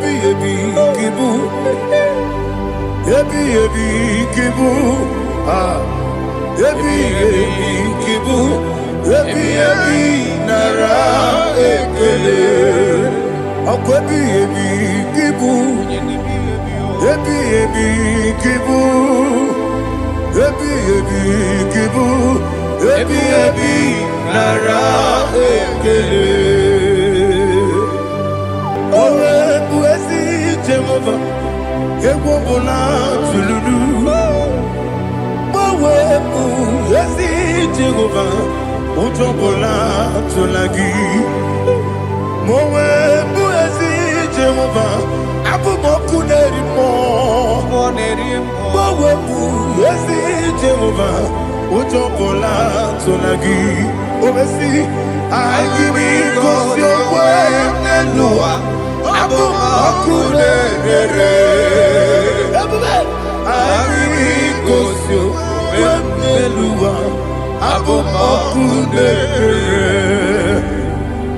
ebi kibu, ebi kibu, ah, ebi kibu, ebi nara ekele, akwa ebi kibu, ebi kibu, ebi kibu, ebi nara ekele. Owe buezi Jehovah, Ewobola tululu. Owe buezi Jehovah, Utobola tulagi. Mowe buezi Jehovah, Abumoku nerimo. Owe buezi Jehovah, Utobola tulagi. Ovesi, I give you cause your way, Nelua. Abumoku nerere. I give you cause your way, Nelua. Abumoku nerere.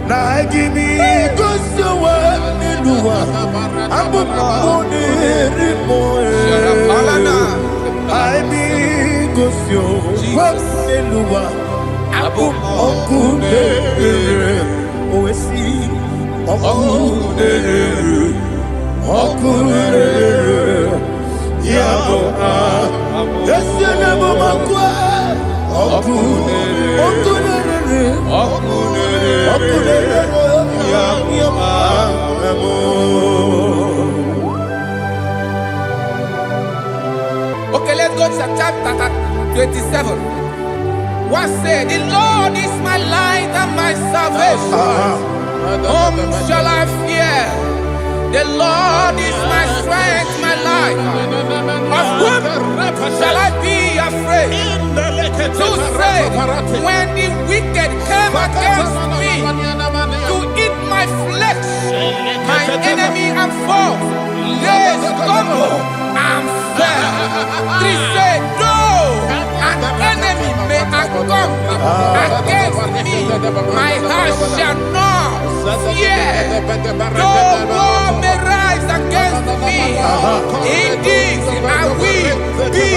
I give you cause your way, Nelua. Abumoku nerere. I give cause your way, Nelua. Okudere, Oesi, Okudere, Yabo, Yesenemo Makwa, Okudere, Okay, let's go to chapter 27. What said, the Lord is my light and my salvation. Whom shall I fear? The Lord is my strength, my life. Of whom shall I be afraid? To say, when the wicked came against me to eat my flesh, my enemy and foe, they stumble and fell. Three said, no, an enemy may come against me, my heart shall not fear. No war may rise against me. In this I will be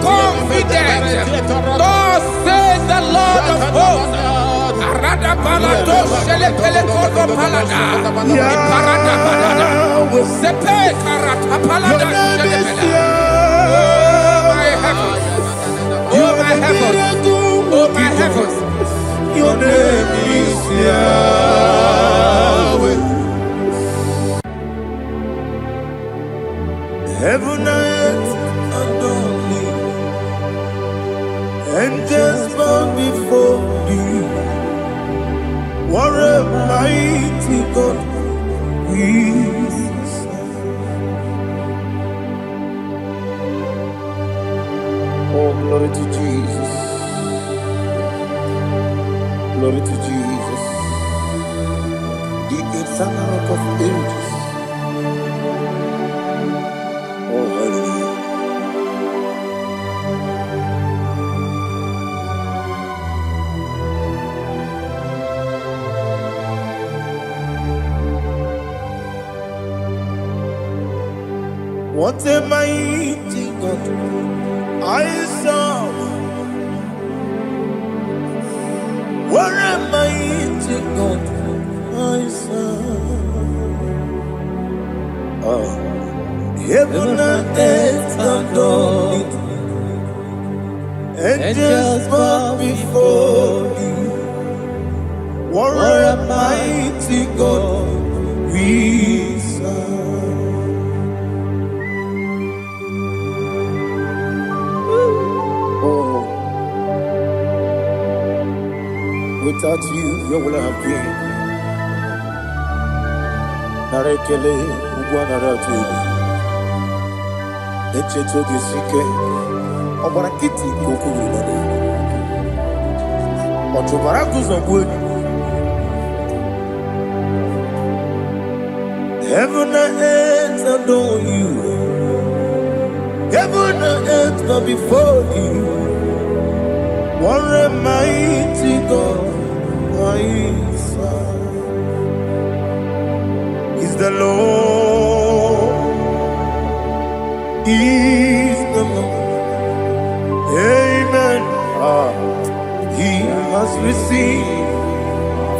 confident. Thus says the Lord of hosts. Oh my heavens, oh my heavens, your name is Yahweh. Heaven and earth adore thee, angels bow before thee. What a mighty God we serve. Oh, glory to Jesus. Glory to Jesus. The eternal rock of ages. Oh, hallelujah. What a mighty God I serve. What a mighty God I serve. Oh, heaven and earth adore it, angels bow before you. What a mighty God we serve. Without you, where will I have been? Narekele, Ugwanaratu. Echetoge Sike, Obarakiti, Kokuru. Otobarakus of wood. Heaven and earth adore you. Heaven and earth bow before you. What a mighty God I serve. His the Lord. Is the Lord. Amen. He has received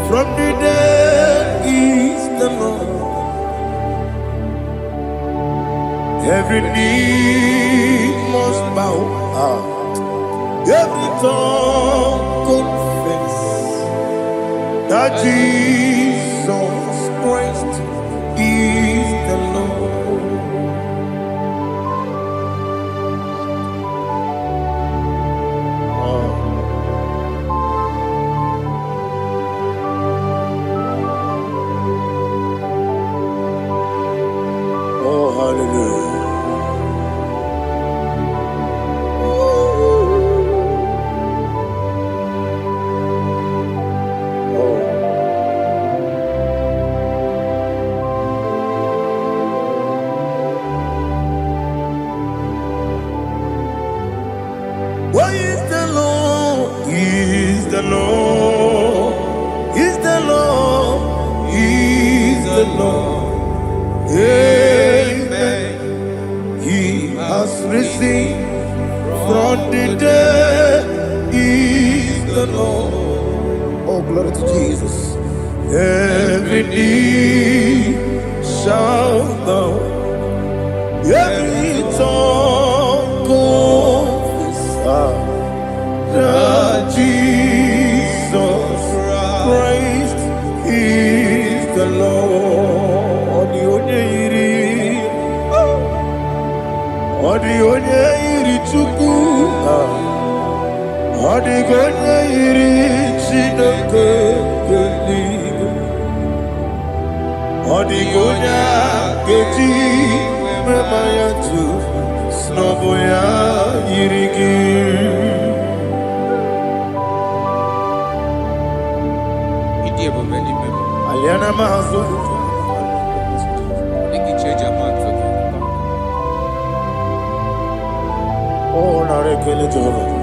from the dead. Is the Lord. Every knee must bow. Every tongue confess that Jesus Christ is the Lord. Oh, hallelujah. What is the Lord? He is the Lord. He is the Lord. He is the Lord. Amen. He has risen from the dead. He is the Lord. Oh, glory to Jesus. Every knee shall bow. Every tongue confess that Jesus Christ is the Lord. Odi onye iri Chukwu, odi onye iri Chineke eluigwe, odi onye keji mema ya tu snobo ya yiri gị. Aliana mazo. Oh, na rekele Jehovah.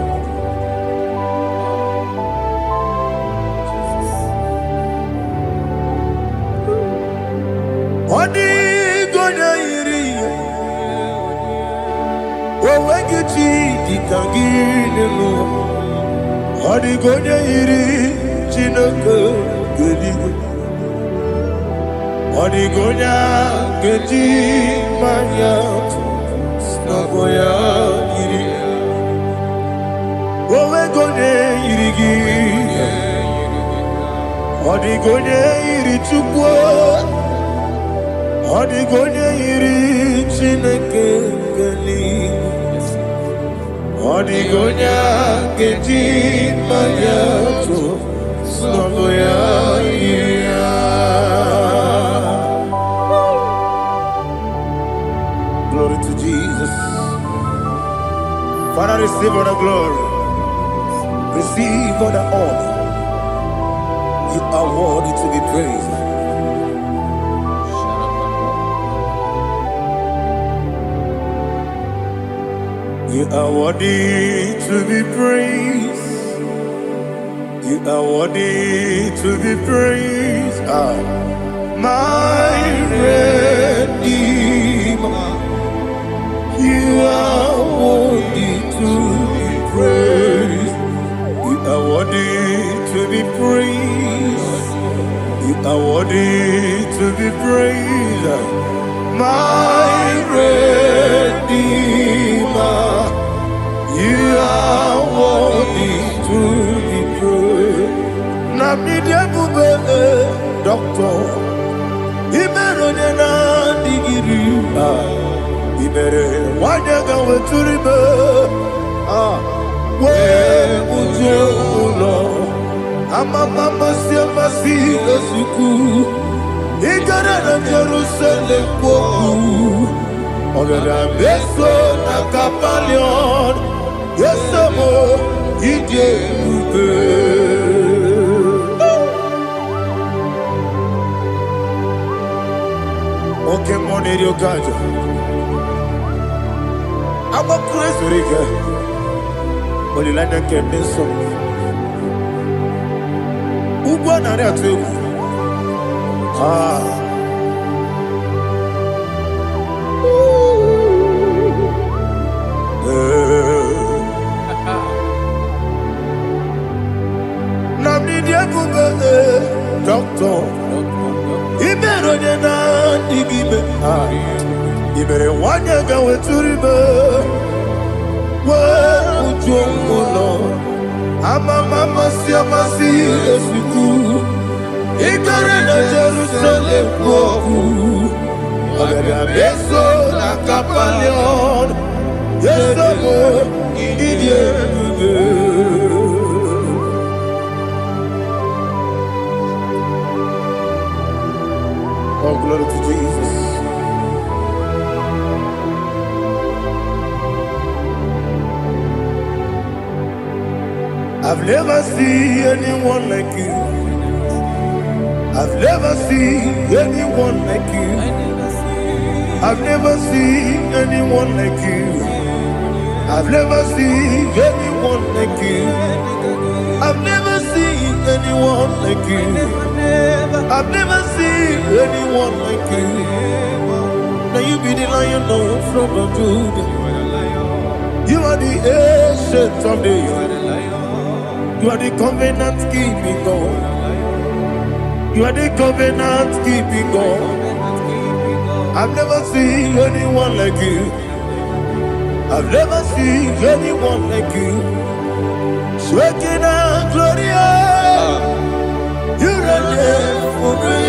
Odi gonya iri, owegichi dikangine lo. Odi gonya iri, Chineke geligwe. Odi gonya keji manya snaboya iri. Owe gonya iri gi. Odi gonya iri Chukwu. Odi gonya iri Chineke geligwe. Odi gonya keji manya snaboya iri. Glory to Jesus. Father, receive all the glory. Receive all the honor. You are worthy to be praised. You are worthy to be praised. You are worthy to be praised. My Redeemer. You are worthy to be praised. You are worthy to be praised. You are worthy to be praised. My Redeemer. You are worthy to be praised. Namidebube, Doctor. Imeronena digiri. Ibere wanyaga weturibe we ujulo amama masi esuku igara na Jerusalem kwoku ogara beso na Kapalion yesemo ije ube oke moneri okajo Aba Christ Riga Olilanda Keneso Ugwa na atu egwu Onega weturibe Ujuongulo Mama siamasi esiku Ikare na Jerusalem kuoku Ogada beso na kapalion Yeso mo idie Oh, glory to Jesus. I've never seen anyone like you. I've never seen anyone like you. I've never seen anyone like you. I've never seen anyone like you. I've never seen anyone like you. I've never seen anyone like you. Now you be the lion from the Judah. You are the ancient of days. You are the covenant keeping God. You are the covenant keeping God. I've never seen anyone like you. I've never seen anyone like you. Shaking and glorious. You reign for me.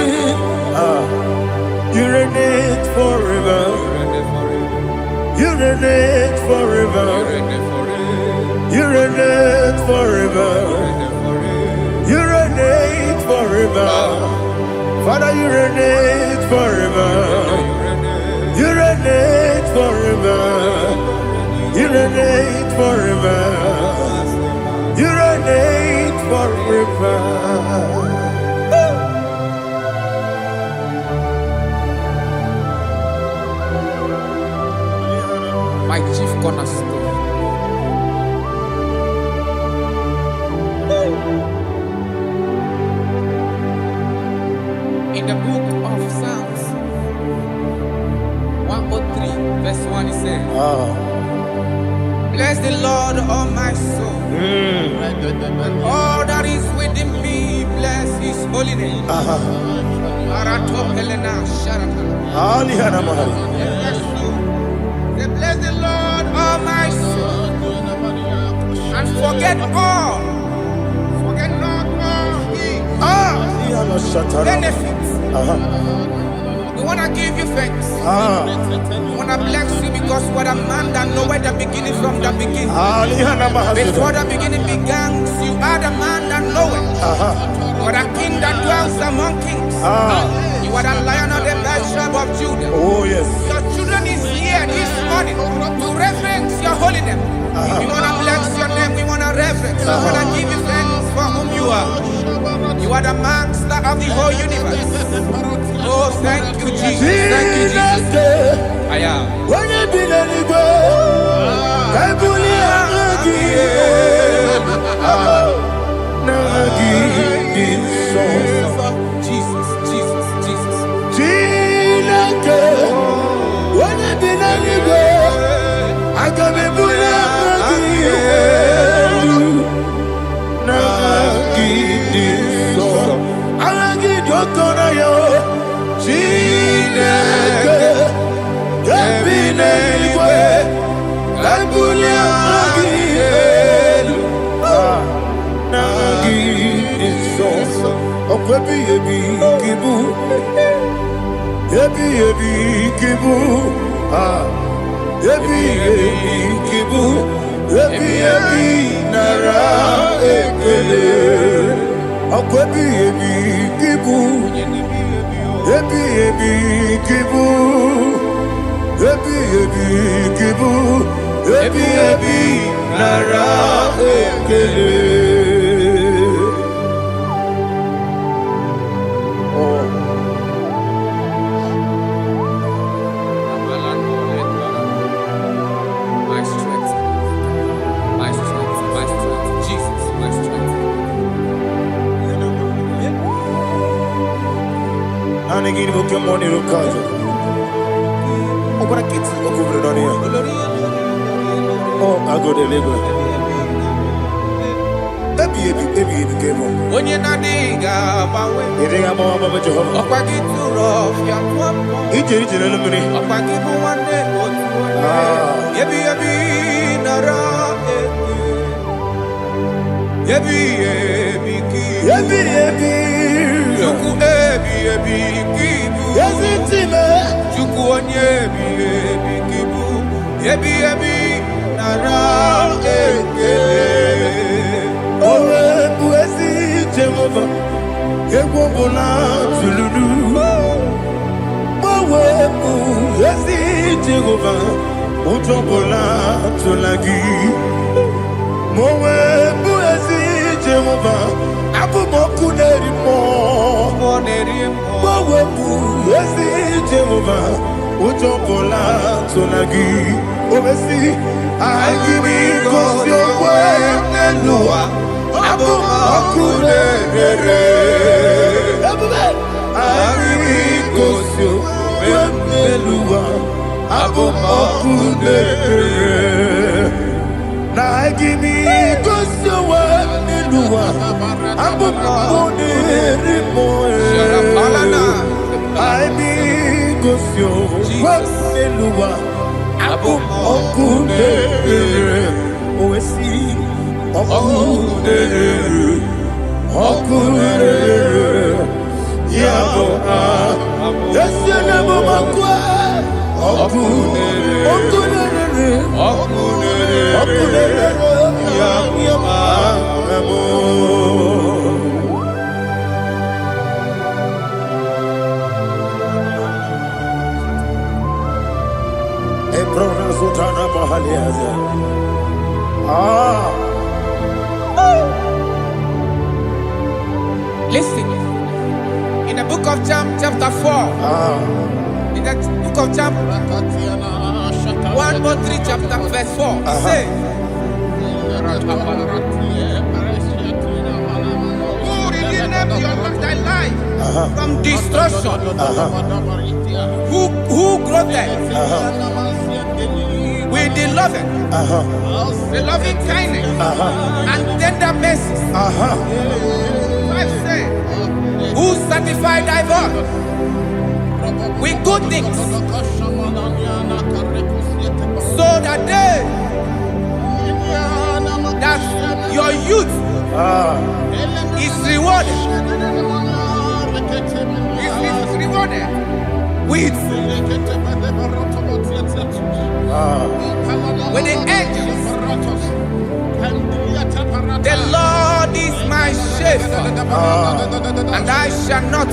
You reign forever. You reign forever. You reign forever. You reign forever. Father, you reign forever. You reign forever. You reign forever. You reign forever. My chief cornerstone. In the book of Psalms 103 verse 1 it says, bless the Lord, all my soul, and all that is within me, bless his holy name. Bless the Lord, all my soul, and forget not all his benefits. We want to give you thanks. We want to bless you because you are the man that knows where the beginning from the beginning. Before the beginning began, you are the man that knoweth. You are the king that dwells among kings. You are the lion of the tribe of Judah. Oh yes. Your children is here this morning to reverence your holy name. We want to bless your name. We want to reverence. We want to give you thanks for whom you are. You are the master of the whole universe. Oh, thank you, Jesus. Thank you, Jesus. I am. When you be Jesus, Jesus, Jesus. When you be I can be Onye na-adịghị agbanwe. Ọkwa gị tụrụ ọfịa tụọ mpọ. Ọkwa gị bụ nwanne otu onye. Ebi ebi nara eke. Ebi ebi ki. Ebi ebi. Chukwu ebi ebi ki bụ. Chukwu onye ebi ebi ki bụ. Ebi ebi nara eke. Owe bụ ezi Jehova, egwu ọbụla tụlụrụ. Owe bụ ezi Jehova, ụjọ ọbụla tụla gị. Owe bụ ezi Jehova, abụ m ọkụ na-eri mmụọ. Owe bụ ezi Jehova, ụjọ ọbụla tụla gị. Obesi, anyị bụ ngozi okwe n'elu ụwa. Abụ m ọkụ na-ere. Anyị gosi onwe m n'elu ụwa. Abụ m ọkụ na-ere. Na anyị gosi onwe m n'elu ụwa. Abụ m ọkụ na-ere mmụọ. Anyị gosi onwe m n'elu ụwa. Abụ m ọkụ na-ere. Owesi ọkụ na-ere. Ọkụ na-ere. Ya bụ esi na bụ ọkụ. Ọkụ na-ere. Ọkụ na-ere. Ọkụ na-ere. Ọkụ na-ere. Ya bụ Listen, in the book of John, chapter 4, in the book of John 1:3, chapter verse 4, it says, who redeemed thy life from destruction? Who groweth with the loving kindness and tender mercies. Who satisfied thy voice with good things, so that your youth is rewarded. Is rewarded with the angels. The Lord is my shepherd, and I shall not,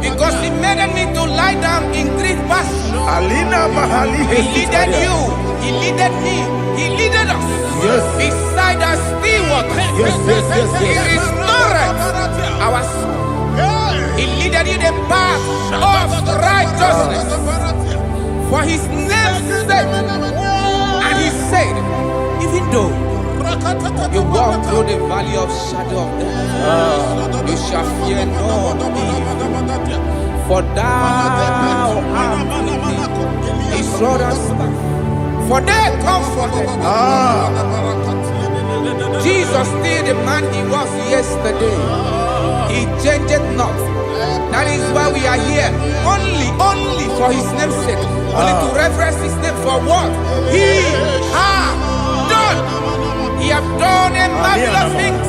because He made me to lie down in green pastures. He leaded you, He leaded me, He leaded us beside the still waters. He restored our soul. He leaded you the path of righteousness for His name's sake. And He said, even though you walk through the valley of shadow of death, you shall fear no evil, for thou art with me. His rod and staff, for they comforted. Jesus still the man He was yesterday. He changed not. That is why we are here. Only for His name's sake. Only to reverence His name for what He has done. He has done a marvelous things.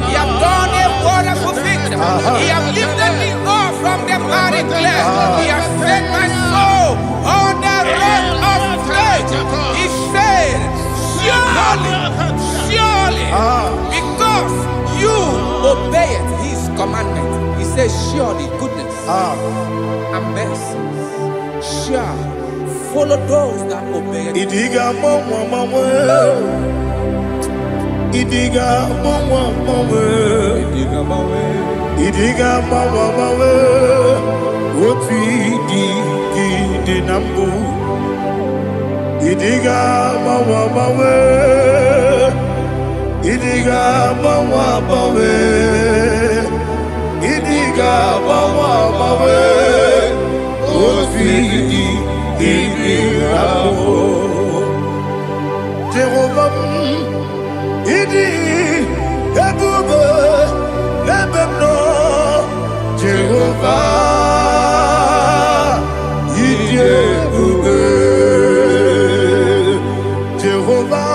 He has done a wonderful thing. He has lifted me up from the miry clay. He has set my soul on the rock of faith. He said, surely, because you obeyed His commandment. He says, surely goodness and mercy shall follow those that obey Him. Idiga mawe, otu idi na mbụ. Idiga mawe, idiga mawe, idiga mawe, otu idi na mbụ. Jehovah, idi ebube n'ebe m nọ Jehova ịdị ebube Jehova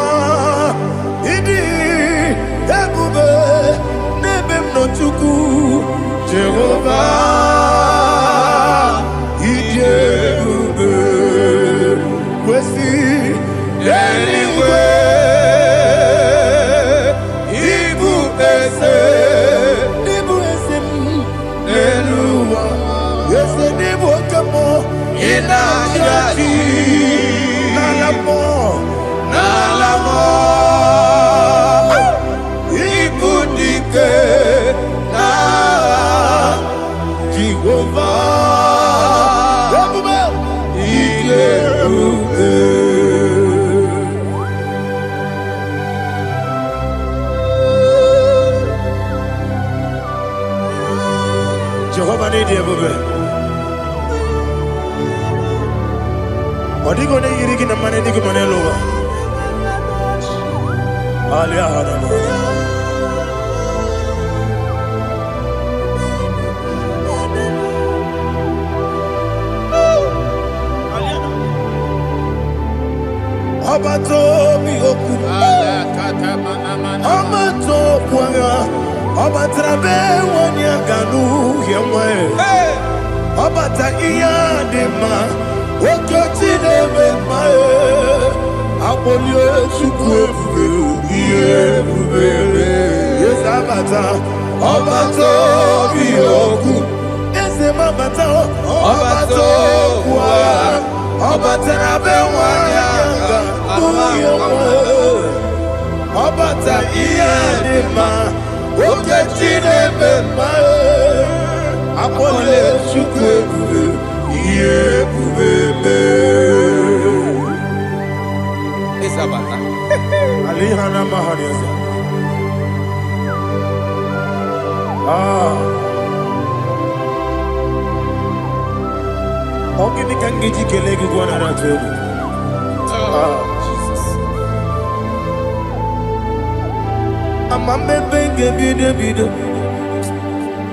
ịdị ebube n'ebe m nọ Chukwu Jehova ịdị ebube kwesị eluigwe ịbụ eze m n'elu ụwa eze n'ịbụ oke mmụọ ị na-achị n'ala mmụọ ịbụ dike n'agha Jehova ebube ịdị ebube Jehova n'ịdị ebube ọ dịghị onye yiri gị na mmanụ dị gị ma n'elu ụwa ọbata obi okwu ọbata okwu agha ọ batara be onye ga n'uhie nwe ọ bata ihe dị mma oke chi na-eme mma akpọlie Chukwu ebube ihe ebube eze abata ọbata obi okwu eze mabata ọbata okwu agha ọ batara be onye ga n'uhie nwe ọ bata ihe dị mma oke chi na-eme mma akpọlie Chukwu ebube ihe ebube Isabata alihana mahariaza ọ gịnị ka m ga-eji kelee gị gwa nara atụ egwu amamebe ga-ebido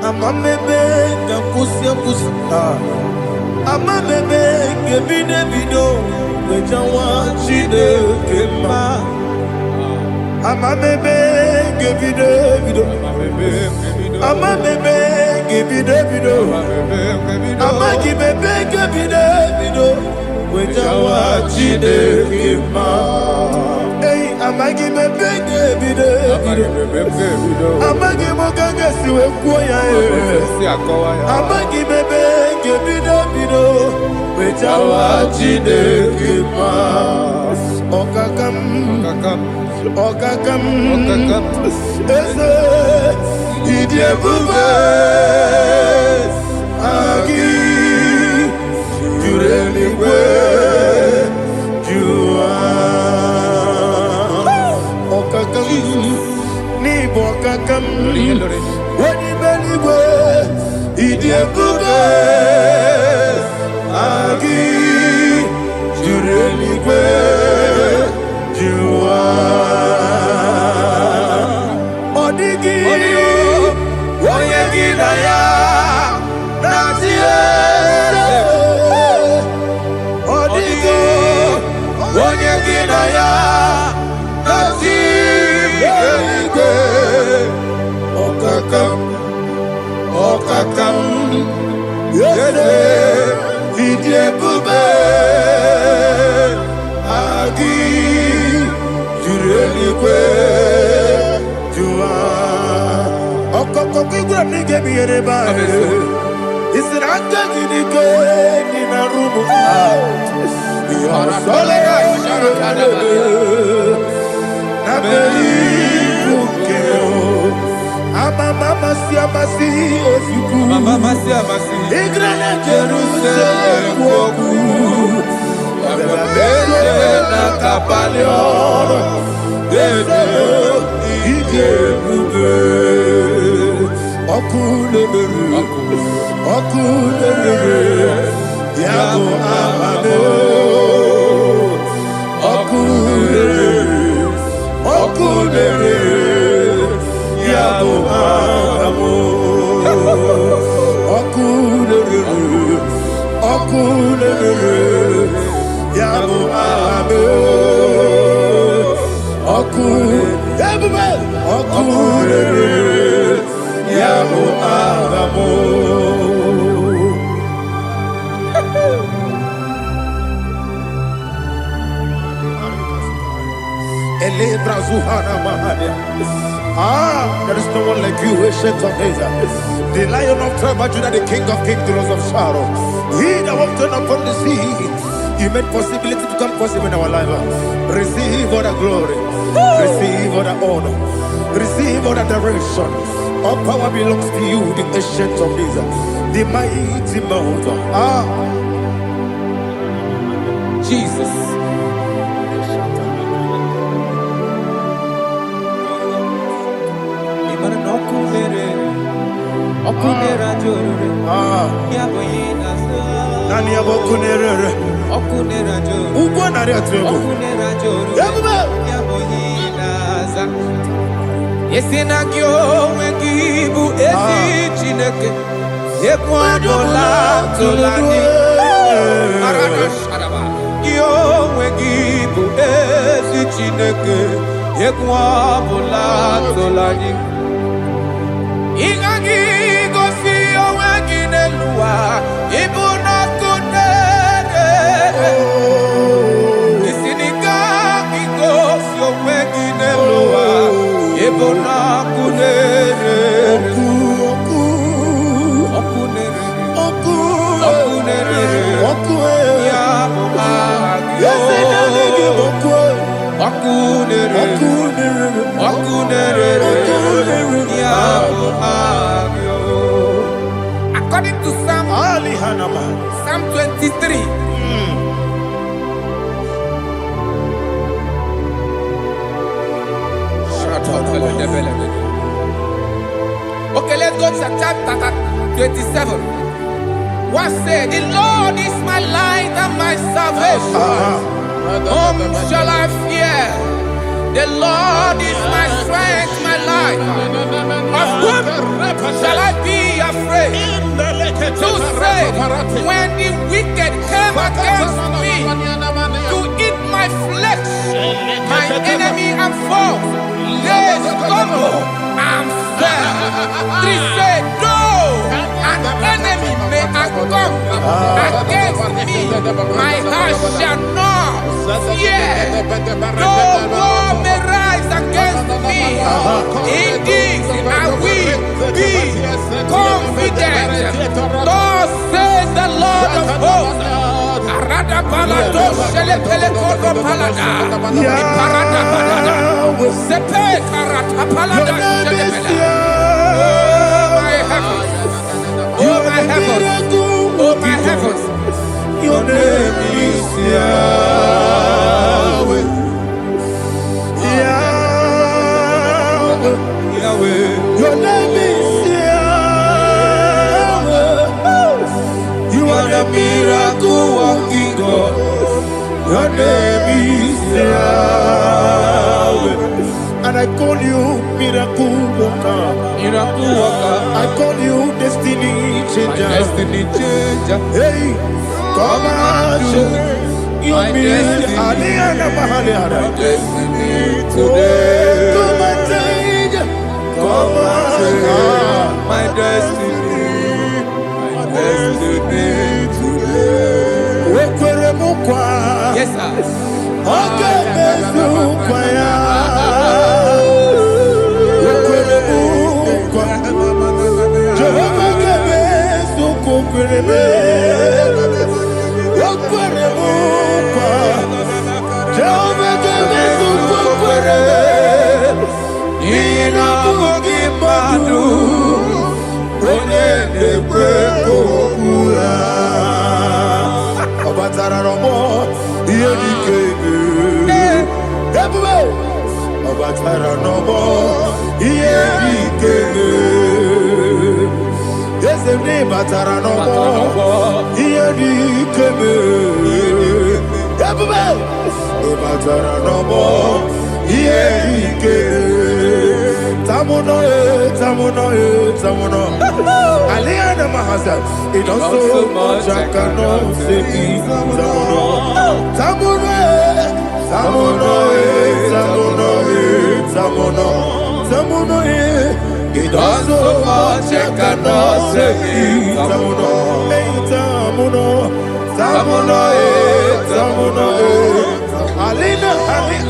amamebe ga-akwụsị amamebe ga-ebido wejawa Chineke mma amamebe ga-ebido amamebe ga-ebido amaghị mebe ga-ebido wejawa Chineke mma amaghị m ebe ga-ebido amaghị m oge ga-esi wee kwuo ya amaghị m ebe ga-ebido wejawa Chineke mma ọkaka m eze ịdị ebube gị juru eluigwe n'ịbụ ọkaka m onye eluigwe ịdị ebube gị juru eluigwe jụwa ọ dịghị onye gị na ya na-atị eze ọ dịghị onye gị na ya na-atị eluigwe ọkaka m eze ịdị ebube gị juru eluigwe jụwa ọkọkọ gị gwara m na ị ga-ebinyere ebe ahụ isi na aka gị n'ike dị na rumu na mmeri nke amasi ozugbo ịgara na Jerusalem okwu na kabalị ọrụ eze ije ebube ọkụ na-emere ya bụ amame ọkụ na-emere There is no one like you, ancient of days. The Lion of tribe of Judah, the King of kings, the Rose of Sharon. He that walked upon the sea. You made possibility to come possible in our life. Receive all the glory. Receive all the honor. Receive all the direction. All power belongs to you, the ancient of days, the mighty mountain. Jesus. Yesinagyo wengibu esi chineke ekwadola tolani arada sharaba yo wengibu esi chineke ekwadola tolani igagi gosi oweginelua ibuna kunere isiniga gosi oweginelua ibuna kunere ya according to Psalm 23. Okay, let's go to chapter 27. What said? The Lord is my light and my salvation. Whom shall I fear? The Lord is my strength, my life. Of whom shall I be afraid? To say, when the wicked came against me to eat my flesh, my enemy and foe, they stumble and fell. 3 said, no, an enemy may come against me, my heart shall not fear. No war may rise against me. In this I will be confident. Thus says the Lord of hosts. Arada balado shelepele kodo palada. Iparada balada. Sepe karata palada shelepele. Oh my heavens. Oh my heavens. Oh my heavens. Your name is Yahweh. Yahweh. Yahweh. Your name is Yahweh. You are the miracle working God. Your name is Yahweh. And I call you miracle worker. Miracle worker. I call you destiny changer. My destiny changer. Hey, come on, you mean Aliana Mahaliana. My destiny today. Come and change. Come on, my destiny. My destiny today. Yes, sir. Okay, it does so much I cannot say. It does so much I cannot say.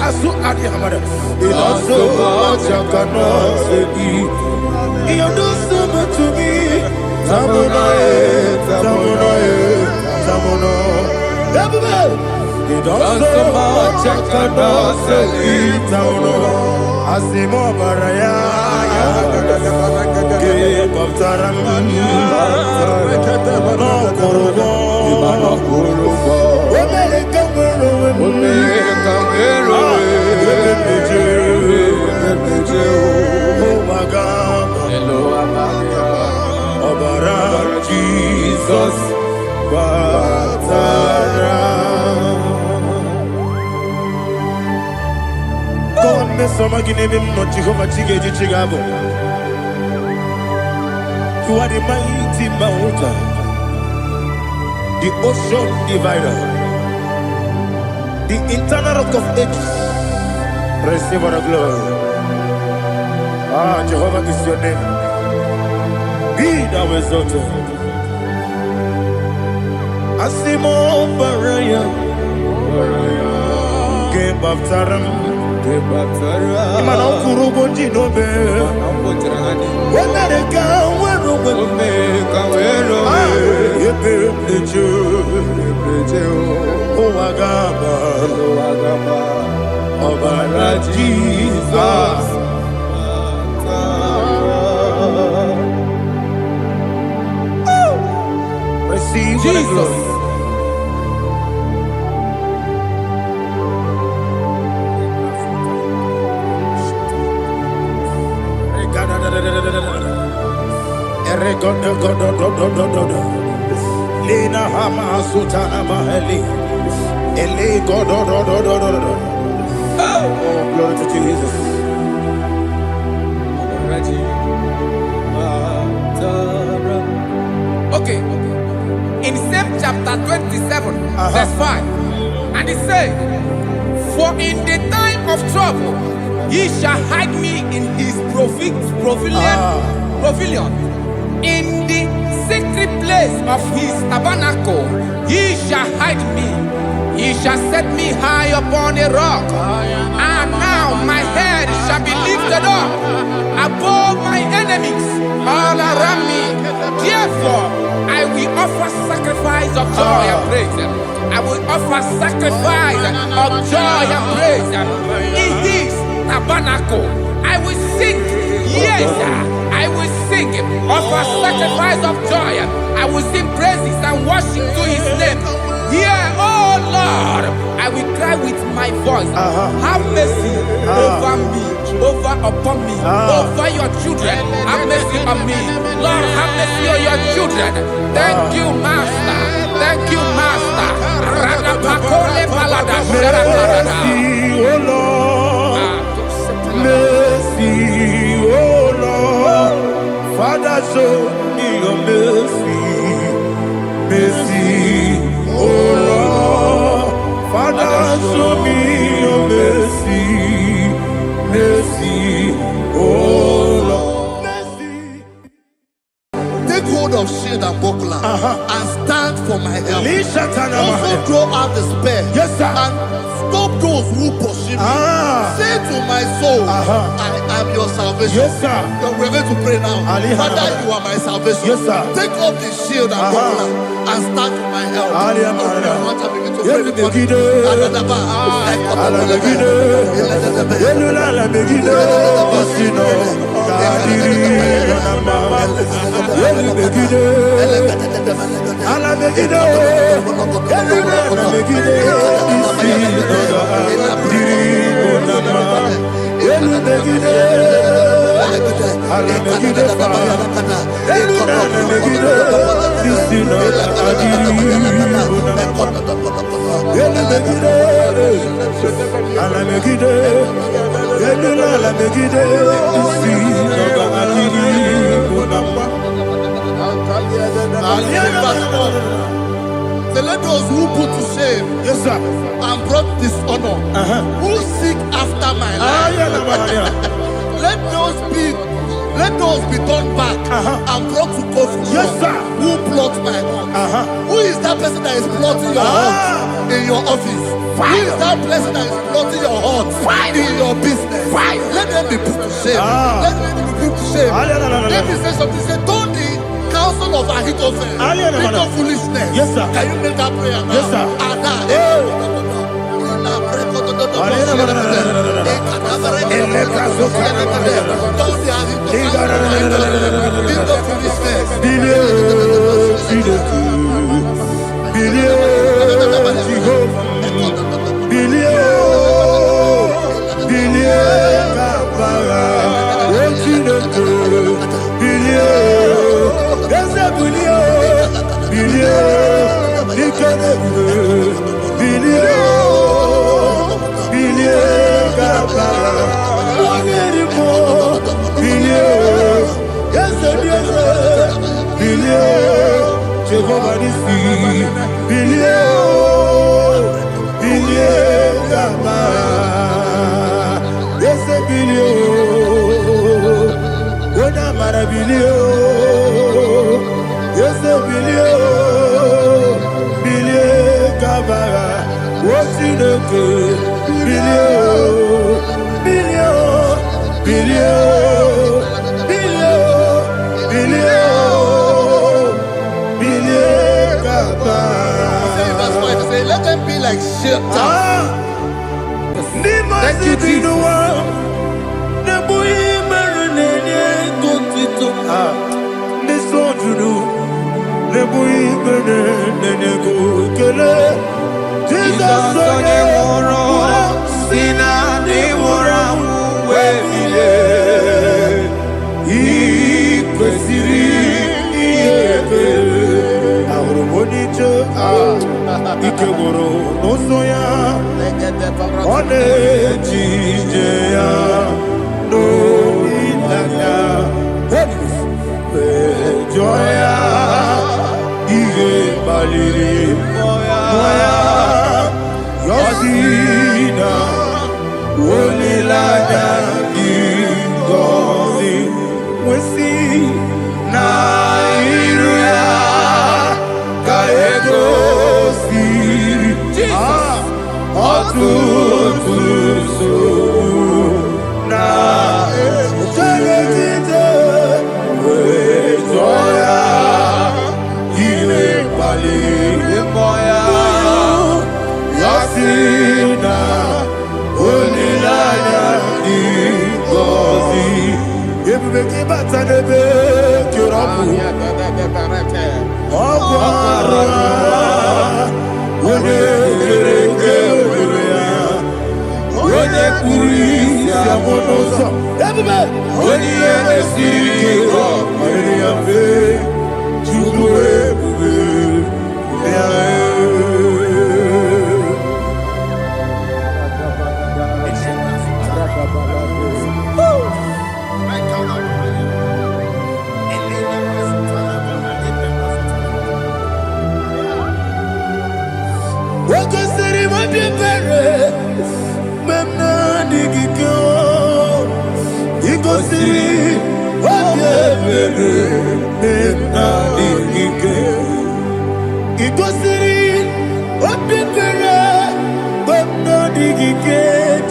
Asu Adi Hamada. He does so much I cannot say it. He does so much to me. Tamuna, Tamuna, Tamuna. He does so much I cannot say it. Tamuna. Asimo Baraya. Give up Taram. No Korobo. Jesus, God, me some again him not Jehovah Chige Chigabo. You are the mighty mountain, the ocean divider, the eternal rock of ages. Receive our glory. Ah, Jehovah is your name. Be thou exalted. Asimo Baraya, Game of Taram, Imano Kurubo Jinobe, when they go, where the Jew, oh Agaba, Obara Jesus. Receive Jesus. Lina Hama Sutana Maheli. Ele God. Oh, glory to Jesus. Okay. In same chapter 27, verse 5, and it says, "For in the time of trouble, he shall hide me in his pavilion. In the secret place of his tabernacle, he shall hide me. He shall set me high upon a rock. And now my head shall be lifted up above my enemies all around me. Therefore, I will offer sacrifice of joy and praise. I will offer sacrifice of joy and praise in his tabernacle. I will sing, yes, I will sing, offer sacrifice of joy. I will sing praises and worship to his name. Here, oh Lord, I will cry with my voice. Have mercy over me, upon me, over your children. Have mercy on me. Lord, have mercy on your children. Thank you, Master. Thank you, Master. Mercy, oh Lord. Mercy, oh Lord. Father, show me your mercy. Mercy, oh Lord. Father, show me your mercy. Mercy, oh Lord. Mercy. Take hold of shield and buckler and stand for my help. Also throw out despair. Yes, sir. And stop those who pursue me. Say to my soul, I am your salvation. Yes, sir. We're going to pray now. Father, you are my salvation. Yes, sir. Take off the shield and buckler and stand for my help. Let those who put to shame, yes, sir, and brought dishonor, who seek after my life, let those be turned back and brought to court for yes, sir, who plot my heart. Who is that person that is plotting your heart in your office? Who is that person that is plotting your heart in your business. Let them be put to shame. Let them be put to shame. Let me say something. Say, don't the counsel of Ahithophel make of foolishness. Yes, sir. Can you make that prayer now? Yes, sir. Jehovah Nissi, let them be like Shatters. Thank you, Jesus. Ikegoro nosoya one jijeya no ilaya joya iye baliri moya yosina olilaya ingozi wesi na iruya kaego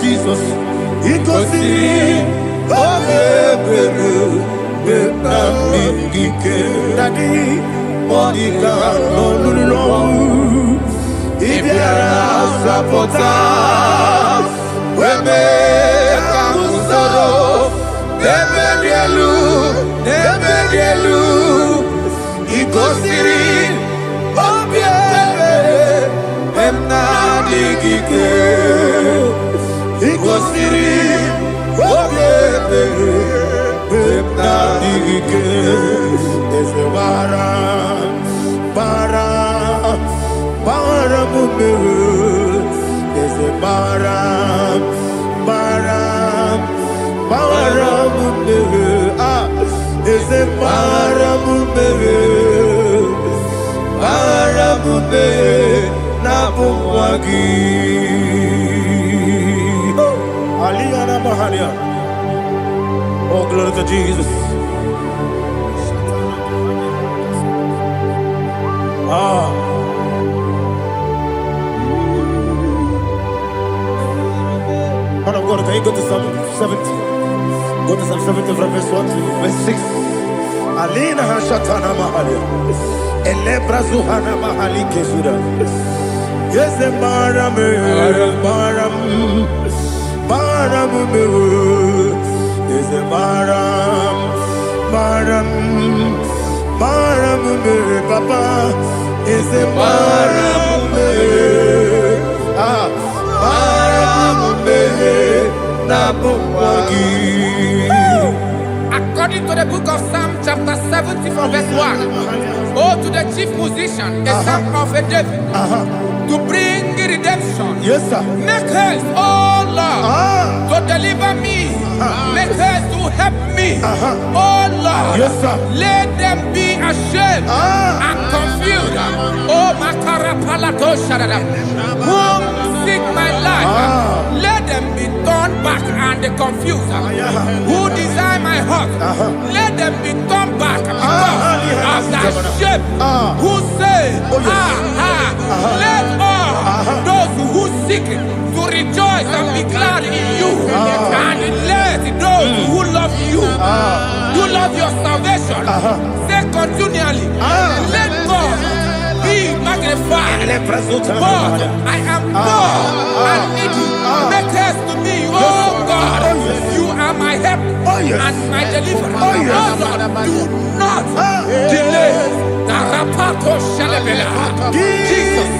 Jesus, oh, glory to Jesus. Man of God, can you go to Psalm 70? Go to Psalm 70 from verse 1 to verse 6. Alina Hashatana Mahalia. Elebra Zuhana Mahali Kesura. Yes, the Maram, Maram, Maram, yes, the Maram, Maram, Maram, Papa, is the Maram, According to the book of Psalm chapter 70 from verse 1, oh, to the chief musician, a psalm of a David, to bring redemption. Yes, sir. Make haste, oh Lord, to deliver me. Make haste to help me. Oh Lord, yes, sir. Let them be ashamed and confused. Oh Makara Palato Shadada, whom seek my life, let them be turned back and confused. Who desire my heart, let them be turned back because of that shame. Who say, let all those who seek to rejoice and be glad in you, and let those who love you, who love your salvation, say continually, let God be magnified. God, I am poor and needy. Make haste to me, oh God. You are my help and my deliverer. Oh Lord, do not delay. Tarapato Shalabela. Jesus.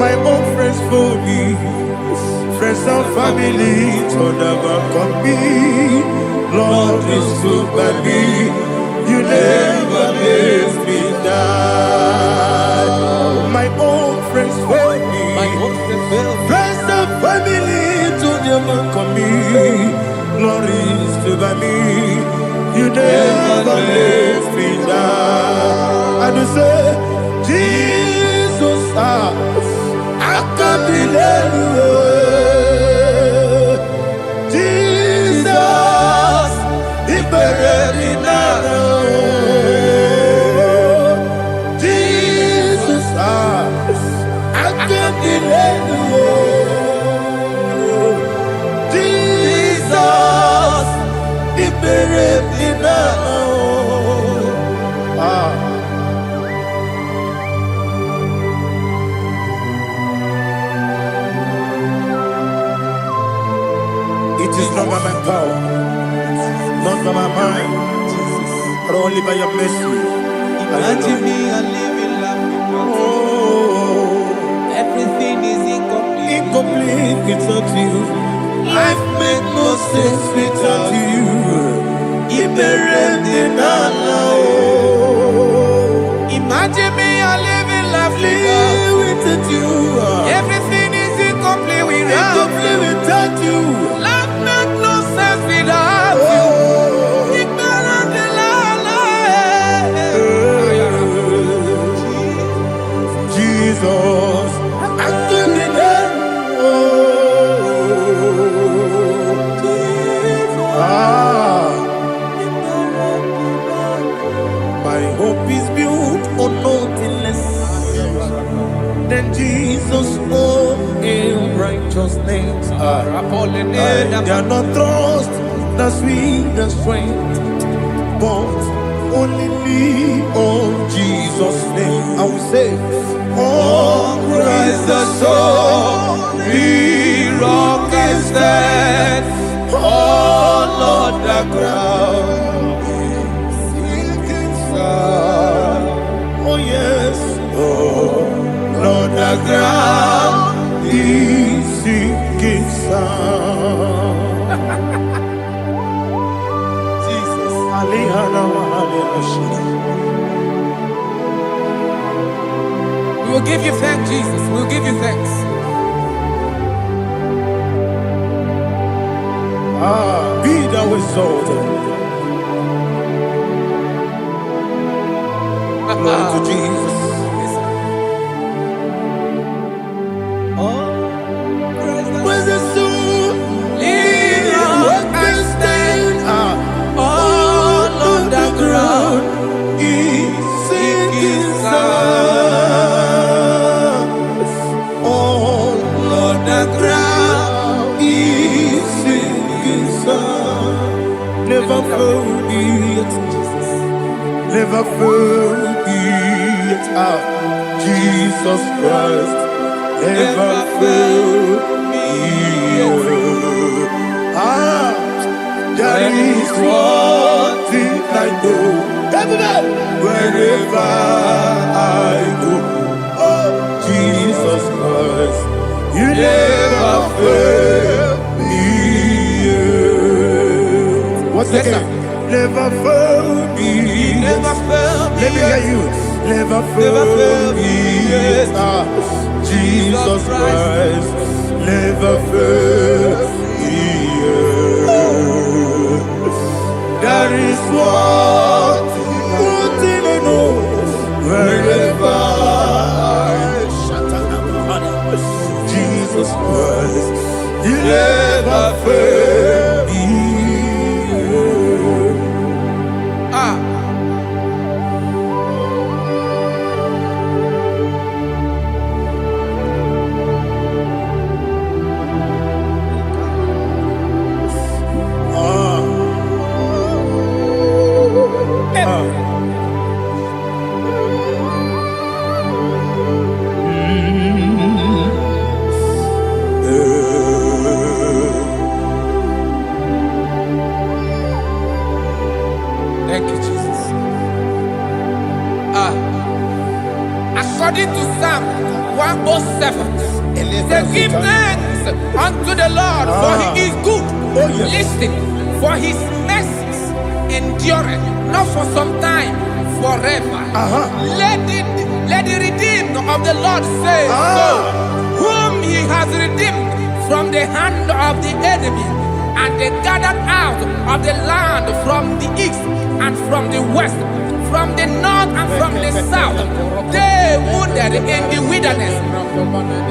My own friends for me, friends and family, told never come me. Lord is good by me, you never let me die. My own friends for me, friends and family, told never come me. Lord is good by me, you never let me die. And you say, Jesus, I can't believe you. Jesus, He buried in Jesus, I can't believe you. Jesus, He It is not by my power, not by my mind, but only by your mercy. Imagine me a living life without you. Everything is incomplete. Incomplete without you. Life makes no sense without you. Imagine me a living life without you. Everything is incomplete without you. Life makes no sense without you. Jesus, my hope is built on nothing less than Jesus' own righteousness. I cannot trust the sweetest strength, but only lean on Jesus' name. I will say, On Christ the solid rock I stand. Oh Lord, the ground is sinking sand. oh yes, oh Lord, the ground is sinking sand. Jesus. We will give you thanks, Jesus. We will give you thanks. Be thou exalted. Glory to Jesus. Where's the soul? What I stand. All on the ground is sinking sand. all on the ground is sinking sand. Never forget, never forget, Jesus Christ, never forget. There is one thing I know, wherever I go, oh Jesus Christ, you never fail me. Once again, never fail me. never failed me. Let me hear you. Never fail me. Jesus Christ, never fail me. There is one thing I know, wherever Jesus Christ, you never fail me. Thank you, Jesus. According to Psalm 107, it says, give thanks unto the Lord, for he is good. Listen, for his mercies endureth, not for some time, forever. Let the redeemed of the Lord say so, whom he has redeemed from the hand of the enemy, and they gathered out of the land from the east and from the west, from the north and from the south. They wandered in the wilderness,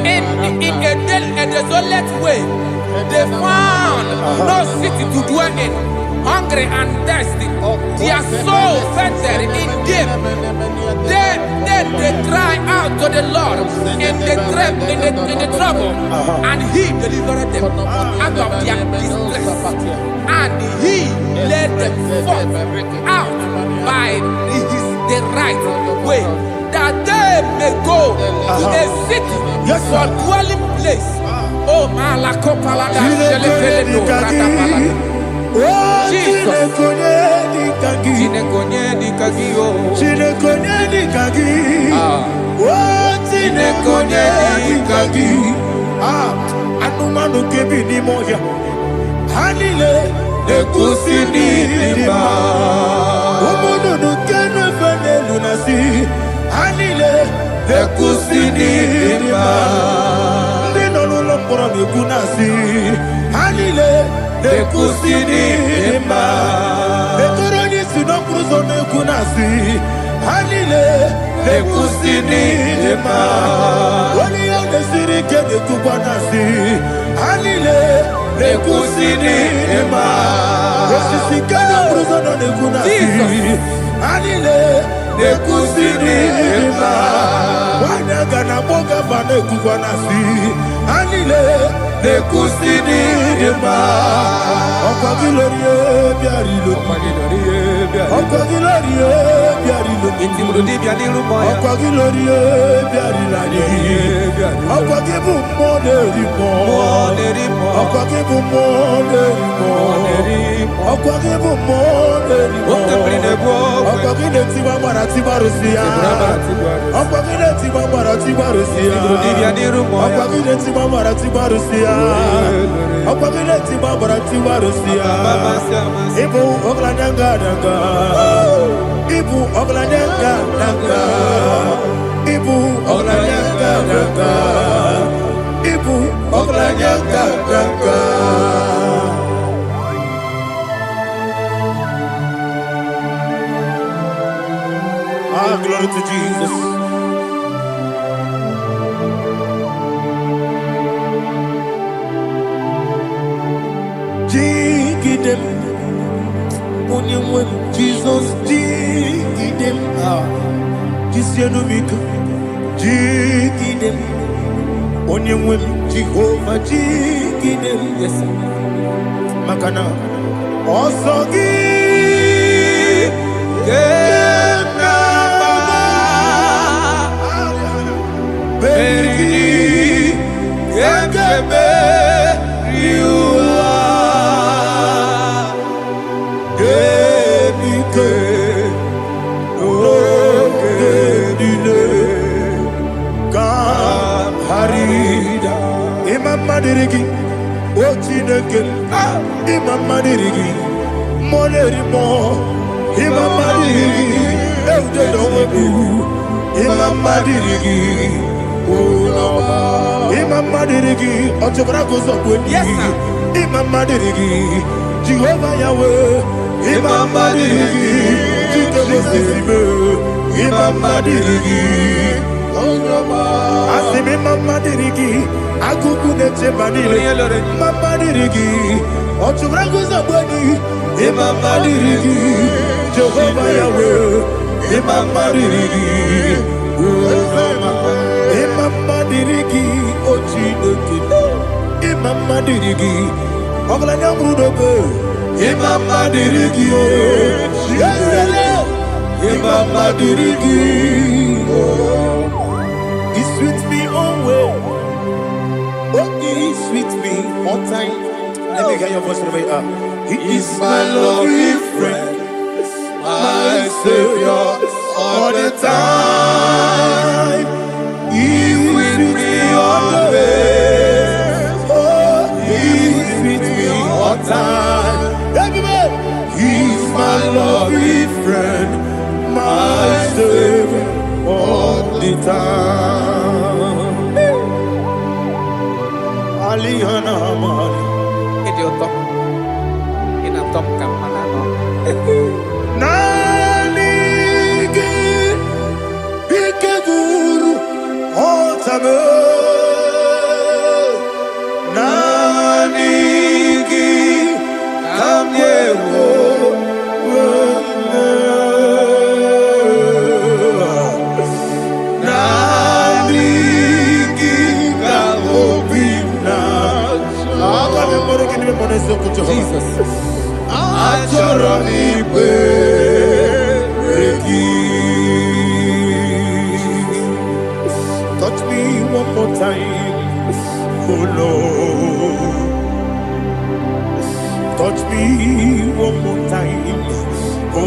in a desolate way. They found no city to dwell in, hungry and thirsty. Their soul fainted in deep. They cry out to the Lord in the trouble, and he delivered them out of their distress. And he led them forth out by the right way, that they may go to a city for dwelling place. Oh, Malakopalada, Shelefeledo, Ratapalada. Jesus. Anumanu kebi ni moya. Hanile nekusini lima. Omono no kene fene lunasi. Hanile nekusini lima. Ndino lolompora nekunasi. Hanile nekusini lima. Netoroni sinokruzo nekunasi. Hanile nekusini lima. Wali yone sirike nekubanasi. Hanile nekusini lima. Wasisikana bruzo nekunasi. Hanile nekusini lima. Wanaga na boga bane kubanasi. Hanile nekusini lima. Okwa gilorie biarilo. Okwa gilorie biarilo. Okwa gilorie biarilani. Okwa gibu monerimo. Okwa gibu monerimo. Okwa gibu monerimo. Okwa gine tiba mara tiba rusia. Okwa gine tiba mara tiba rusia. Okwa gine tiba mara tiba rusia. Okwa gine tiba mara tiba rusia. Ibu oglanyanga nanga. Ibu oglanyanga nanga. Ibu oglanyanga nanga. Ibu oglanyanga nanga. Ah, glory to Jesus. Jigidem, Onyemwem, Jesus, Jigidem, Jisianumika, Jigidem, Onyemwem, Jehovah, Jigidem, yes, Makana, Osogi, Beri, Gekebe, Madirigi, Ochineke, Imam Madirigi, Molerimo, Imam Madirigi, Eudedobu, Imam Madirigi, Imam Madirigi, Ochobracos of Winnie, Imam Madirigi, Jehovah Yahweh, Imam Madirigi, Imam Madirigi, Asimi Mama Dirigi, Akukune Chemanile, Mama Dirigi, Ochubrago Zabani, Mama Dirigi, Jehovah Yahweh, Mama Dirigi, Mama Dirigi, Ochineki, Mama Dirigi, Oglanya Brudobe, Mama Dirigi, Mama Dirigi. He sweet me away. Oh, he sweet me all time. Let me hear your voice from here. He is my lovely friend, my Savior all the time. He is with me always. Oh, he is with me all time. Everybody, he is my lovely friend, my Savior all the time. Alihana Mari. Idioto. Inatom kamanano. Nanigi Ikeguru Otame. Nanigi Kamyewo. Jesus. Touch me one more time, oh Lord. Touch me one more time, oh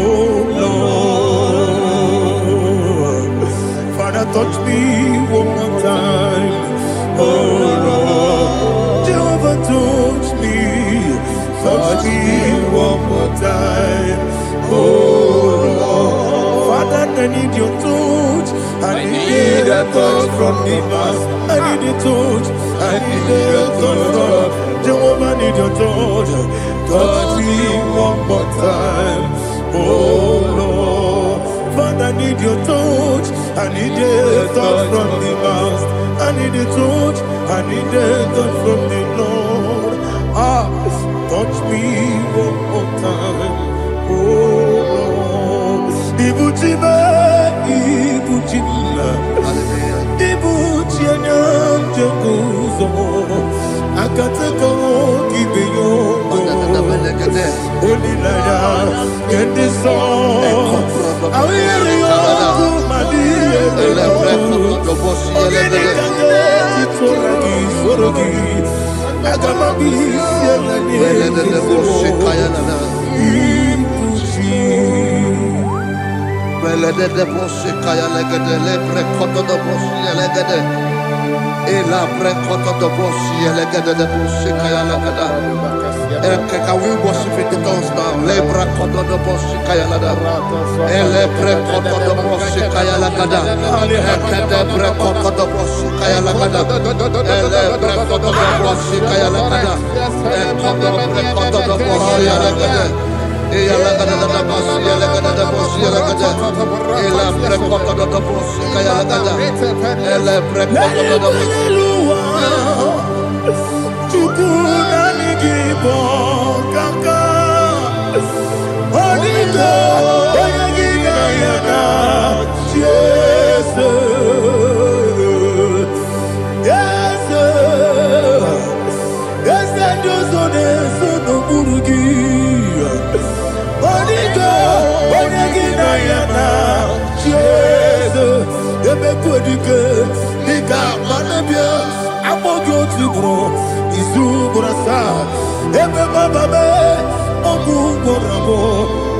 Lord. Father, touch me one more time, oh Lord. Jehovah, touch me one more time, oh Lord. Father, I need your touch. I need a touch from the Master. I need a touch. I need a touch from Jehovah. I need your touch. Touch me one more time, oh Lord. Father, I need your touch. I need a touch from the Master. I need a touch. I need a touch from the Lord. Touch me one more time, oh Lord. Ibuchima, Ibuchiana, Jaguzo, Akatako, Gibeyo, Olilaya, get this song. I will you, my dear, Can we worship in the tongues now? Lebra koto do boshi kaya lada. Elebre koto do boshi kaya lada. Ekede bre koto do boshi kaya lada. Elebre koto do boshi kaya lada. Ekodo bre koto do boshi lada. Eya lada da boshi lada da boshi lada. Elebre koto do boshi kaya lada. Elebre koto do boshi.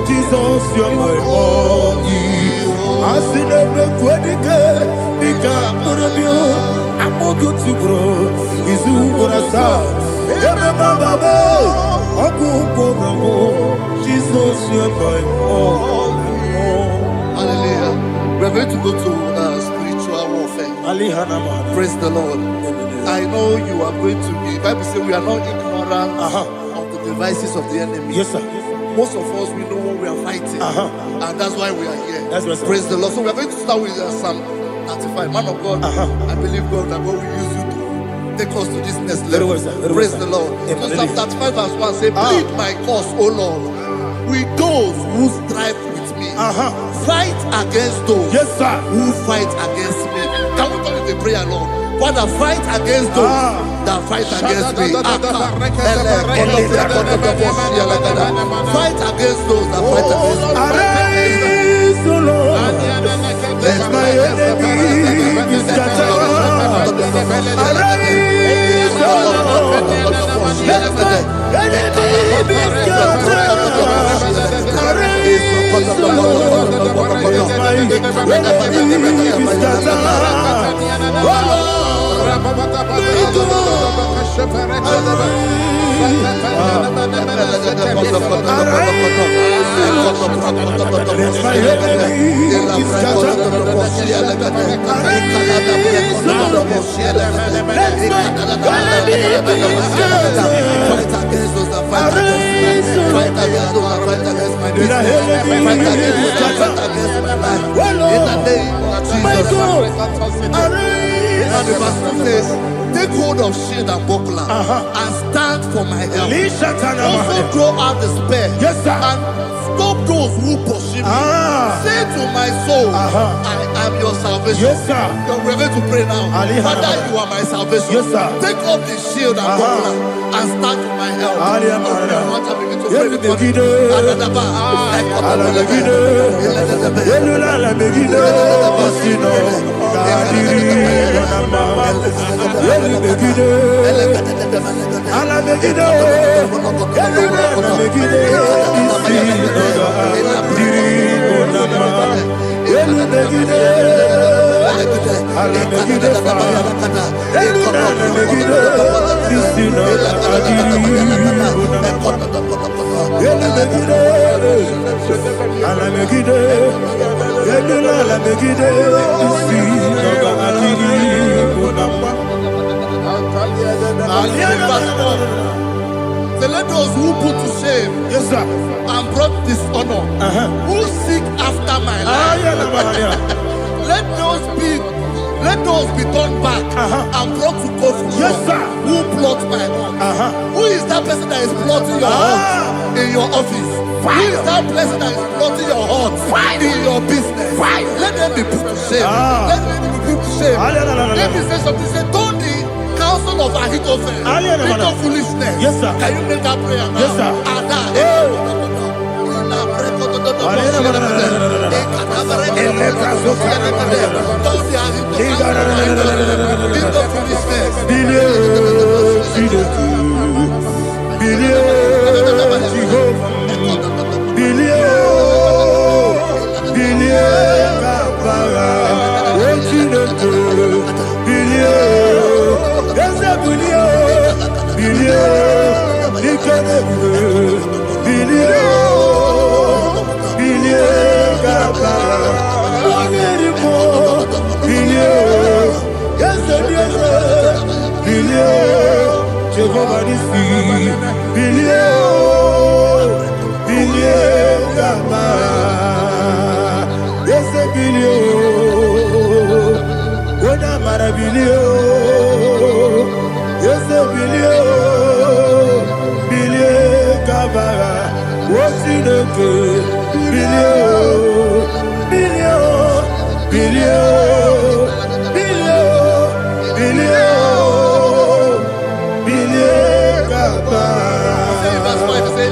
Jesus, you're my all. I see never quitting. I'm all good to grow. Is who I saw. Jesus, you're my all. Hallelujah. We're going to go to spiritual warfare. Praise the Lord. I know you are going to be. Bible says we are not ignorant of the devices of the enemy. Yes, sir. Most of us, we know what we are fighting. And that's why we are here. That's right, sir. Praise the Lord. So we are going to start with Psalm 35. Man of God, I believe God that God will use you to take us to this next level. Praise the Lord. So Psalm 35 verse 1 says, plead my cause, O Lord, with those who strive with me. Fight against those who fight against me. Can we turn with a prayer, Lord? Father, fight against those that fight against me. Fight against those that fight against me. Arise, O Lord. Let my enemy be scattered. Arise, O Lord. Let my enemy be scattered. Arise, O Lord. Let my enemy be scattered. Oh Lord. And the verse 2 says, take hold of shield and buckler and stand for my help. Also throw out the spear and stop those who pursue me. Say to my soul, I am your salvation. We're going to pray now. Father, you are my salvation. Take up the shield and buckler and stand for my help. Let those who put to shame, yes, sir, and brought dishonor, who seek after my life, let those be turned back and brought to confusion. Yes, sir. Who plot my hurt? Who is that person that is plotting your hurt in your office? Who is that person that is plotting your hurt in your business? Let them be put to shame. Let them be put to shame. Let me say something. Say, don't the counsel of Ahithophel into foolishness. Yes, sir. Can you make that prayer now? Yes, sir.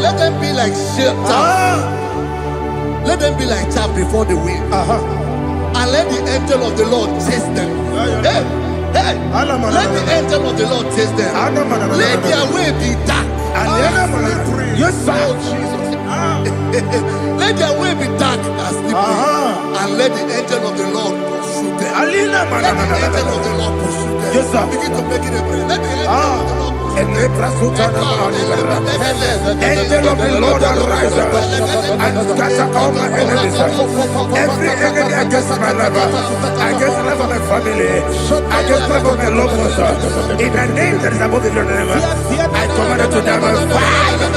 Let them be like chaff. Let them be like chaff before the wind. And let the angel of the Lord chase them. Hey, let the angel of the Lord chase them. Let their way be dark. Yes, sir. Let their way be dark and slippery. And let the angel of the Lord pursue them. Let the angel of the Lord pursue them. Yes, sir. Begin to make it a prayer. Let the angel of the Lord. Angel of the Lord arise and scatter all my enemies. Every enemy against my life, against the life of my family, against the life of my loved ones. In the name that is above the name, I command it to die by fire.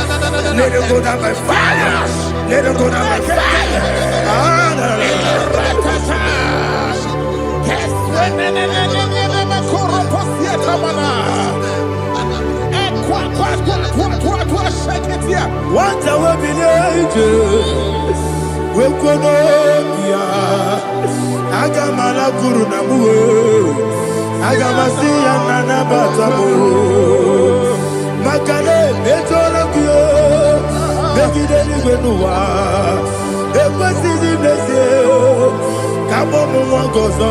Let it go down by fire. Let it go down by fire. What I will be angels, we could Agamala Guru Namu, Agamasia Nana Batamu, Makale, Betolakio, Begideni Benua, Equasidi Blessio, Kabomu Wangozo,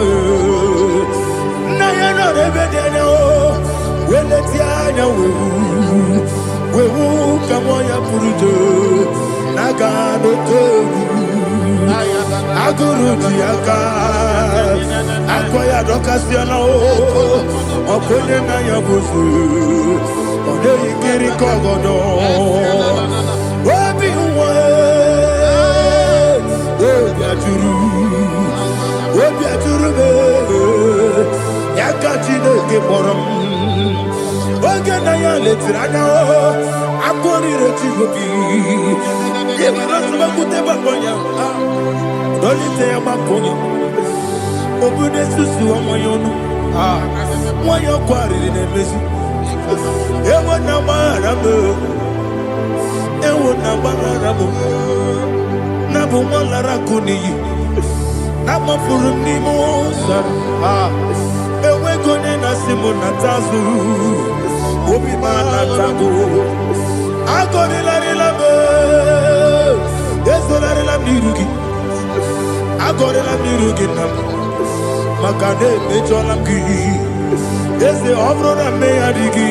Nayana Rebedeno, Weletiana we will come on your Purujo, Nagano Togu, Aguru Diaka, Aquaya Docasiano, Oponena Yabusu, Ode Kiri Kogodo, Wabi Wabiaturu, Yakatino Giborum. Oganaya letrana akori retigobi yebara subakute bakonya dolite amakonya obude susu omoyono moyo kwari nemezi ewo na marabo na bu malara kuni na mafuru ni mosa ewe gone na simu na tazu Obi manatago. Agonila rilabe. Yesola rilam nirugi. Agorila nirugi nam. Makane mecholam gi. Yese obrona me adigi.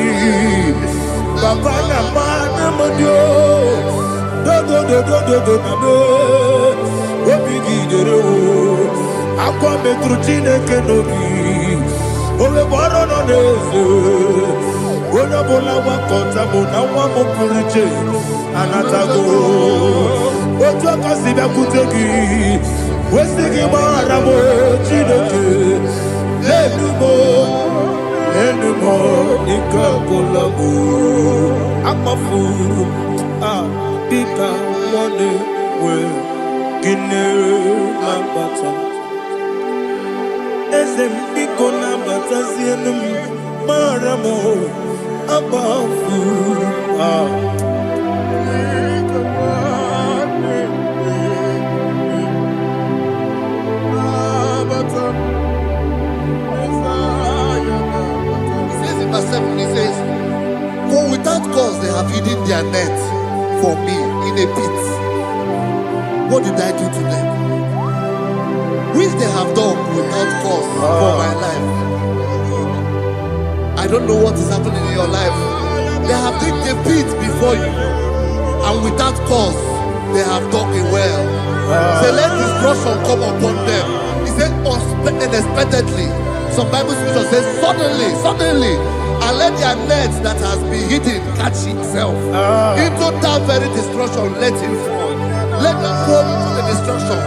Papa na mana modio. Do nabe. Obi gidero. Akwa metrutine kenobi. Ole boro no neze. Ona bola wakota mona wamo puriche. Anatago. Ojo kasibe kutegi. Wesigi maramo chineke. Lenimo ikakolamu. Akmafu. Pika one we. Gine lambata. Ezembiko lambata zienum. Maramo. Abafu. He says, for without cause they have hidden their net for me in a pit. What did I do to them? Which they have done without cause for my life. I don't know what is happening in your life. They have digged a pit before you, and without cause they have dug it well. Say, let destruction come upon them. He said, unexpectedly. Some Bible scripture says, suddenly, and let their nets that has been hidden catch itself. Into that very destruction, let him fall. Let them fall into the destruction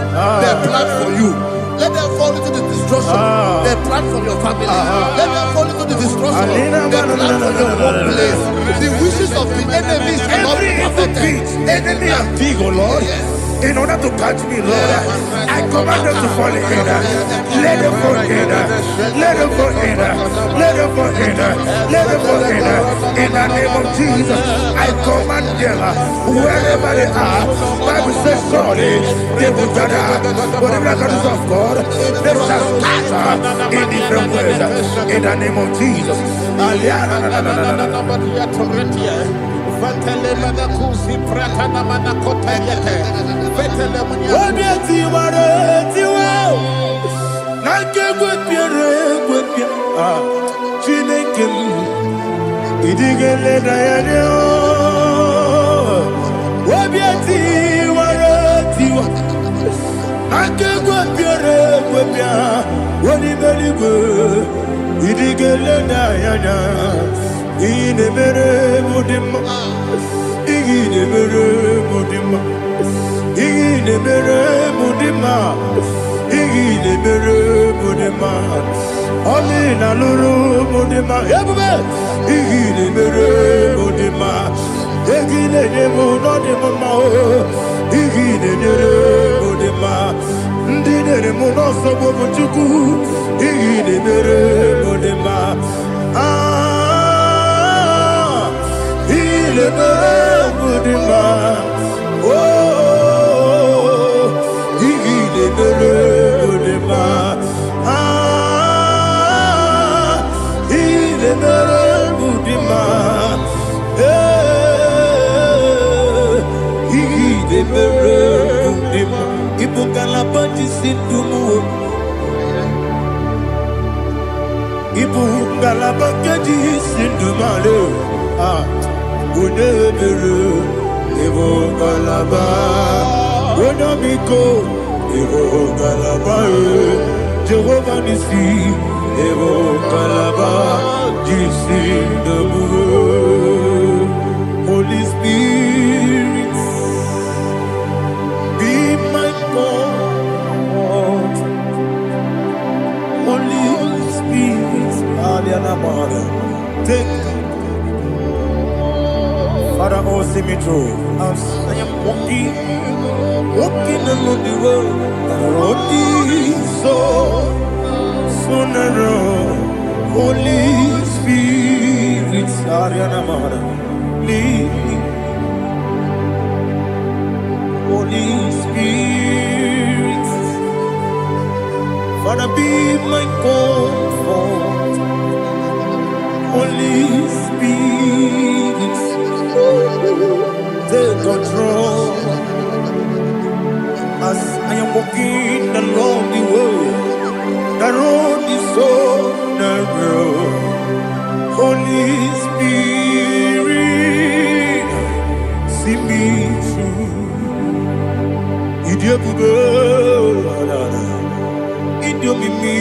they plan for you. Let them fall into the destruction they plan for your family. Let them fall into the destruction they plan for your workplace. The wishes of the enemies are not perfected. Enemy and big, oh Lord. Yes. In order to catch me, Lord, I command them to fall in. Let them fall in. Let them fall in. Let them fall in. Let them fall in. In the name of Jesus, I command them wherever they are. Bible says surely they will gather. Whatever the is of God, they shall scatter in different ways. In the name of Jesus. Olina luru mudima, igile mere mudima, igile nemo no demo mao, igile mere mudima, ndine nemo no sobo muchuku, igile mere mudima, igile mere mudima, oh, igile mere mudima. Jehovah Nissi, Evo Kalaba, Jesus the Moon. Holy Spirit, be my God. Holy Spirit, take Father, oh, see me through. As I am walking along the road, so narrow. Holy Spirit, lead me. Holy Spirit, Father, be my comfort. Holy Spirit, take control as I am walking along the way. The road is so narrow. Holy Spirit, see me through. Idiobube, Idiomimi,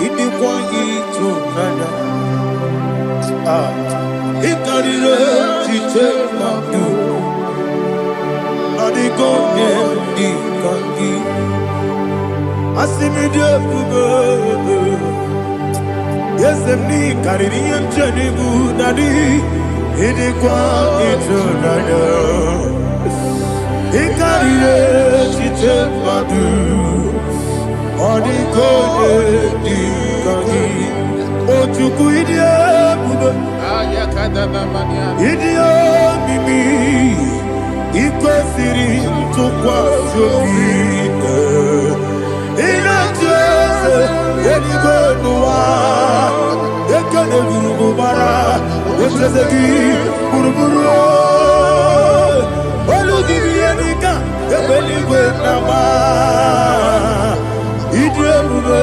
Idiokwa Itonanya. Ikarire take my do. Adigo Ikangi. Asimi Idiobube. Yes, me Caribbean journey Budadi. Idiokwa Itonanya. Ikarire take my do. Adigo Ikangi. Ojuku Idiobube. Idio mimi iko siri tukwa sobi ina jese enigo nuwa ekene guru bara wesese ki buruburu olu gibi enika ebeligwe nama idio bube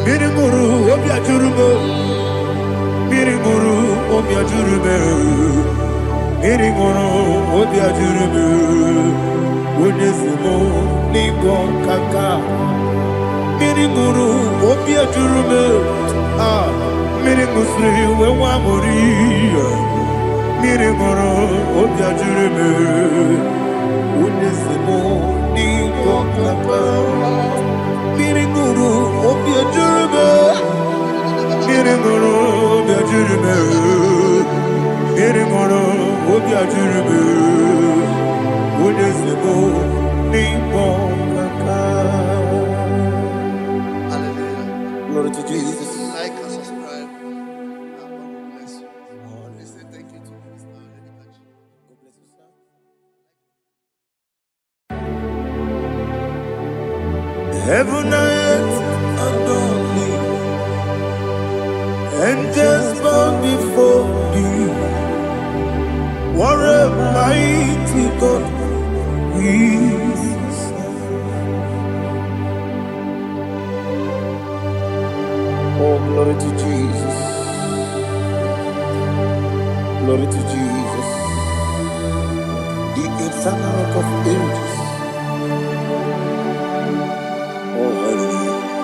biri guru obi ajurubo Miriguru obia jurube, miriguru obia jurube, unesimo nigo kaka. Miriguru obia jurube, mirigusri wewa mori. Miriguru obia jurube, unesimo nigo kaka. Miriguru obia jurube. Miriguru obia jurube, miriguru obia jurube, unesimo nigo kaka. Hallelujah. Glory to Jesus. Like and subscribe. God bless you. I say thank you to Minister Edikachi. God bless you, sir. Heaven and earth adore me, angels bow before thee. What a mighty God we serve. Oh, glory to Jesus. Glory to Jesus. The eternal rock of ages. Oh, hallelujah.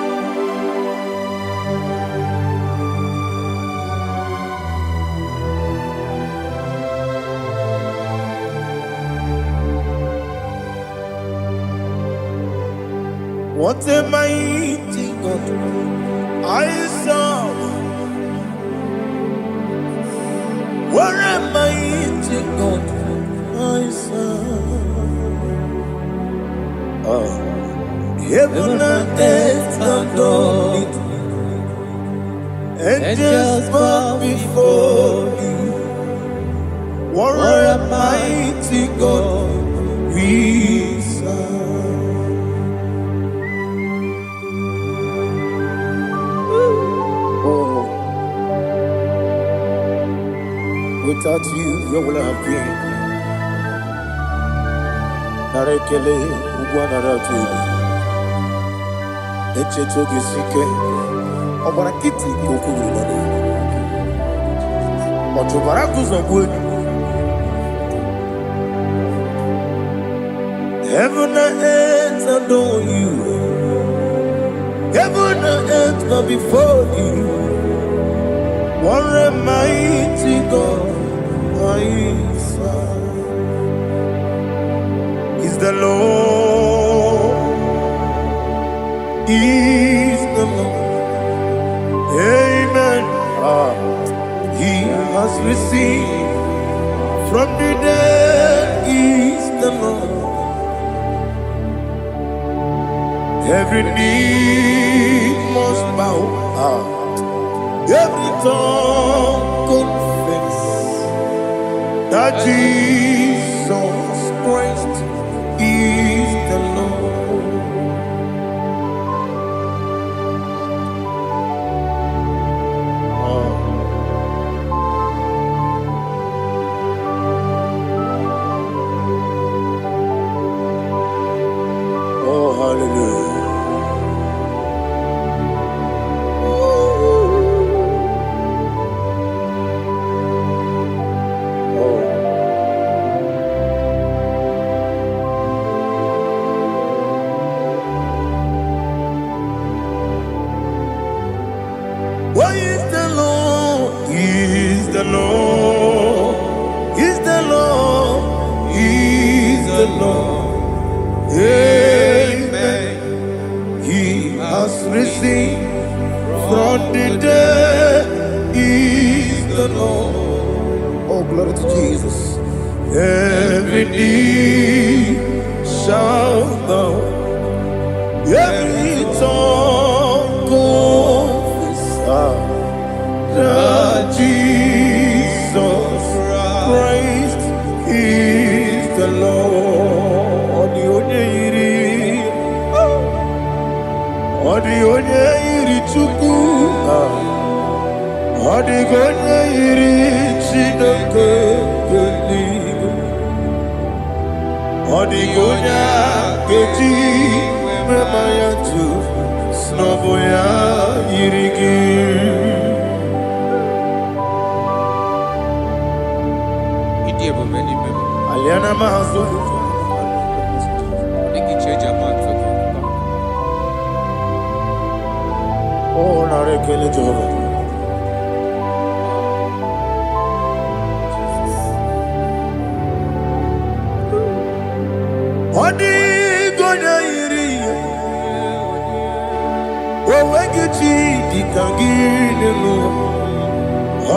What a mighty God I serve. What a mighty God I serve. Heaven and earth adore it. Angels bow before thee. What a mighty God we serve. Without you, where would I have been? Narekele, Ugwanaratu, Echetoge Sike, Obarakiti, Kokuru, Otobarakus of wood. Heaven and earth adore you. Heaven and earth bow before you. What a mighty God I serve. Is the Lord, is the Lord. Amen. He has received from the dead, is the Lord. Every knee must bow. Every tongue confess that Jesus Christ is the Lord. Lord, He's the Lord. Amen. He has risen from the dead. He's the Lord. Oh, glory to Jesus. Every knee shall bow, every tongue confess that Jesus Christ is the Lord. Odi onye iri Chukwu, odi onye iri Chineke eluigwe, odi onye keji mema ya tu snobo ya iri gị. Aliana mazo oh narekele Jehova. Odi gonya iri owegi chi dikangine lo.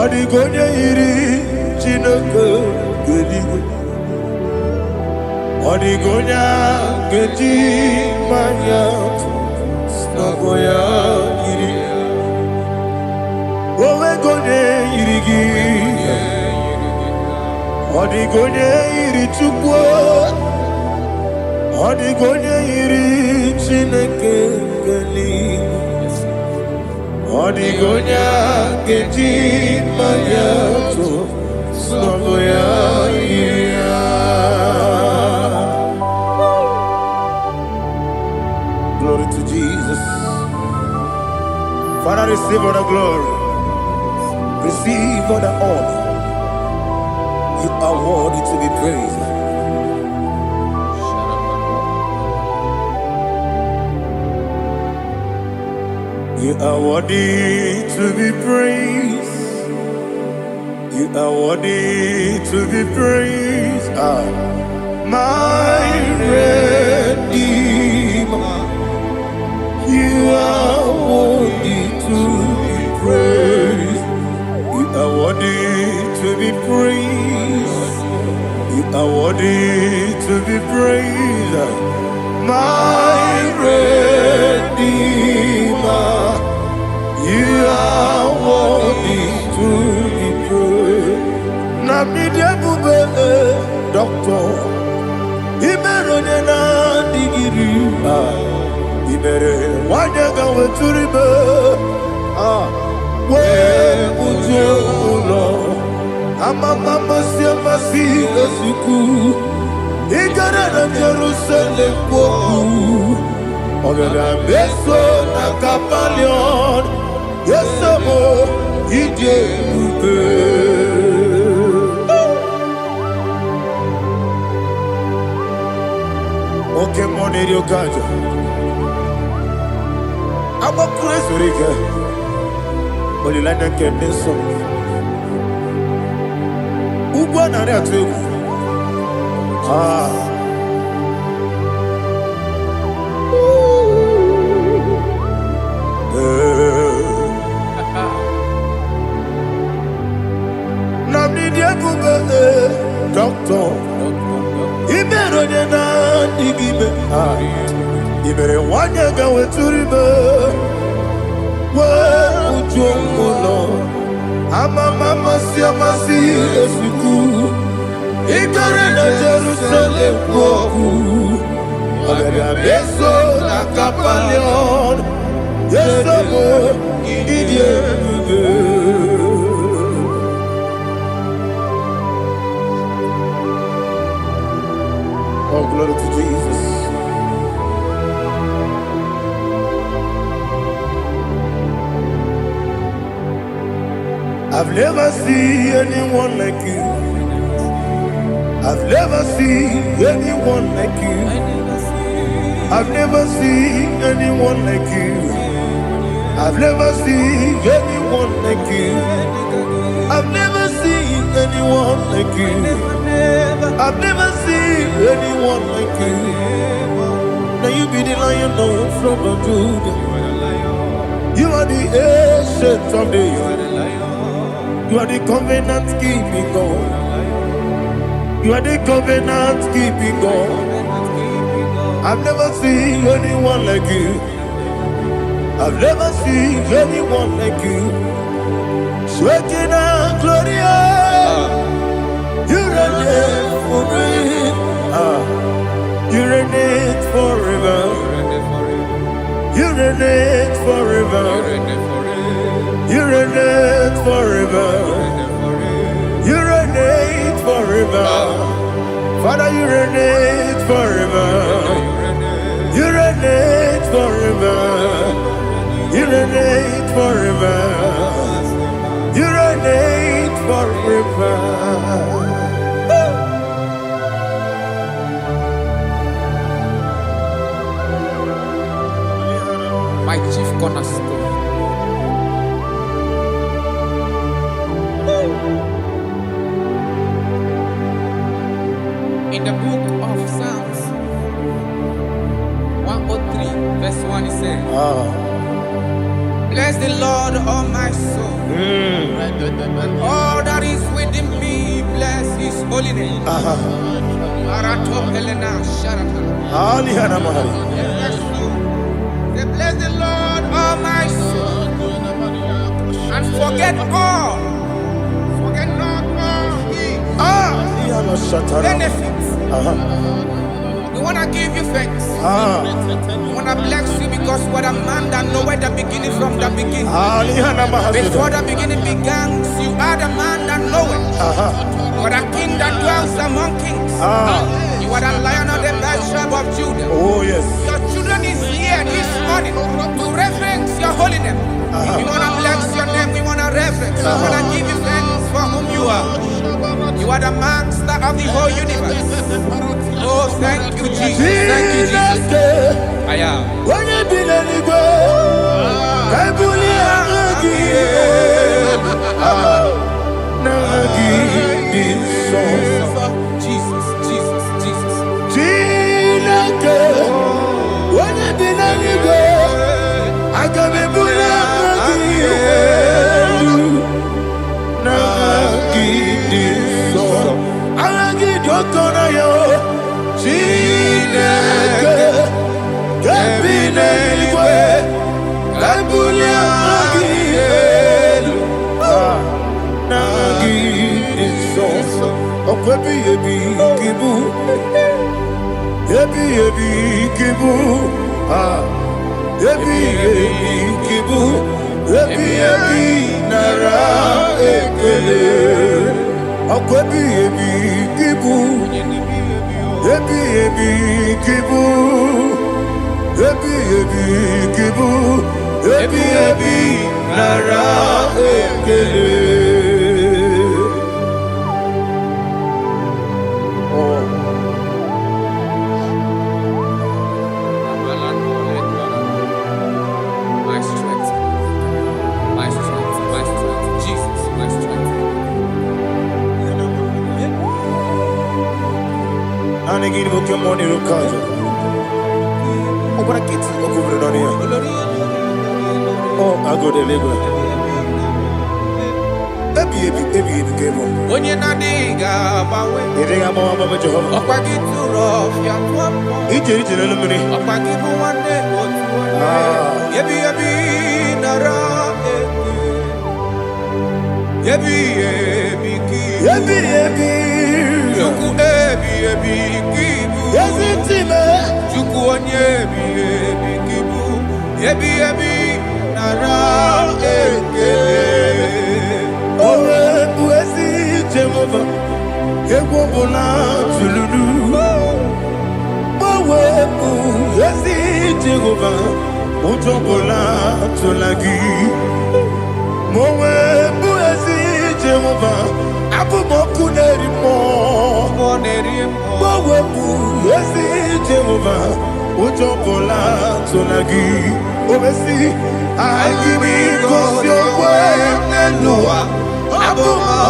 Odi gonya iri Chineke eluigwe, odi gonya keji manya snogo ya iri. Owe gonya iri gi, odi gonya iri Chukwu, odi gonya iri Chineke eluigwe, odi gonya keji manya snogo ya iri. Glory to Jesus. Father, receive all the glory. Receive all the honor. You are worthy to be praised. You are worthy to be praised. You are worthy to be praised. My Redeemer. You are worthy to be praised. You are worthy to be praised. You are worthy to be praised. My Redeemer. You are worthy to be praised. Namidia bube doctor. Imerone na digiri. Ibere wanyaga weturibe we ujo ulo amama siamasi esuku igara na Jerusalem kwoku ogada beso na kapalion yesemo ije ube oke moneri okajo I'm a crazy rigger. Only like that can be so. Ubana reatu. Namni dia kuba doctor. Ibero na digibe. Ibere wanya gawe turibe. Ujomulo amama siamasi esuku igare na Jerusalem kwoku ogada beso na kapalion yesemo idie oh glory to Jesus. I've never seen anyone like you. I've never seen anyone like you. I've never seen anyone like you. I've never seen anyone like you. I've never seen anyone like you. I've never seen anyone like you. Now you be the Lion from the Judah. You are the ancient of days. You are the covenant keeping God. You are the covenant keeping God. I've never seen anyone like you. I've never seen anyone like you. Sweating and Gloria, you reign forever. You reign forever. You reign forever. You reign forever. You reign forever. Father, you reign forever. You reign forever. You reign forever. You reign forever. My chief cornerstone. In the book of Psalms 103, verse 1, it says, bless the Lord, all my soul, and all that is within me, bless his holy name. Bless the Lord, all my soul, and forget not all his benefits. We want to give you thanks. We want to bless you because what a man that knoweth the beginning from the beginning. Before the beginning began, you are the man that knoweth. You are the king that dwells among kings. You are the Lion of the tribe of Judah. Oh yes. Your children is here this morning to reverence your holy name. We want to bless your name. We want to reverence. We want to give you thanks for whom you are. You are the master of the whole universe. Oh, thank you, Jesus. Thank you, Jesus. I am. Jesus, Jesus, Jesus.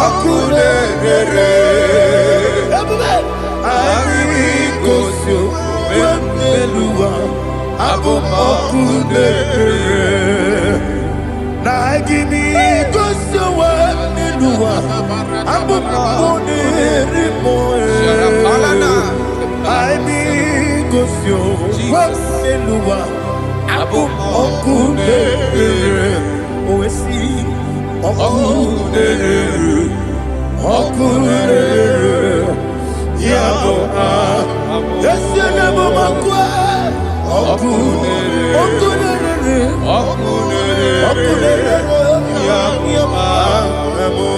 Okunere. Ari gosio wemelua. Okunere. Na gini gosio wemelua. Okunere moe. Ari gosio wemelua. Okunere. Oesi. Okunere. Okunere. Yabo yesene momakwa. Okunere. Okunere. Okunere. Okunere. Yabo amo.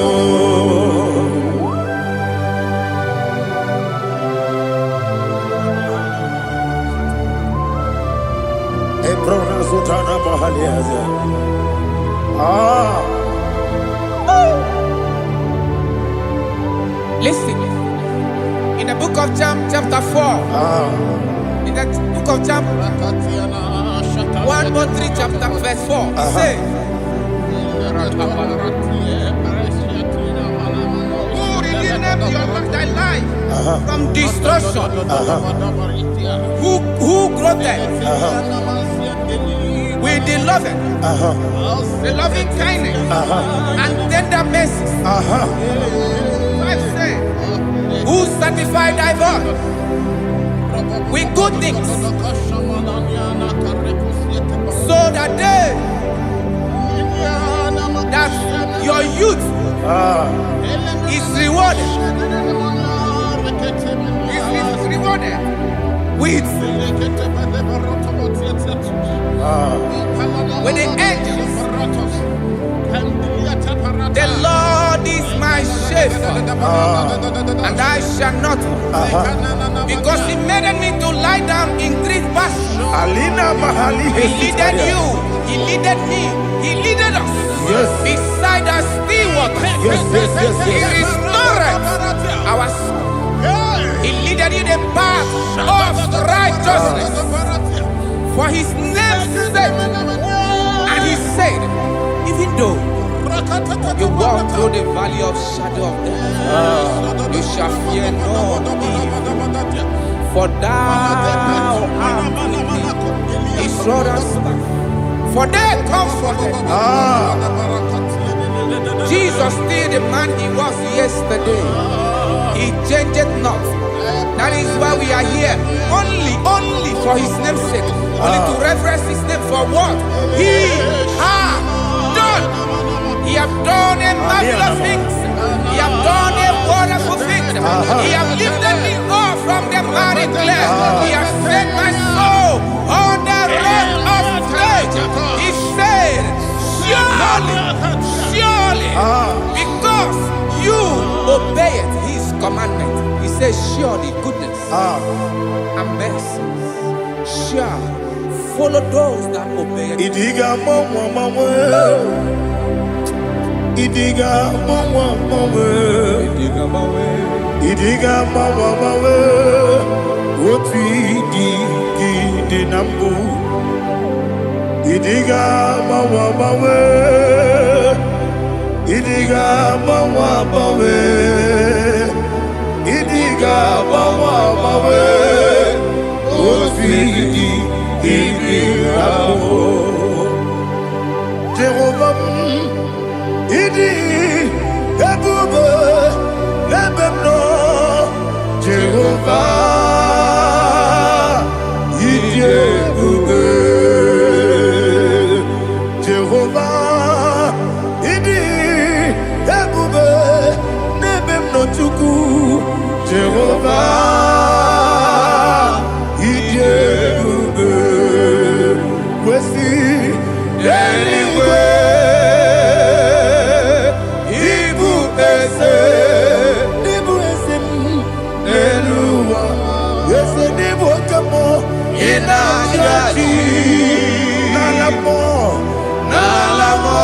Ebrona zutana bahaliaza. Listen, in the book of Psalm chapter 4, in the book of Psalm 103 chapter verse 4, it says, who redeemed thy life from destruction? Who clothed with the loving kindness and tender mercies? Who sanctified thy voice with good things, so that your youth is rewarded. Is rewarded with the angels. The Lord is my shepherd, and I shall not want, because He made me to lie down in green pastures. He leaded you, He leaded me, He leaded us beside the still waters. He restored our soul. He leaded you the path of righteousness for His name's sake. And He said, even though you walk through the valley of shadow of death, you shall fear no evil, for thou art with me. His rod and staff, for they comforted. Jesus still the man He was yesterday. He changed not. That is why we are here, only for His name's sake, only to reverence His name for what He has done. He has done a marvelous things. He has done a wonderful thing. He has lifted me up from the miry clay. He has set my soul on the rock of faith. He said, surely, because you obeyed His commandment. He says, surely goodness and mercy shall follow those that obey it. Idiga mawe, oti di nambu. Idiga mawe, idiga mawe, idiga mawe, oti di nambu. Jehovah, idi ebube lebemno. Jehovah, idi ebube. Jehovah, idi ebube lebemno chuku. Jehovah, idi ebube. Kwesi anyway. Nalamo,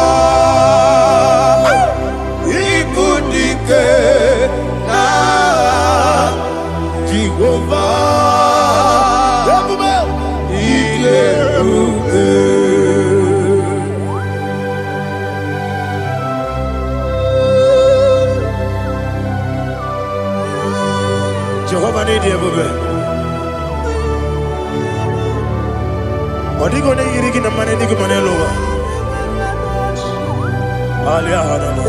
ikudike na Jehovah, Jehovah need you, baby. Odigo ne yirigi na mane digo mane lowa. Alia hana mo.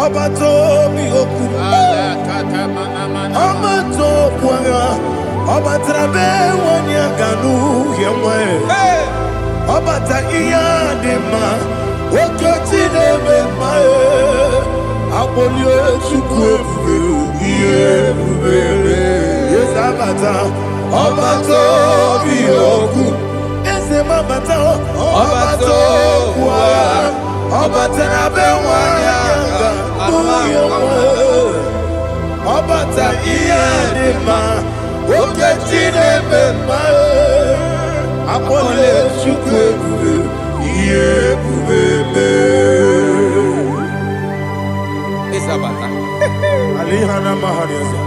Abato mi oku. Abato puanga. Abatrabe wanya ganu yemwe. Abata iya dema. Okoti deme mae. Abolio chukwe iye bubebe. Yes abata. Abato mi oku. Ese mabata. Abato puanga. Abatrabe wanya ganu yemwe. Abata iya dema. Okoti deme mae. Apole chukwe iye bubebe. Isabata. Alihana mahariasa.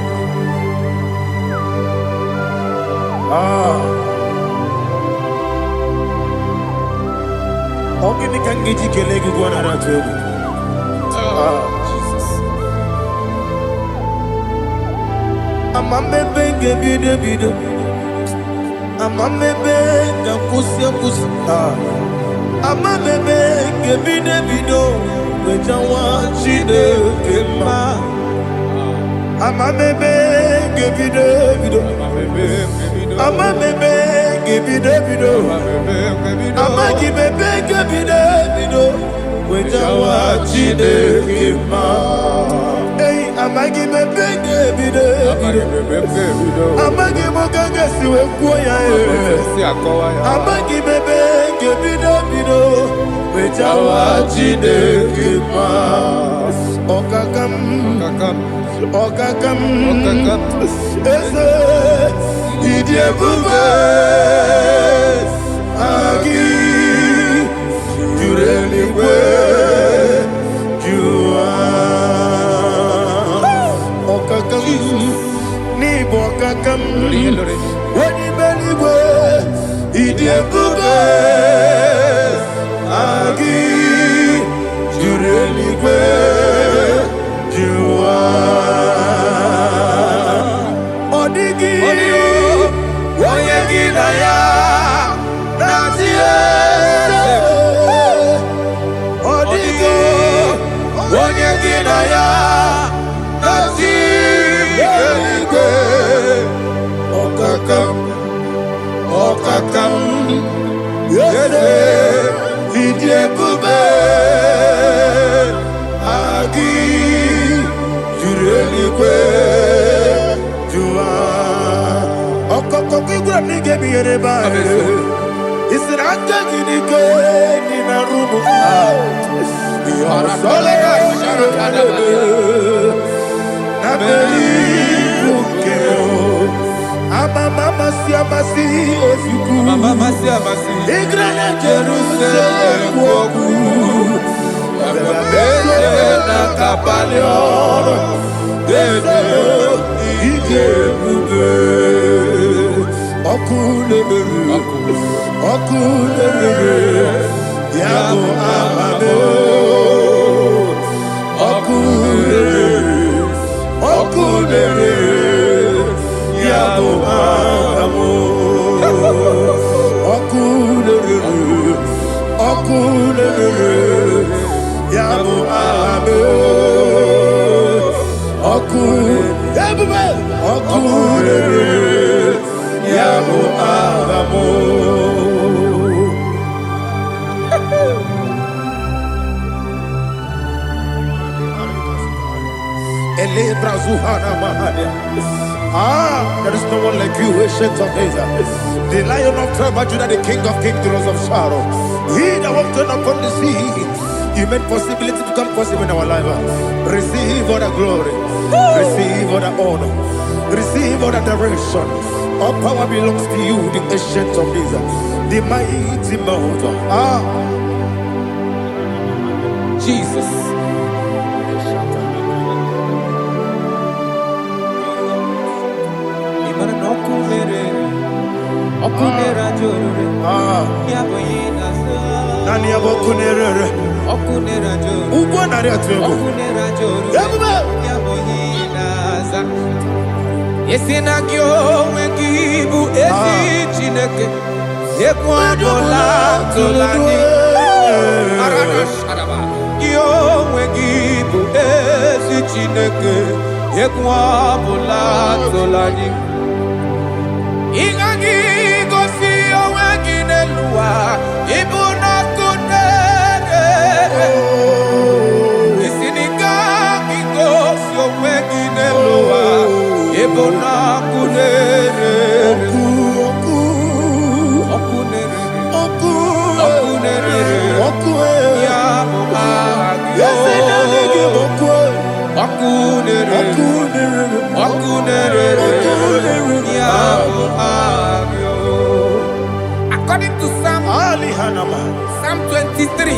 Ogini kangiji kelegi gwana ratubu. Jesus. Amamebe gebide bide. Amamebe gakusia kusi. Amamebe gebide bido. Wejawa chide kema. Amamebe gebide bido. Amamebe gebide bido. Amagibebe gebide bido. Wejawa chide kema. Hey, amagibebe gebide bido. Amagimogaga siwe kuya. Amagibebe gebide bido. Wejawa chide kema. Okakam. Ese idie bube agi jureli kwe jua okakam ni bokakam wani beli kwe idie bube agi jureli kwe jua odigi oyegi na ya natie odigi oyegi na ya natie okakam yese idie bube agi jureli kwe jua okokokigura nige biyereba isiraka ginike nina rumu yarasolega nabeli ukeo amama siamasi ofiku igrana Jerusalem woku ababele na kapalion dede ije bube okulere yabo amamo okulere yabo amamo okulere yabo amamo okulere yabo amamo. There is no one like you, ancient of days. The Lion of tribe of Judah, the King of kings, the Rose of Sharon. He that walked upon the sea, He made possibility to come possible in our life. Receive all the glory, receive all the honor, receive all the direction. All power belongs to you, the ancient of days, the mighty mountain. Jesus. Okunera jorore. Yaboyina sa. Nani abokunerere. Okunera jorore. Ugbo nari atwego. Okunera jorore. Yaboyina sa. Yesina kyo wengibu esi chineke. Ekwadola tolani. Arada shadaba. Kyo wengibu esi chineke. Ekwadola tolani. Ingagi gosi owegi nelua ibuna kunere. Isinika gosi owegi nelua ibuna kunere. Okunere ya muagio. Okunere ya muagio. According to Psalm 23.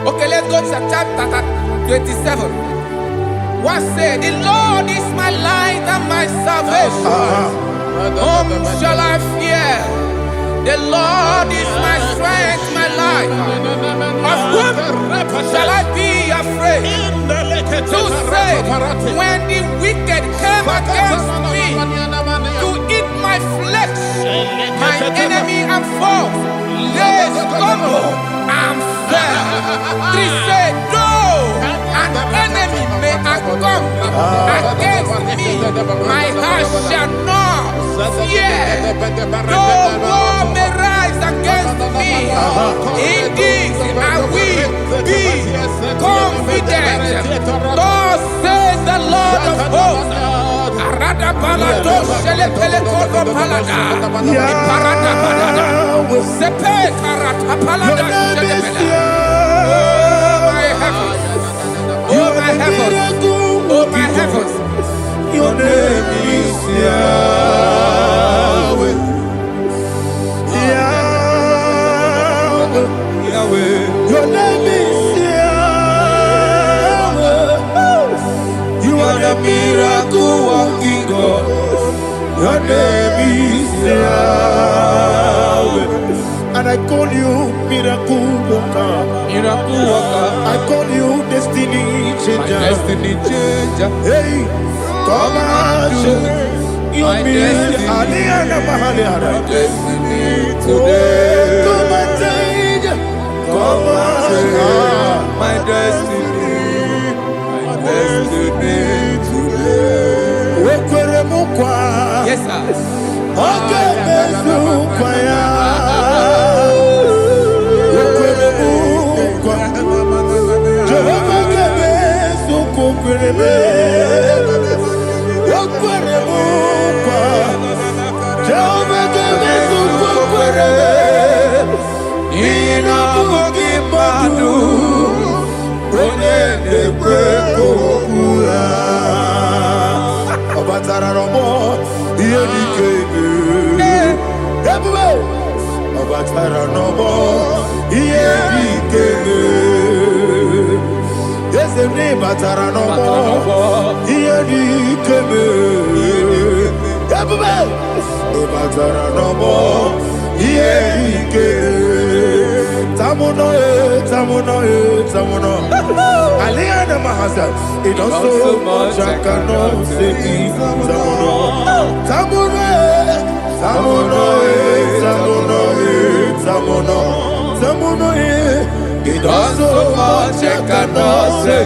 Okay, let's go to chapter 27. What said? The Lord is my light and my salvation. Whom shall I fear? The Lord is my strength, my life. Of whom shall I be afraid? To say, when the wicked came against me to eat my flesh, my enemy and foe, they stumble and fell. 3 said, though an enemy may come against me, my heart shall not fear. Though war may rise against me, in this I will be confident. Thus says the Lord of hosts. Arada balado shele pele kodo palada. Iparada balada. Sepe karata palada shele pele. Oh my heavens. Oh my heavens. Your name is Yahweh. Yahweh. Your name is Yahweh. You are the miracle working God. Your name is Yahweh. And I call you miracle worker. Miracle worker. I call you destiny changer. Destiny changer. Hey, come on, your destiny. My destiny today. Come on, change. Come on, my destiny. My destiny today. Yes, sir. Okay, it also much I cannot say. It also much I cannot say.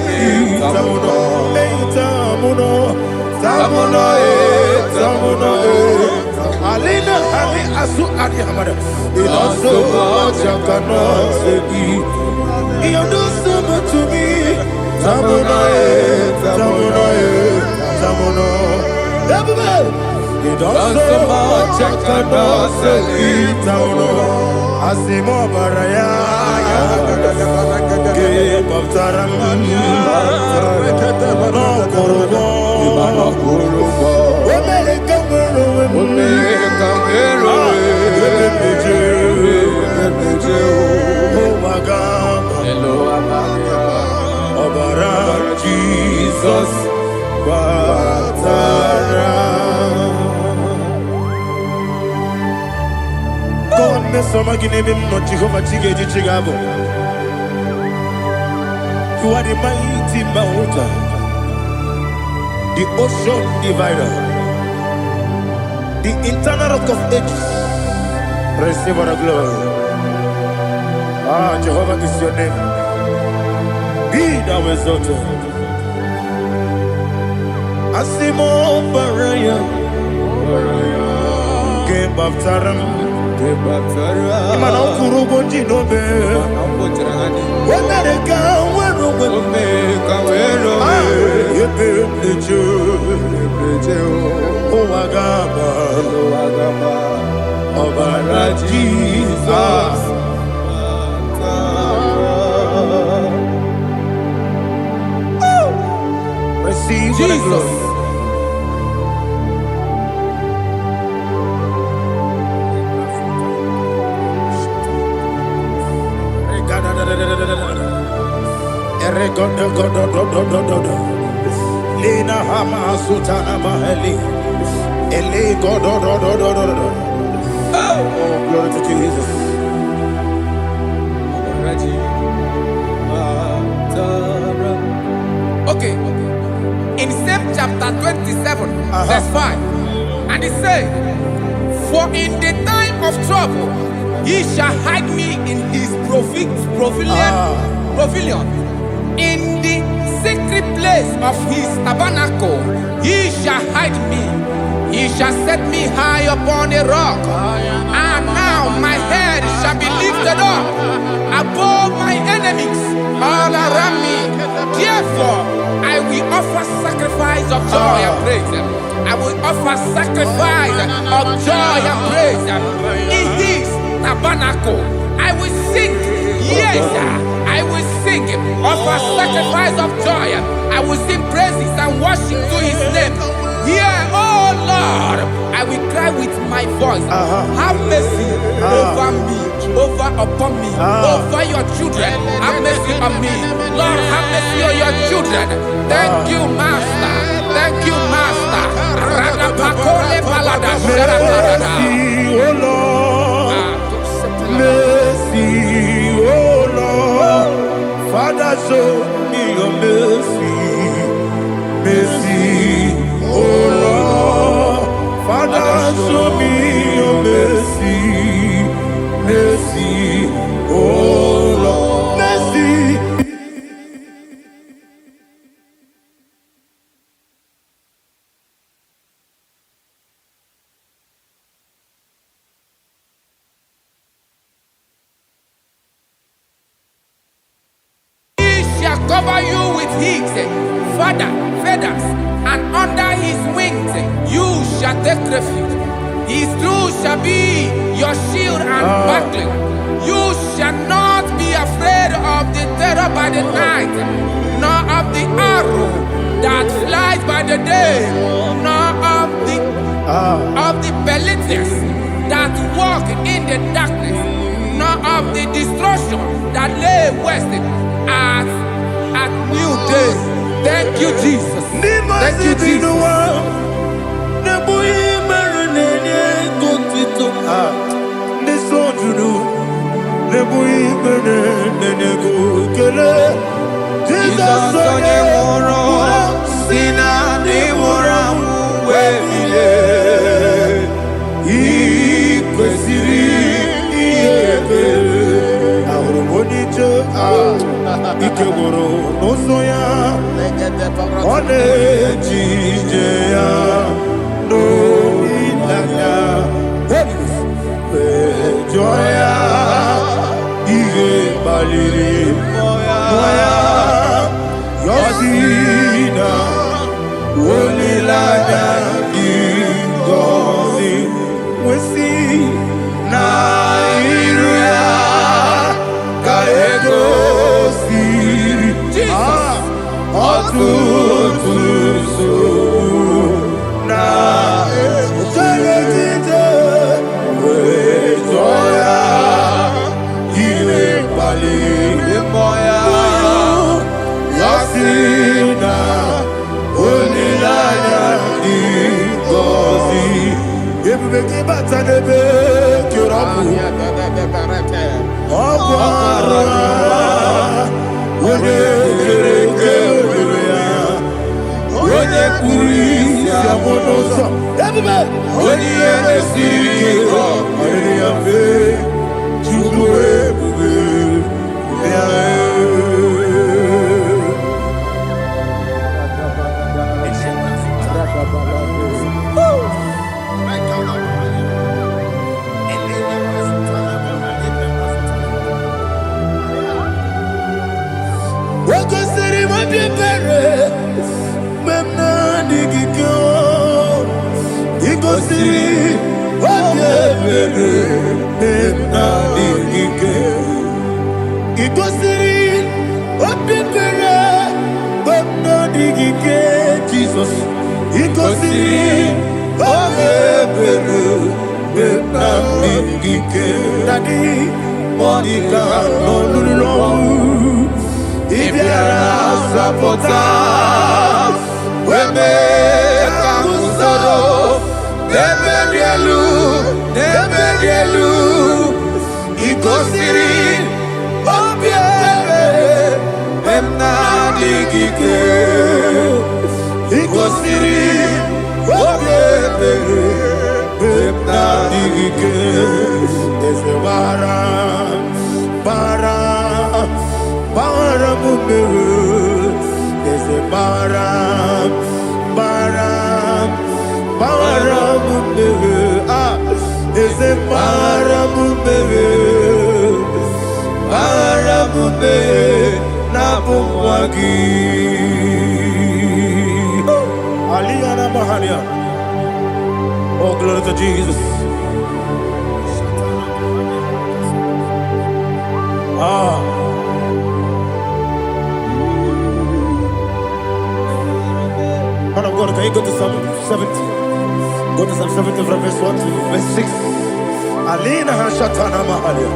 Alina Ali Asu Adi Hamada. It also much I cannot say. You do so much to me. Tamuno. It also much I cannot say. Tamuno. Asimo Baraya. Give up Taram. No Korogo. Oh my God. Hello, Jesus batara. God me sama ginebe mo Jehovah chigeji chigabo. You are the mighty mountain, the ocean divider, the internal rock of ages. Receive all the glory. Ah, Jehovah is your name. Be thou exalted. Asimo baraya, game baptaram, imana kurubo jinobe. When they come, Jesus. Receive Jesus. Lina hama sutana mahali. Ele godo. Oh, glory to Jesus. Okay. In same chapter 27, verse 5, and it says, "For in the time of trouble, he shall hide me in his pavilion. In the secret place of his tabernacle, he shall hide me. He shall set me high upon a rock. And now my head shall be lifted up above my enemies all around me. Therefore, I will offer sacrifice of joy and praise. I will offer sacrifice of joy and praise. In his tabernacle, I will sing. Yes, I will sing. Offer sacrifice of joy. I will sing praises and worship to his name. Here, oh Lord, I will cry with my voice. Have mercy over me, upon me, over your children. Have mercy on me. Lord, have mercy on your children. Thank you, Master. Thank you, Master. Mercy, oh Lord. Mercy, oh Lord. Father, show me your mercy. Mercy, oh Lord. Father, show me your mercy. Mercy, oh Lord. Mercy. Cover you with his feathers, and under his wings you shall take refuge. His truth shall be your shield and buckler. You shall not be afraid of the terror by the night, nor of the arrow that flies by the day, nor of the pestilence that walk in the darkness, nor of the destruction that lay waste at new day. Thank you, Jesus. Thank you, Jesus. Ikegoro nosoya one jijeya no ilaya joya ige baliri moya yosina olilaya ingozi wesi na iruya kaego Tutuso na etelejite wejoya ile pali moya yasina Jesus, oh, glory to Jesus. Man of God, can you go to Psalm 70? Go to Psalm 70 from verse 1 to verse 6. Alina Hashatana Mahalia.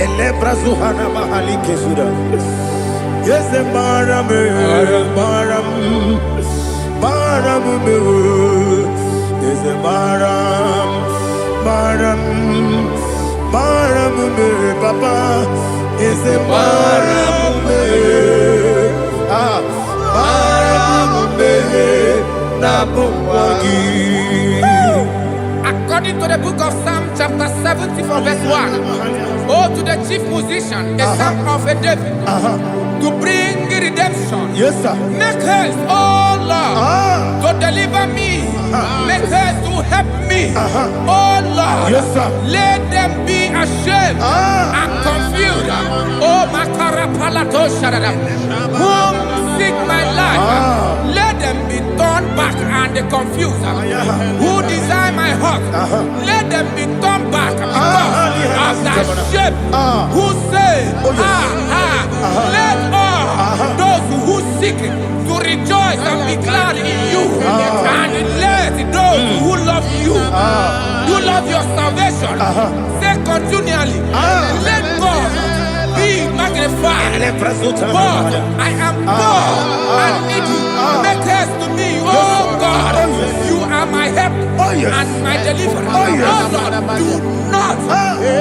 Elebra Zuhana Mahali Kesuda. Yes, the Baram, yes, the Baram, Papa, yes, the Baram, According to the book of Psalm chapter 70 from verse 1, oh, to the chief musician, a psalm of a David, to bring redemption. Yes, sir. Make haste, oh Lord, to deliver me. Make haste to help me. Oh Lord, yes, sir. Let them be ashamed and confused. Oh Makara Palato Shaddam, whom seek my life, let them be turned back and confused. Who desire my heart, let them be turned back because of that shape. Who say, let all those who seek to rejoice and be glad in you, and let those who love you, you love your salvation, say continually, let God be magnified. God, I am poor and needy. Make haste to me, oh God. You are my help and my deliverer. Oh Lord, do not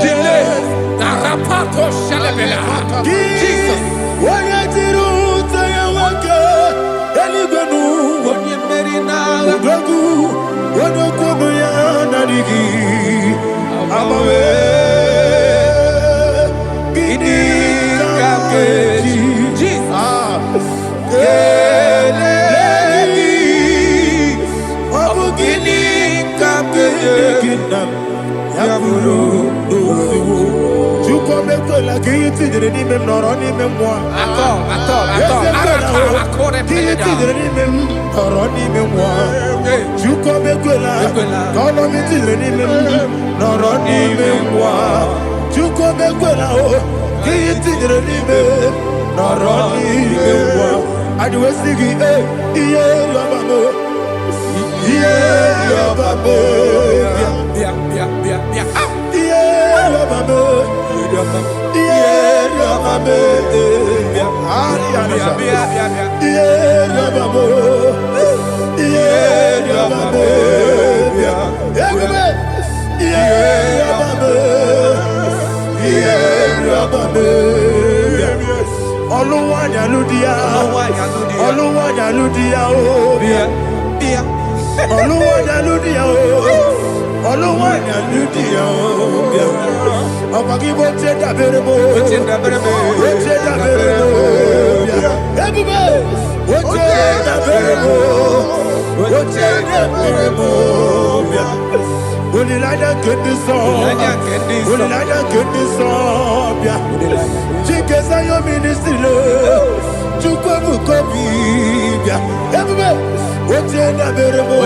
delay. Jesus. Oluwanya ludia o. Oluwanya ludia o. Abagibo cheda berebo. Cheda berebo. Cheda berebo. Everybody. Cheda berebo. Cheda berebo. Olilada kendi so. Olilada kendi so. Chikeza yo ministry le. Chukwu kobi. Everybody. Cheda berebo.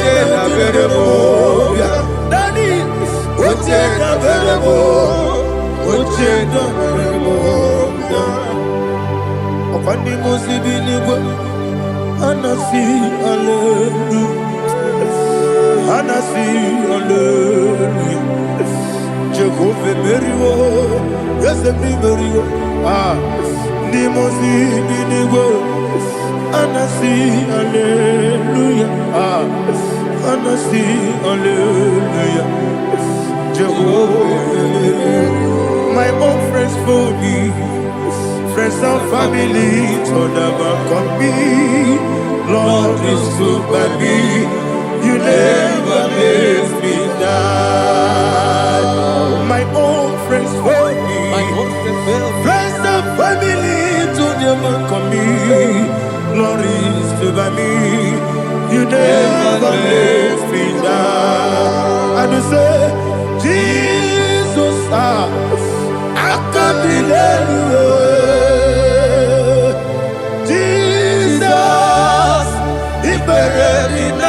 Cheda berebo. Daddy. Cheda berebo. Cheda berebo. Opandi musibi niwe. Anasi hallelujah. Anasi hallelujah. Jehovah Meriwo. Yes, Meriwo. Ni musibi niwe. Anasi hallelujah. Anasi hallelujah. Jehovah. My own friends for me. Friends and family told about come me. Lord is good by me. You never let me die. My own friends for me. Friends and family told about come me. Lord is good by me. You never let me die. And you say, Jesus, I can't delay you. Jesus, He buried in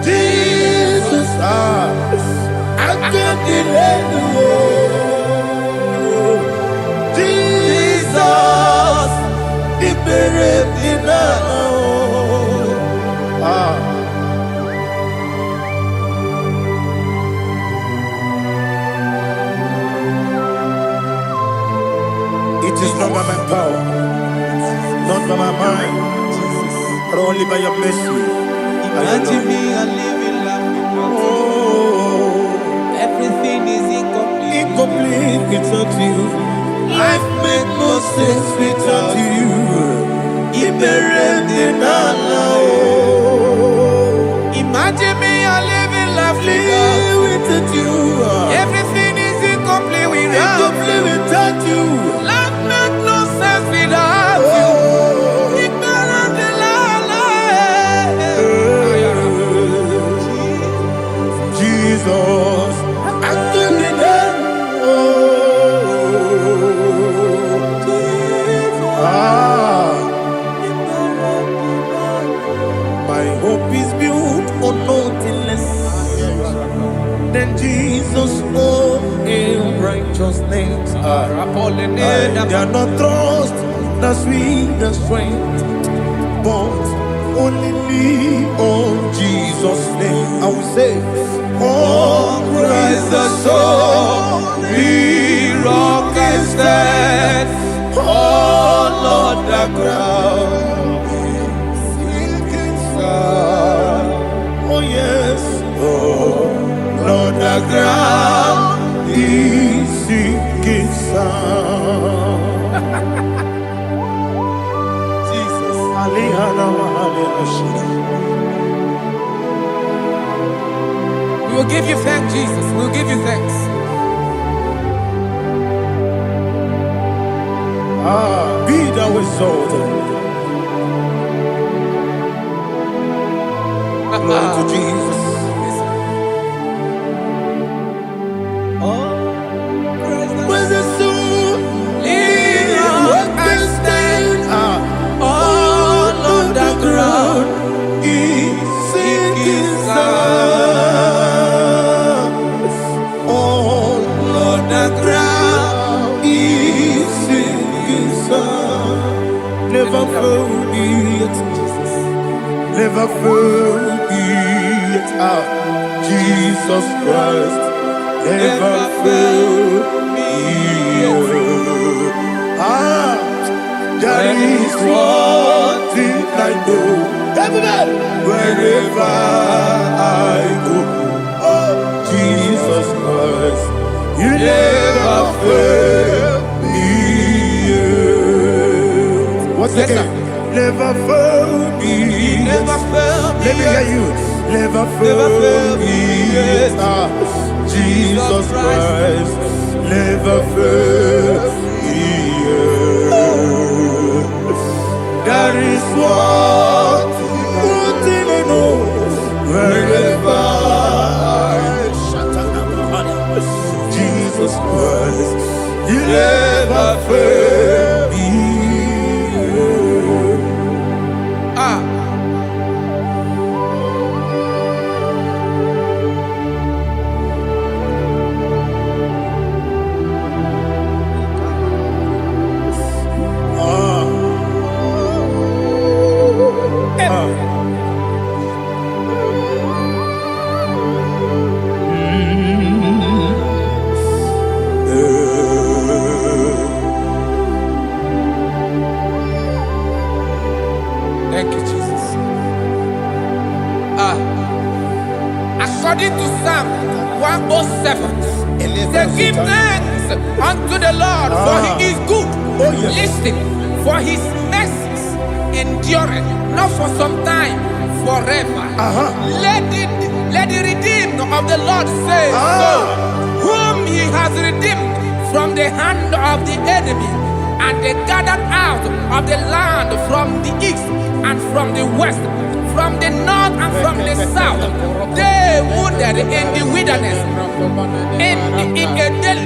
Jesus, I can't delay you. Jesus, He buried in It is not by my power, not by my mind, but only by your mercy. Imagine me and living life without you. Everything is incomplete. Incomplete without you. Life makes no sense without you. Imagine me and living life without you. Everything is incomplete without you. Life makes no sense without you. Jesus, my hope is built on nothing less than Jesus' own righteousness. I cannot trust the sweet strength, but only lean on Jesus' name. I will say, oh, Christ the solid rock and stand. Oh, Lord, the ground is sinking sand. Oh, yes, oh, Lord, the ground is sinking sand. Jesus, We will give you thanks, Jesus. We will give you thanks. Be thou exalted. Glory to Jesus. When the soul what can stand all on the ground is sinking sand. All on the ground is sinking sand. Never found it, never found it. Jesus Christ never failed me. There is one thing I know. Everybody, wherever I go, oh Jesus Christ, you never fail me. What's again? never failed me. He never failed me. Let me hear you. Never failed me. Jesus Christ never failed me. That is what thing I know. Wherever Jesus Christ, He never failed me. Thank you, Jesus. According to Psalm 107, they give thanks unto the Lord, for He is good. Listen, for His mercies endureth not for some time, forever. Let the redeemed of the Lord say so, whom He has redeemed from the hand of the enemy, and they gathered out of the land from the east and from the west, from the north and from the south. They wandered in the wilderness, in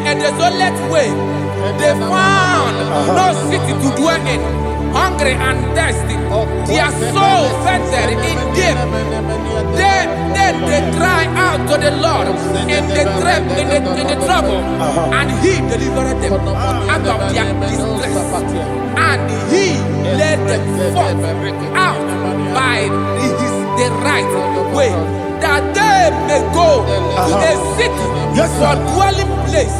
a desolate way. They found no city to dwell in, hungry and thirsty. Their soul fainted in death. They cry out to the Lord in the trouble, and He delivered them out of their distress, and He led them forth out by the right way, that they may go to a city for dwelling place.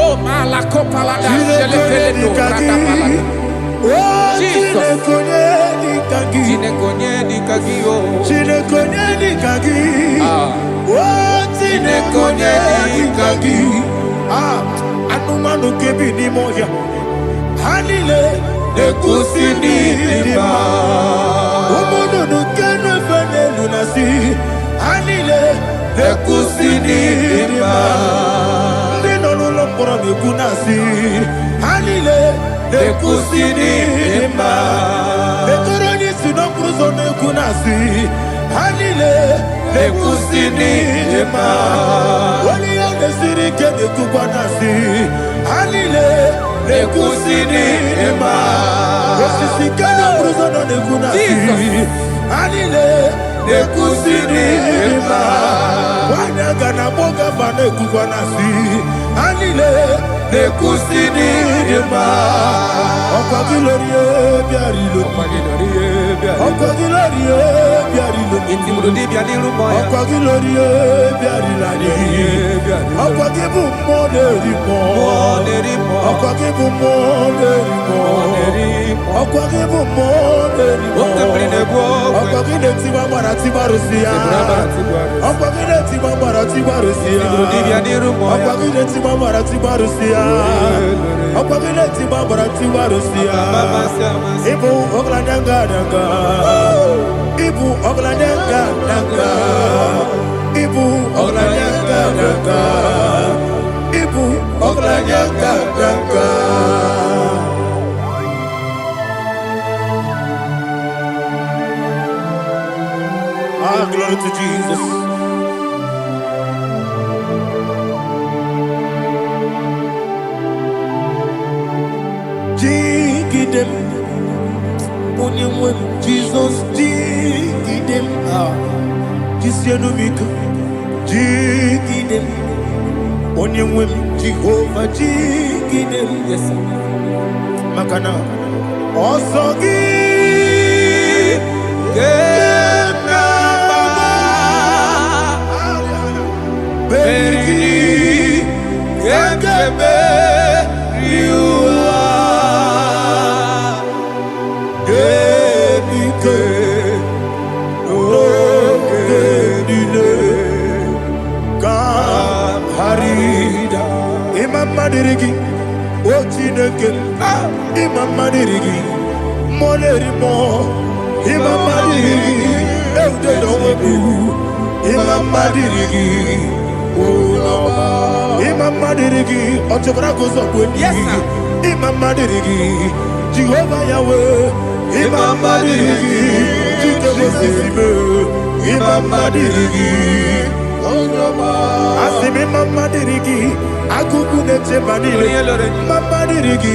Oh, Malakopalada, Jesus. Anumanu kebi ni moja Hanile Nekusini dima Umudu nukenu fene lunasi Hanile Nekusini dima Nino nulopora mikunasi Hanile Nekusini dima Nekoroni sinokruzo nekunasi Hanile Nekusini dima Wali ya nesiri kene kubanasi Hanile Nekusini dima Osisi kene bruzo no nekunasi Hanile Nekusini dima Wanaga na boga vane kubanasi Hanile Nekusini dima Okwa gilorie biarilo Okwa gilorie biarilo Okwa gilorie biarilani Okwa gibu moderimo Okwa gibu moderimo Okwa gibu moderimo Okwa gine tiba marati barusia Okwa gine tiba marati barusia Okwa gine tiba marati barusia Okwa gine tiba marati barusia Ibu ogladanga danga Ibu ogladanga danga Ibu ogladanga danga Ibu ogladanga danga Glory to Jesus. Jigidem, Jesus, jigidem, Jisianumika, jigidem, Onyemwem, Jehovah, jigidem, yes, Makana, Osogi, Beri, Gekebe, Riua, Genike, Genine, Kam Harida, Imam Madirigi, Ochineke, Imam Madirigi, Molerimo, Imamadiri, Eudedowebu, Imamadiri, Imamadiri, Otobrakozobwe, Yes, sir. Imamadiri, Jehovah Yahweh, Imamadiri, Jitewesisibe, Imamadiri, Asimi Mamadiri, Akukunete Badiri, Mamadiri,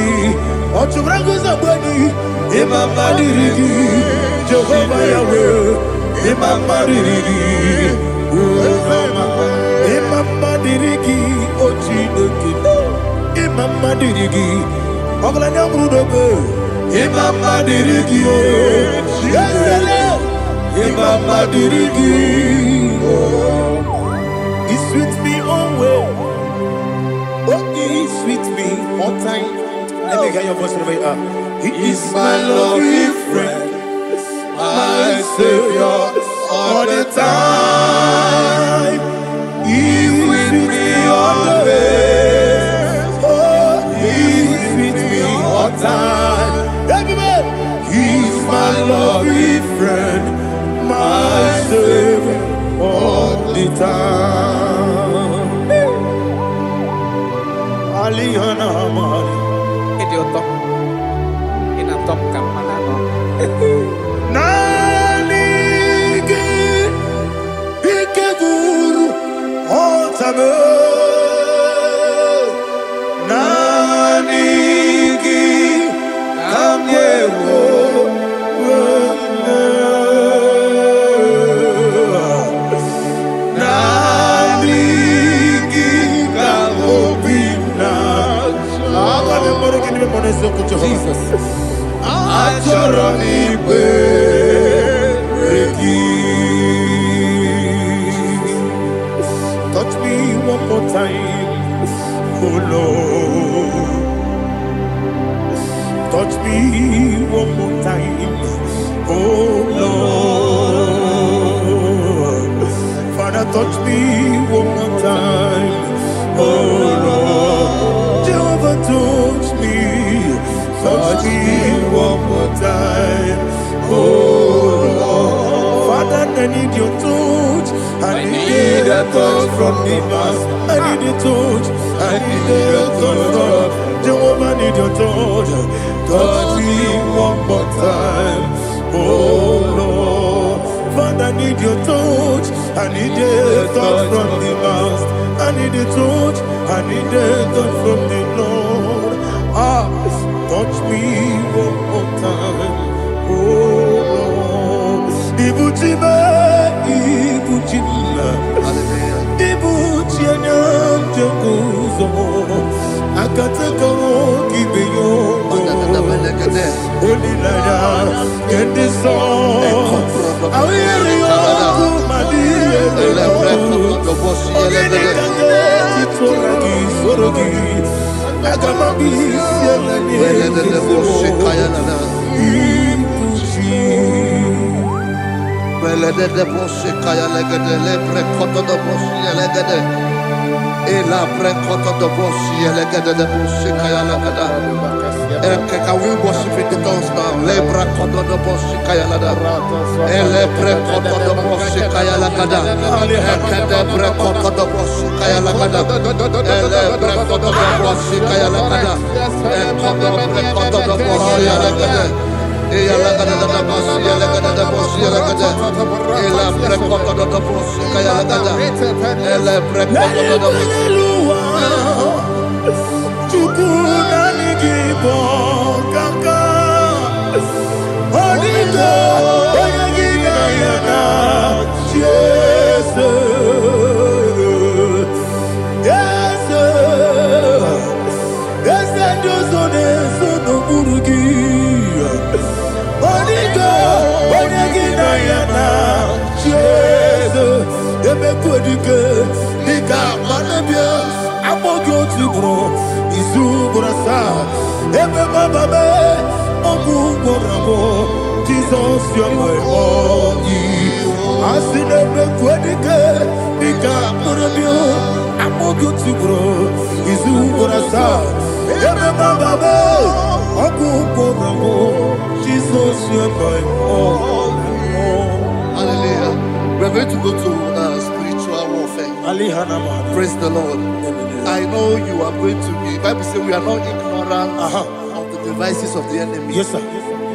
Otobrakozobwe, Imamadiri, Jehovah Yahweh, Imamadiri, Imamadiri, Ochineke, Imamadiri, Oglanya Mudobe, Imamadiri, Yesele, Imamadiri, He sweet me always, oh, He sweet me all time. Let me hear your voice wherever you are. He is my lovely friend, my Savior, all the time. He with me always. Oh, He with me all time. Everybody, He's my lovely friend, my Savior, all the time. Aliyana Mari. Idioto. Inatom ka manano. Nanigi Ikeguru Otame Nanigi Kamyewo Nanigi Kamobina Jesus. Touch me one more time, oh Lord. Touch me one more time, oh Lord. Father, touch me one more time, oh Lord. Jehovah, touch me. Touch me one more time, oh Lord. Father, I need your touch. I need a touch from the past. I need a touch. I need a touch from Jehovah. I need your touch. Touch me one more time, oh Lord. Father, I need your touch. I need a touch from the past. I need a touch. I need a touch from the Lord. Touch me one more time, oh Lord. Ibuchime, Ibuchime, Ibuchianyam Jakuzo. Akataka Kibeyo, Holy Lada, get this song. I will hear you, Madi. Can we worship in the tongues now? Lebra koto do boshi kaya lada. Elebre koto do boshi kaya lada. Ekede bre koto do boshi kaya lada. Elebre koto do boshi kaya lada. Ekodo bre koto do boshi lada. Eya lada da boshi lada da boshi lada. Elebre koto do boshi kaya lada. Elebre koto do boshi. Jesus, you're my body. I see them quedike, Nika Murabio, I'm all good to grow. Is Uburasa, Ebe Baba, Oku Koramo, Jesus. you my all. Hallelujah. We're going to go to spiritual warfare. Praise the Lord. I know you are going to be. Bible says we are not ignorant of the devices of the enemy. Yes, sir.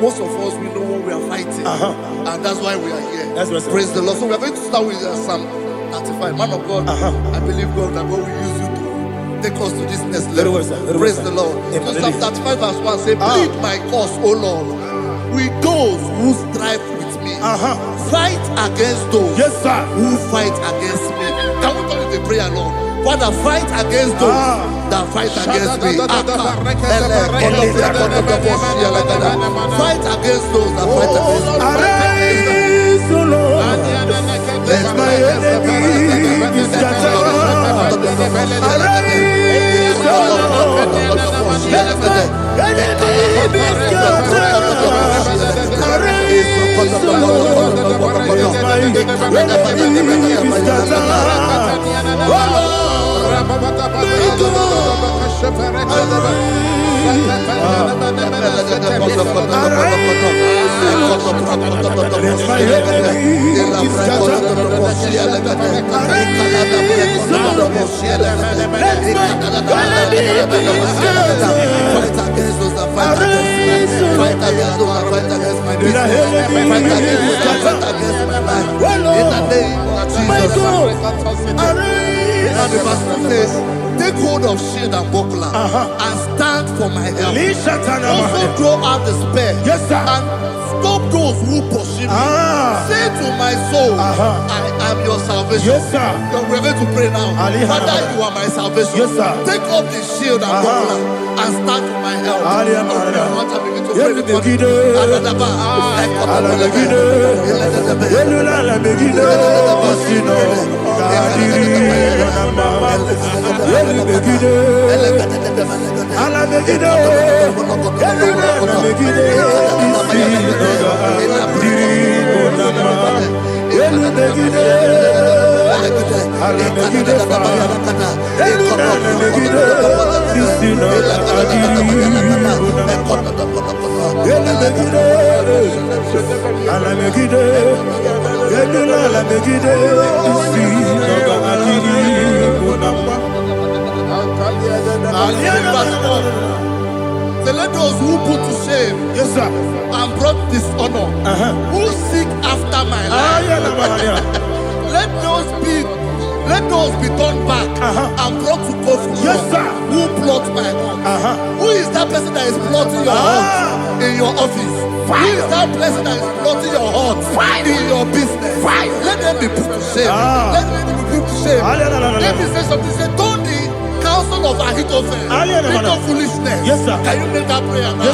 Most of us, we know what we are fighting. And that's why we are here. That's right, sir. Praise the Lord. So we are going to start with Psalm 35. Man of God, I believe God that God will use you to take us to this next level. Well, sir. Praise the Lord. So Psalm 35 verse 1 say, plead my cause, O Lord, with those who strive with me. Fight against those who fight against me. Can we call it a prayer, Lord? Father, fight against those that fight against me. Fight against those that fight against me. Arise, O Lord, let my enemy be scattered. Arise, O Lord, let my enemy be scattered. Arise, O Lord, let my enemy be scattered. Oh Lord, and the verse says, take hold of shield and buckler and stand for my help. Also throw out the spear and stop those who pursue me. Say to my soul, I am your salvation. We're going to pray now. Father, you are my salvation. Take up the shield and buckler and stand for my help. So let those who put to shame and brought dishonor, who seek after my life, let those be turned back and brought to confusion. Who plot my heart? Who is that person that is plotting your heart in your office? Who is that person that is plotting your heart in your business? Let them be put to shame. Let them be put to shame. Let me say something. Say, don't the counsel of Ahithophel into foolishness. Can you make that prayer now?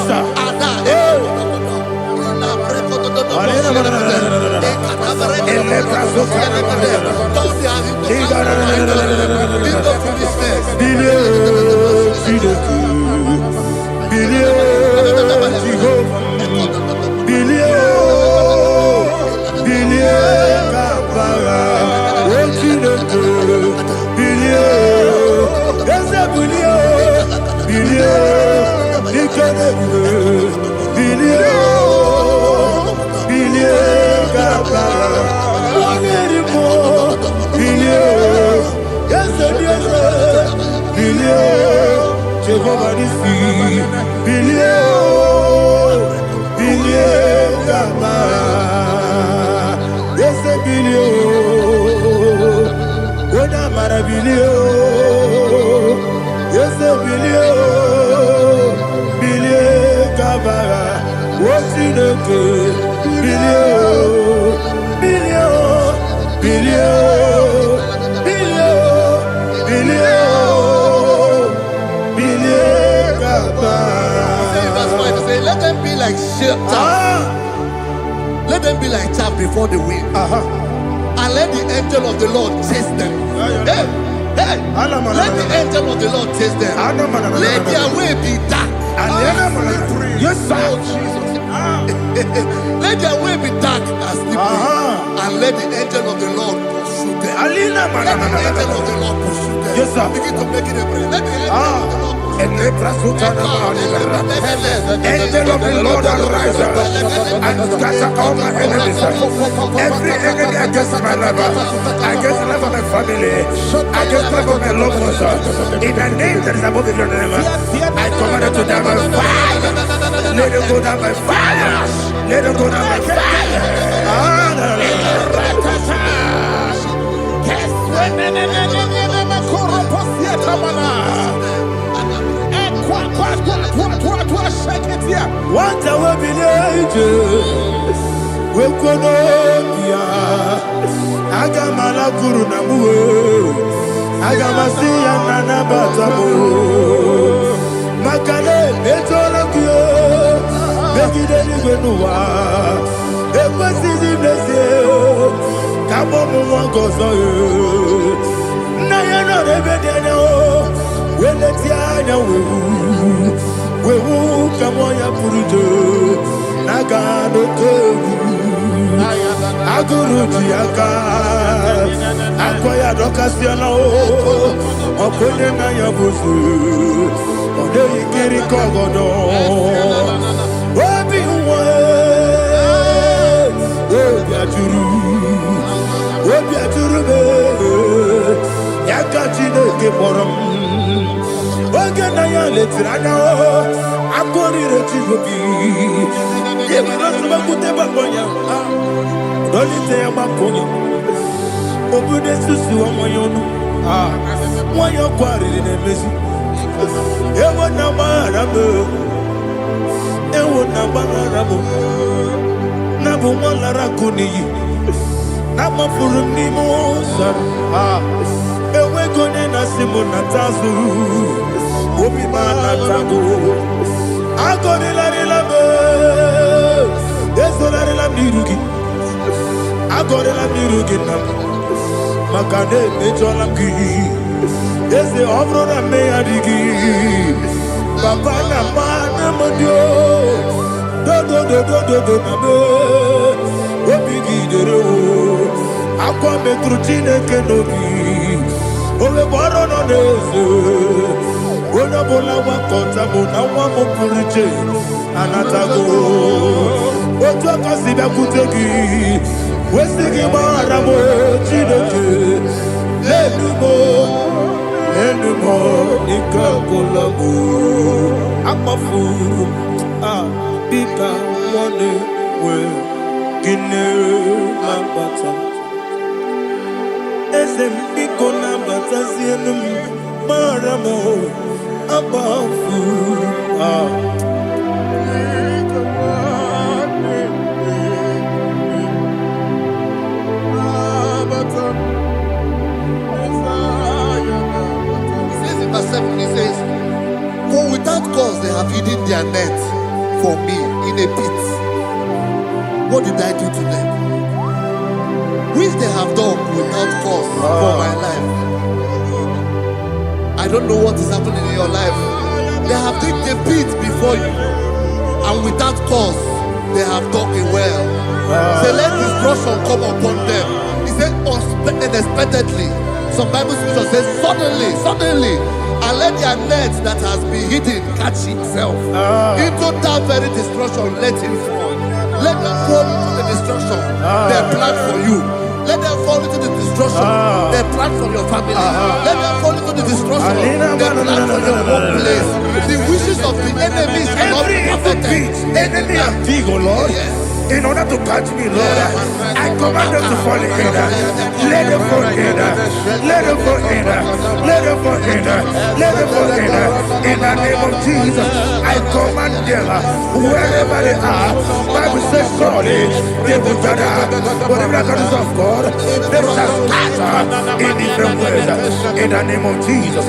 Let them be like chaff. Let them be like chaff before the wind. And let the angel of the Lord chase them. Hey, let the angel of the Lord chase them. Let their way be dark. Yes, sir. Let their way be dark and slippery. And let the angel of the Lord pursue them. Let the angel of the Lord pursue them. Yes, sir. Begin to make it a prayer. Let the angel of the Lord pursue them. Angel of the Lord arise and scatter all my enemies. Every enemy against my life, against the life of my family, against the life of my loved ones. In the name that is above your name, I command it to die by fire. Let it go down by fire. Let it go down by fire. What I will be angels, we could Agamala Guru Namu, Agamasia Nana Batamu, Makale, Betolakio, Begideni Benua, Equasisi Blessio, Kabomu Wangozo, Nayana Rebedeno, Weletiana we come on your Purujo, Nagano Kogu, Aguru Tiaka, Akoya Docasiano, Okonema Yabusu, Ode Kiri Kogodo, Obi Obiaturu, Yakachino Keporum. Oganaya letrana akori retigobi yebiro tubakute babonya dolite amakonya obude susu omoyonu moyo kwari nemezi ewo na marabo na bu molara kuni na mafuru ni mosa ewe gone na simona tazu Obi mana tago, agori la rilabo, desolari la mirugi, agori la mirugi nam, makane mejola ki, desi ovro na me adigi, papa na mana modio, do na me, obi gidero, akwa metrutine kenobi, obe boro no nezo. Ona bola wa kota bona wa mo purije anatago ojo kasibe kutegi wesigi mara mo chidoke lenumo ikakolago amafu bika one we gine mabata esem biko na bata sienum mara mo above verse 7, he says, for without cause they have hidden their net for me in a pit. What did I do to them? Which they have done without cause for my life. I don't know what is happening in your life. They have digged a pit before you, and without cause they have dug it well. Say, let destruction come upon them. He said, unexpectedly. Some Bible scripture says, suddenly, and let their net that has been hidden catch itself. Into that very destruction, let it fall. Let them fall into the destruction they plan for you. Let them fall into the destruction they plan for your family. Let them fall into the destruction they plan for your workplace. The wishes of the enemies cannot be perfected. Enemy of dig, oh Lord. Yes. In order to catch me, Lord, I command them to fall in. Let them fall in. Let them fall in. Let them fall in. Let them fall in. In the name of Jesus, I command them wherever they are. Bible says surely they will gather. Whatever the is of God, they shall scatter in different ways. In the name of Jesus.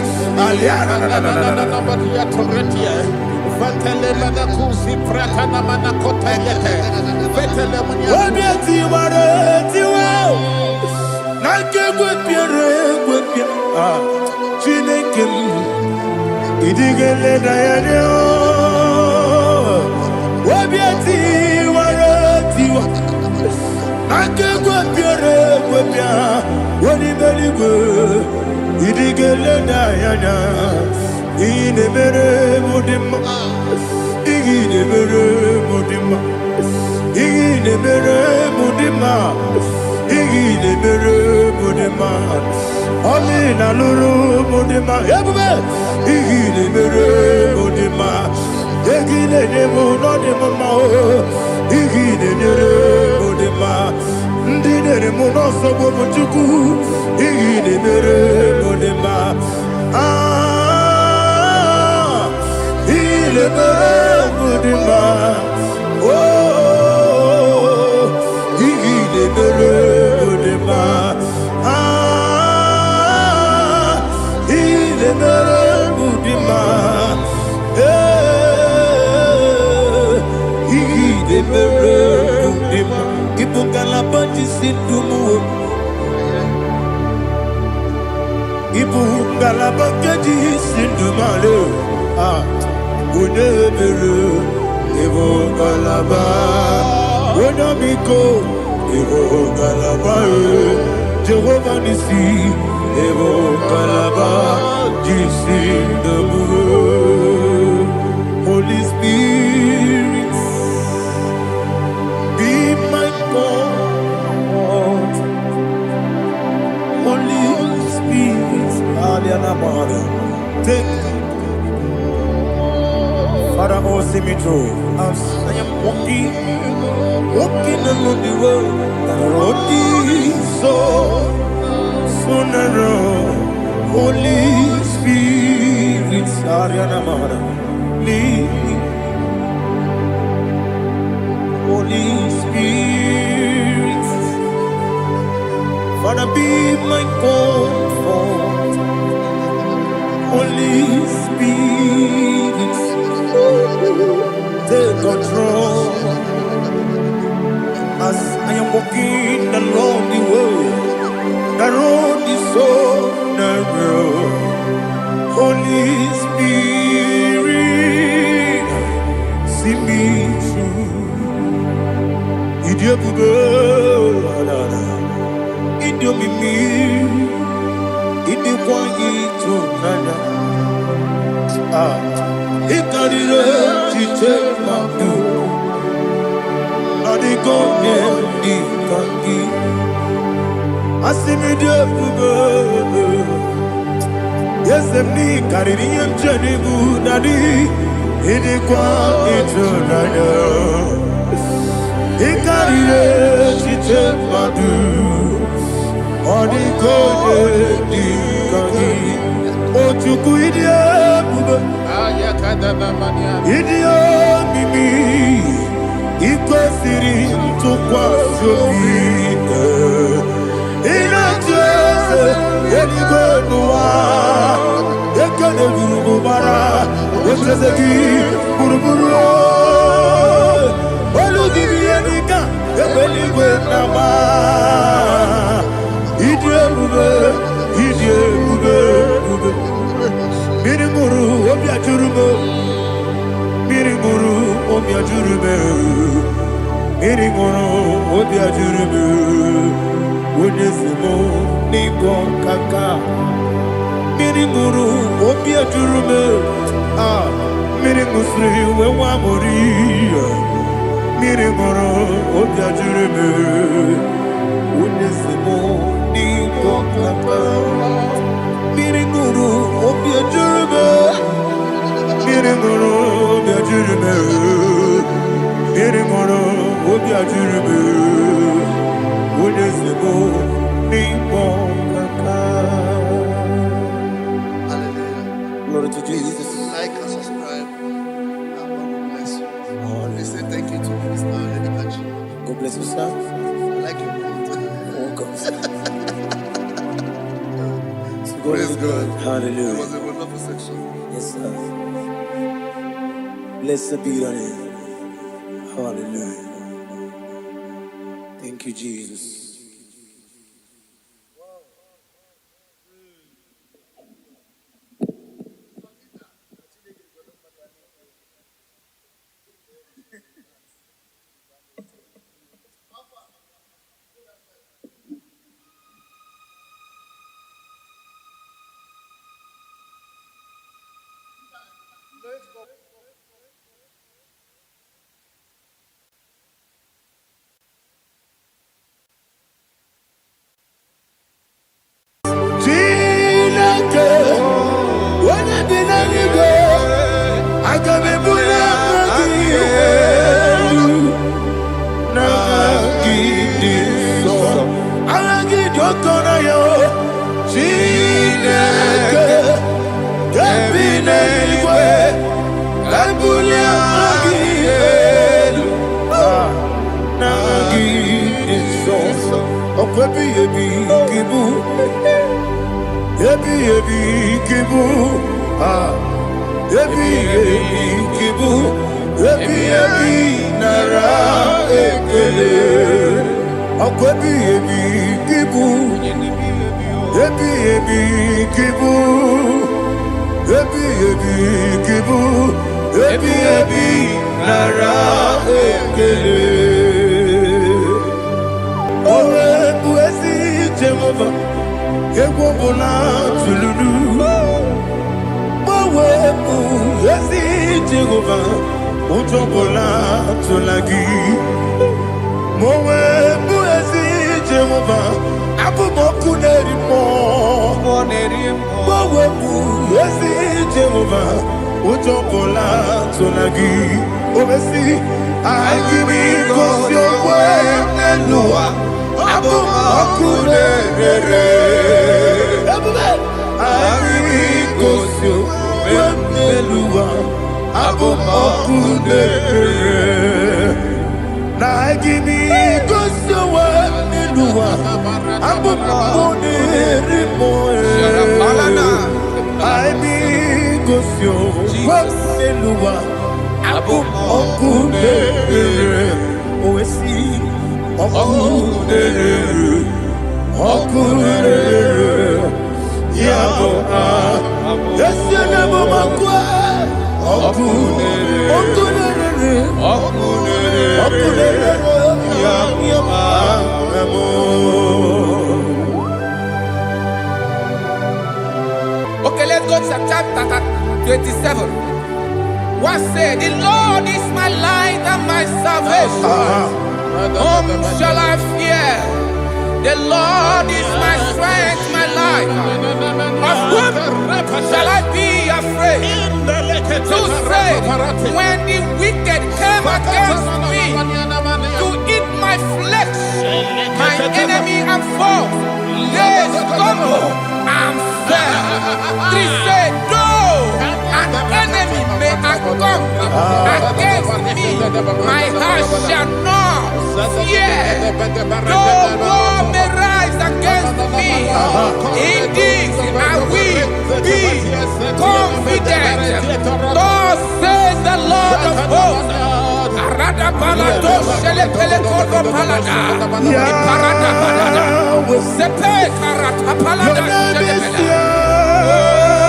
Inemere mudima, inemere mudima, inemere mudima, inemere mudima. Oli na luru mudima, ebube. Inemere mudima, inemere mudima, inemere mudima. Ndinere munoso bobuchuku, inemere mudima. Il est heureux de ma, oh, il est heureux de ma, il est heureux de ma, il est heureux de ma. Il faut qu'à la bâtisse du mot. Ibu galaba kedi sindumale ah unebelu ibu galaba unabiko ibu galaba Jehovah nisi ibu galaba jisindumu Holy Spirit be my God Holy Spirit, take Father, oh, see me through. As I am walking along the road, the road is so narrow. Holy Spirit, Ariana Mara, lead me. Holy Spirit, Father, be my comfort. Holy Spirit, take control. As I am walking along the way, the road is so narrow. Holy Spirit, see me through. Idiabube, Idiomimi, Idikwani Tunanya. Ikarire take my view. Adigo ni kangi. Asimi Idiabube. Yes, ni kariri mjeni budadi. Idikwani Tunanya. Ikarire take my view. Adigo ni kangi. Ochuku Idiabube. Idio mimi iko siri tukwa sofika inatese eligwenua ekane gurubara wesezeki buruburu olugibi enika ebeligwenama Idiabube Miringuru obiajurume Miringuru obiajurume Miringuru obiajurume Unesimo nigo kaka Miringuru obiajurume ah Miringusri wewa mori Miringuru obiajurume Unesimo nigo kaka Miringuru obiajurume Miringuru obiajurume Miringuru obiajurume Unesimo nigo kaka. Hallelujah. Glory to Jesus. Like and subscribe. And God will bless you. Please say thank you to Minister Edikachi. God bless you, sir. I like your mouth. Welcome. Praise God. Hallelujah. It was a wonderful section. Yes, sir. Blessed be your name. Hallelujah. Thank you, Jesus. Okona yo Chineke Kebine igwe Kabulia Agiyelu Nagi Iso Okwebi Ebi Kibu Ebi Kibu Ebi Kibu Ebi Nara Ekele Okwebi Ebi Kibu Ebi Kibu Ebi Kibu Ebi Nara Ekele Owe Buezi Jehova Egwo Bola Tululu Owe Buezi Jehova Ojo Bola Tulagi Mowe Buezi Jehova Abu Moku Nerimo Mowe Buezi Jehova Ojo Bola Tulagi Obesi Agimi Kosyo Elua Abu Moku Nerere Agimi Kosyo Elua Abu Moku Nerere Nagimi Kosyo Elua Abu Moku Nerere Agimi Kosyo Elua Abu Moku Nerere Oesi Okunere Yabo Yesenebo Makwa Okunere Yabo Okay, let's go to chapter 27. What said, the Lord is my light and my salvation. Whom shall I fear? The Lord is my strength, my life. Of whom shall I be afraid? To say, when the wicked came against me to eat my flesh, my enemy and foe, they stumble and fell. 3 say, though an enemy may come against me, my heart shall not fear. Though war may rise against me, in this I will be confident. Thus says the Lord of hosts. Arada balado shele pele kodo palada. Iparada balada. Sepe karata palada shele pele.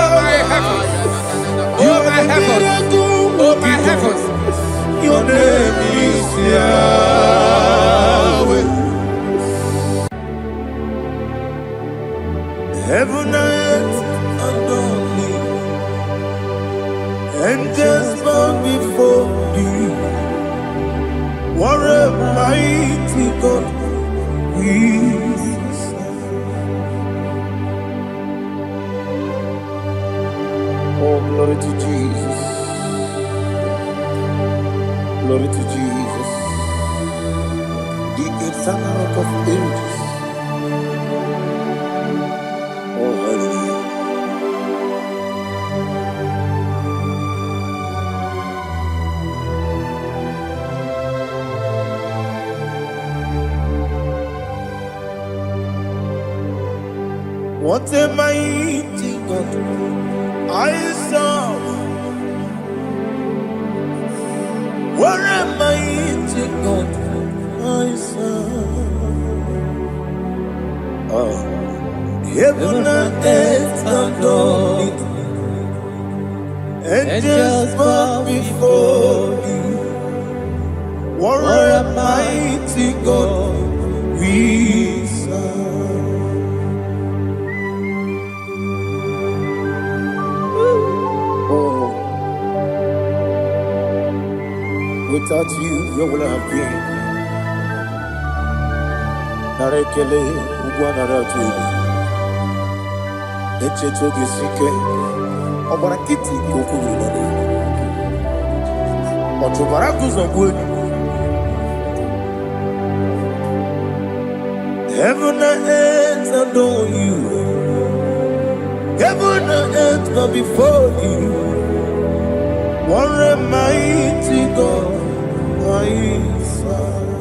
Oh my heavens. Oh my heavens. Oh my heavens. Your name is Yahweh. Heaven and earth adore me. Angels bow before thee. What a mighty God we serve. Oh, glory to Jesus. Glory to Jesus. The eternal rock of ages. Oh, hallelujah. What a mighty God I serve. What a mighty God I serve. Oh. Heaven and earth adore it. Angels bow before thee. What a mighty God we serve. Without you, where would I have been? Narekele, Ugwanaratu. Echeto Gisike, Obarakiti, Kokuru. Otobarakus of wood. Heaven and earth adore you. Heaven and earth bow before you. What a mighty God I serve.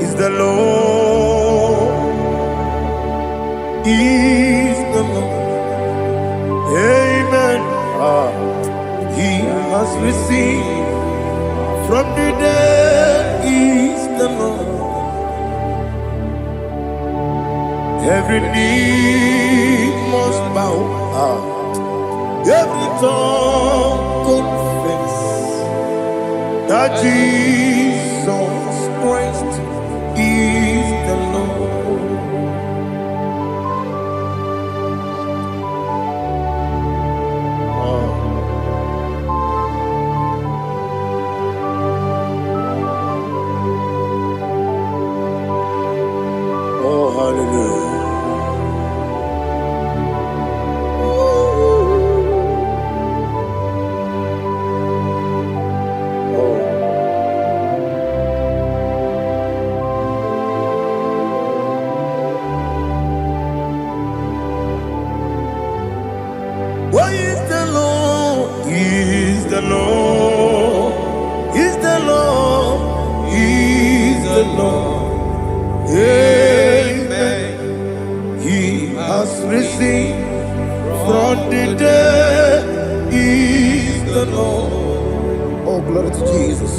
Is the Lord. Is the Lord. Amen. He has received from the dead. Is the Lord. Every knee must bow. Every tongue confess that Jesus Christ is the Lord. Oh, hallelujah. Why is the Lord? Is the Lord? Is the Lord? Is the Lord? Amen. He has risen from the dead. Is the Lord? Oh, glory to Jesus.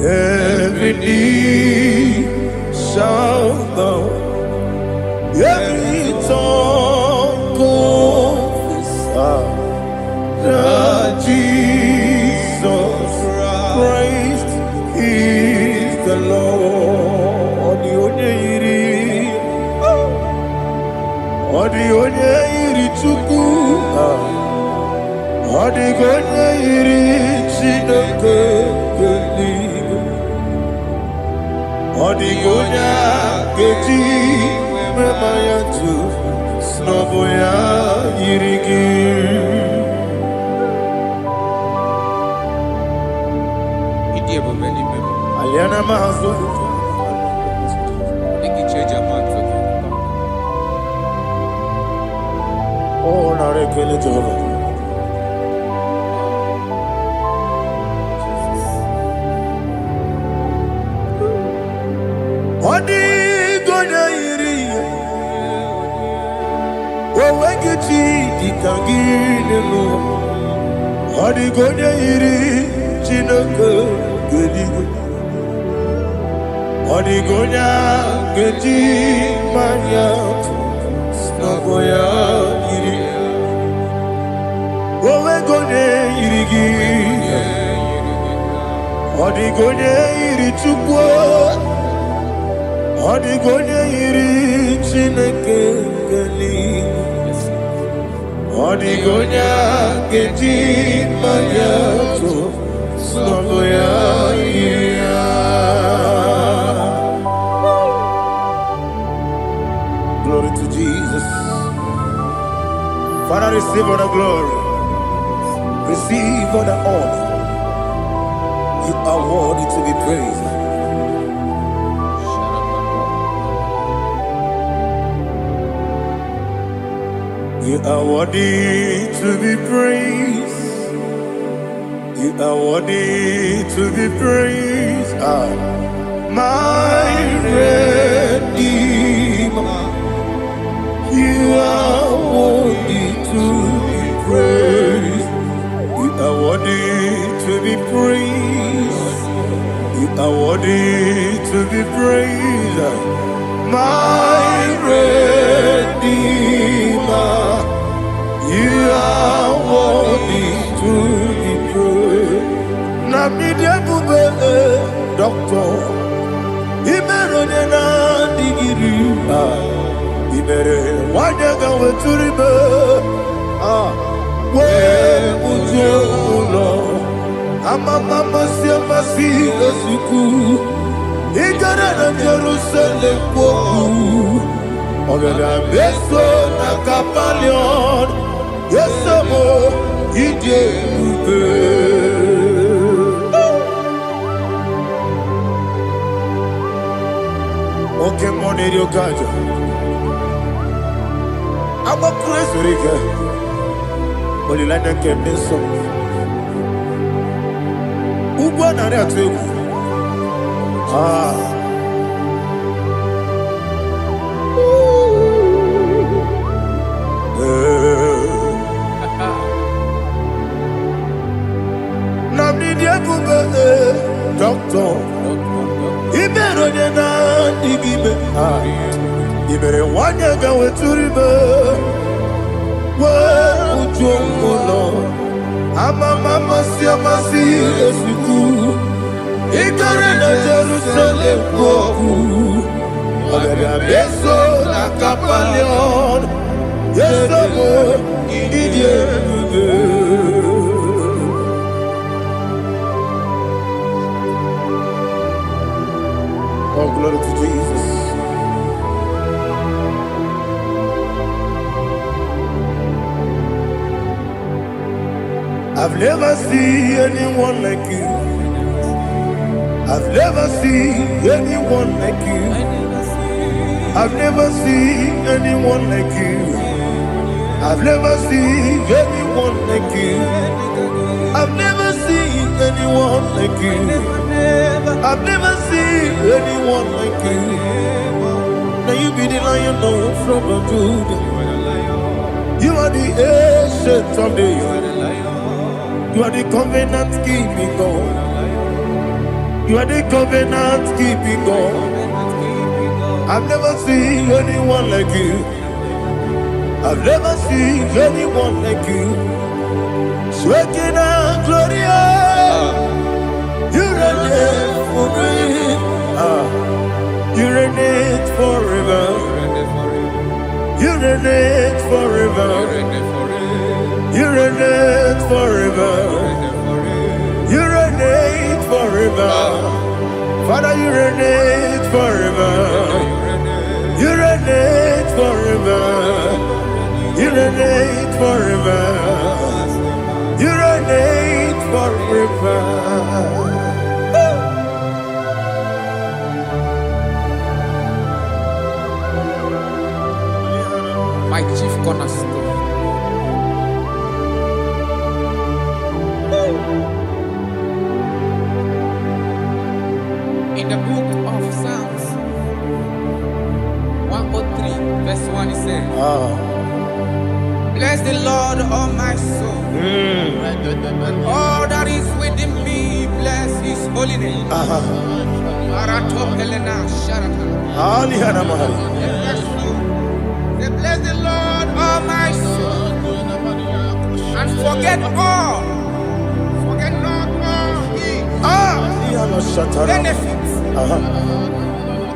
Every knee shall bow. Every tongue confess that Jesus Christ is the Lord. The only Chuku, the only Chineke, the only Geti, Memayatu, Snoboya, Yirigi. Aliana Mahazo. Oh, Narekele Jehovah. Odi Goya Yiri. Wawagiti, Dikangino. Odi Goya Yiri, Chinaka, Gedigo. Odigonya Gedi Maya Snaboya Iri Owegonya Irigi Odigonya Iri Chukwo Odigonya Iri Chineke Geli Odigonya Gedi Maya Snaboya Iri. Glory to Jesus. Father, receive all the glory. Receive all the honor. You are worthy to be praised. You are worthy to be praised. You are worthy to be praised. My Redeemer. You are worthy to be praised. You are worthy to be praised. You are worthy to be praised. My Redeemer. You are worthy to be praised. Namidia Bube, Doctor. Imeronena Digiri. Ibere wanyaga weturibe we ujulo amama masi esuku igara na Jerusalem poku ogada beso na kapalion yesomo ije ube. Okay, money you got. I'm a crazy rigger. But you like that can be so. Who won on that too? Namni dia bube doctor. Ibero de na digibe. Ibere wanya gawe turibe. Wa ujongo. Ama mama siya masi esiku. Ikare na Jerusalem koku. Abebe beso na kapalion. Yeso mo idie bube. Oh, glory to Jesus. I've never seen anyone like you. I've never seen anyone like you. I've never seen anyone like you. I've never seen anyone like you. I've never seen anyone like you. I've never seen anyone like you. Now you be the Lion from the Judah. You are the ancient of days. You are the covenant keeping God. You are the covenant keeping God. I've never seen anyone like you. I've never seen anyone like you. Sweating and glorious. You reign forever. You reign forever. You reign forever. You reign forever. You reign forever. Father, you reign forever. You reign forever. You reign forever. You reign forever. My chief cornerstone. In the book of Psalms 103 verse 1 it says, bless the Lord, all my soul, and all that is within me, bless his holy name. Bless the Lord, all my soul, and forget not all his benefits.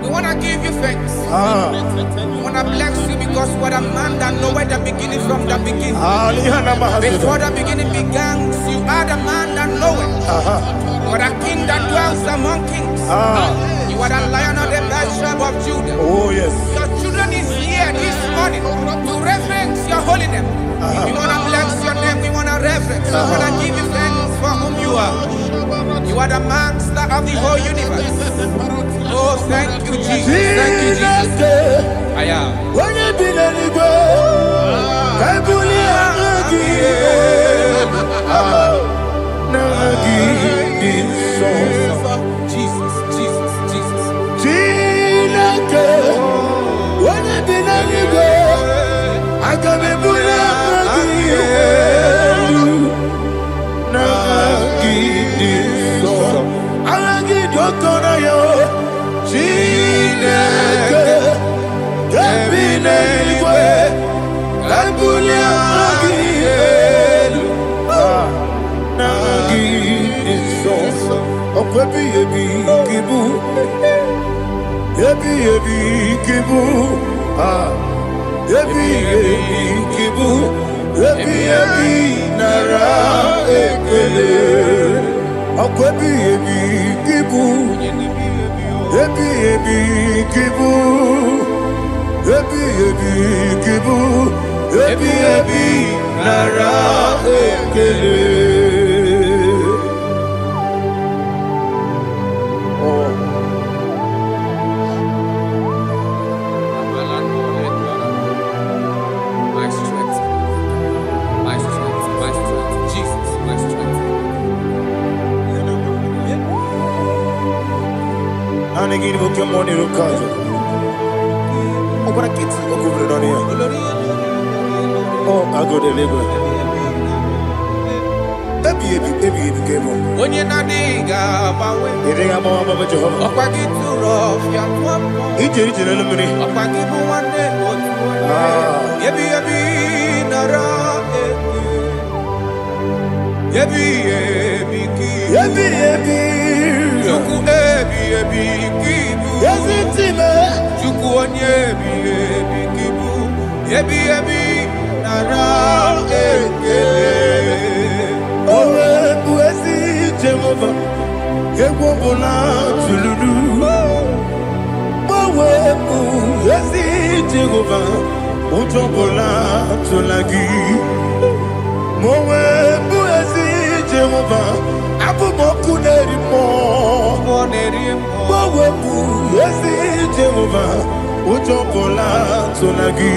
We want to give you thanks. We want to bless you because what a man that knoweth the beginning from the beginning. Before the beginning began, you are the man that knoweth. You are the king that dwells among kings. You are the Lion of the tribe of Judah. Oh yes. Your children is here this morning to reverence your holy name. We want to bless your name. We want to reverence. We want to give you thanks for whom you are. You are the master of the whole universe. Oh, thank you, Jesus. Thank you, Jesus. I am. When you be the go, I Jesus, Jesus, Jesus. When you be the go, I can be Anigiri boke money rokazo. Okora kiti okubre donia. Oh, I go deliver. Ebi kemo. Onye na diga bawe. Idiga bawa baba Jehovah. Okwagi turo fia tuapo. Ije na lumini. Okwagi buwane otuwane. Ebi nara ebi ki. Ebi. Chuku ebi kibu. Yazitime. Chuku onye ebi kibu. Ebi nara Owe buezi Jehovah, Egwobola Tululu. Owe buezi Jehovah, Ujobola Tulagi. Owe buezi Jehovah, Abumoku Nerimo. Owe buezi Jehovah, Ujobola Tulagi.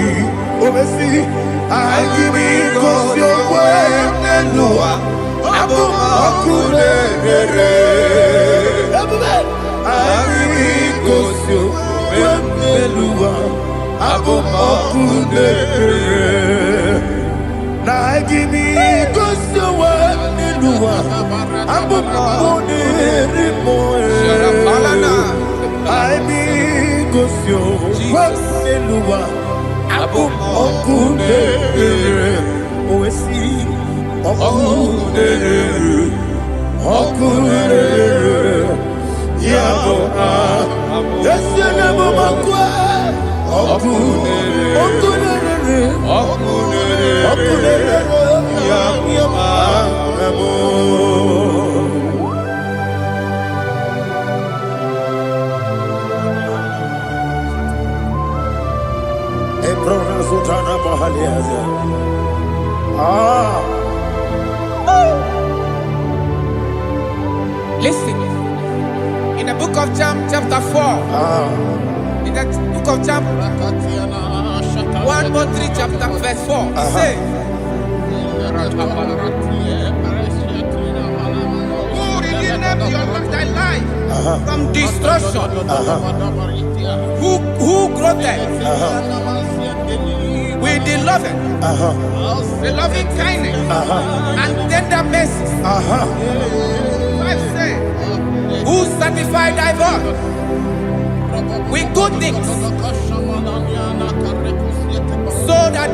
Obesi, I give you cause your way, Nelua. Abu Makunere. I give you cause your way, Nelua. Abu Makunere. I give you cause your way, Nelua. Abu Makunere. I give cause your way, Nelua. Abu Okunere, Oesi, Okunere, Yabo, Yesianabo Makwa, Okunere, Yabo. Listen, in the book of John, chapter 4, in the book of John 1:3, chapter verse 4, it says, who redeemed thy life from destruction? Who groweth with the loving kindness and tender mercies. Five say, who satisfy thy voice with good things, so that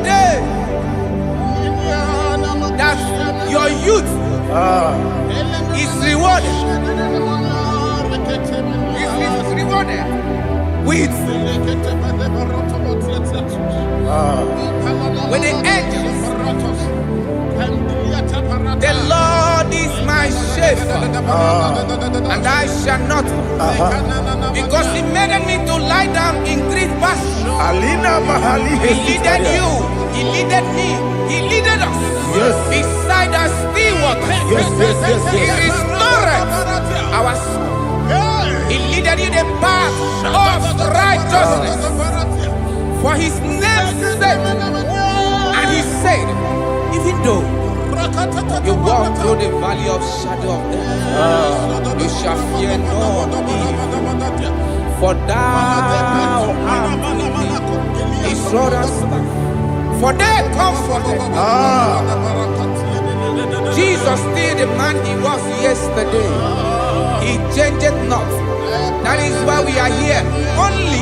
your youth is rewarded. Is rewarded with the angels. The Lord is my shepherd, and I shall not, because He made me to lie down in green pastures. He leaded you, He leaded me, He leaded us beside the still waters. He restored our soul. He leaded you the path of righteousness for His name's sake. And He said, even though you walk through the valley of shadow of death, you shall fear no evil, for thou art with me. His rod and staff, for they comforted. Jesus still the man He was yesterday. He changed not. That is why we are here. Only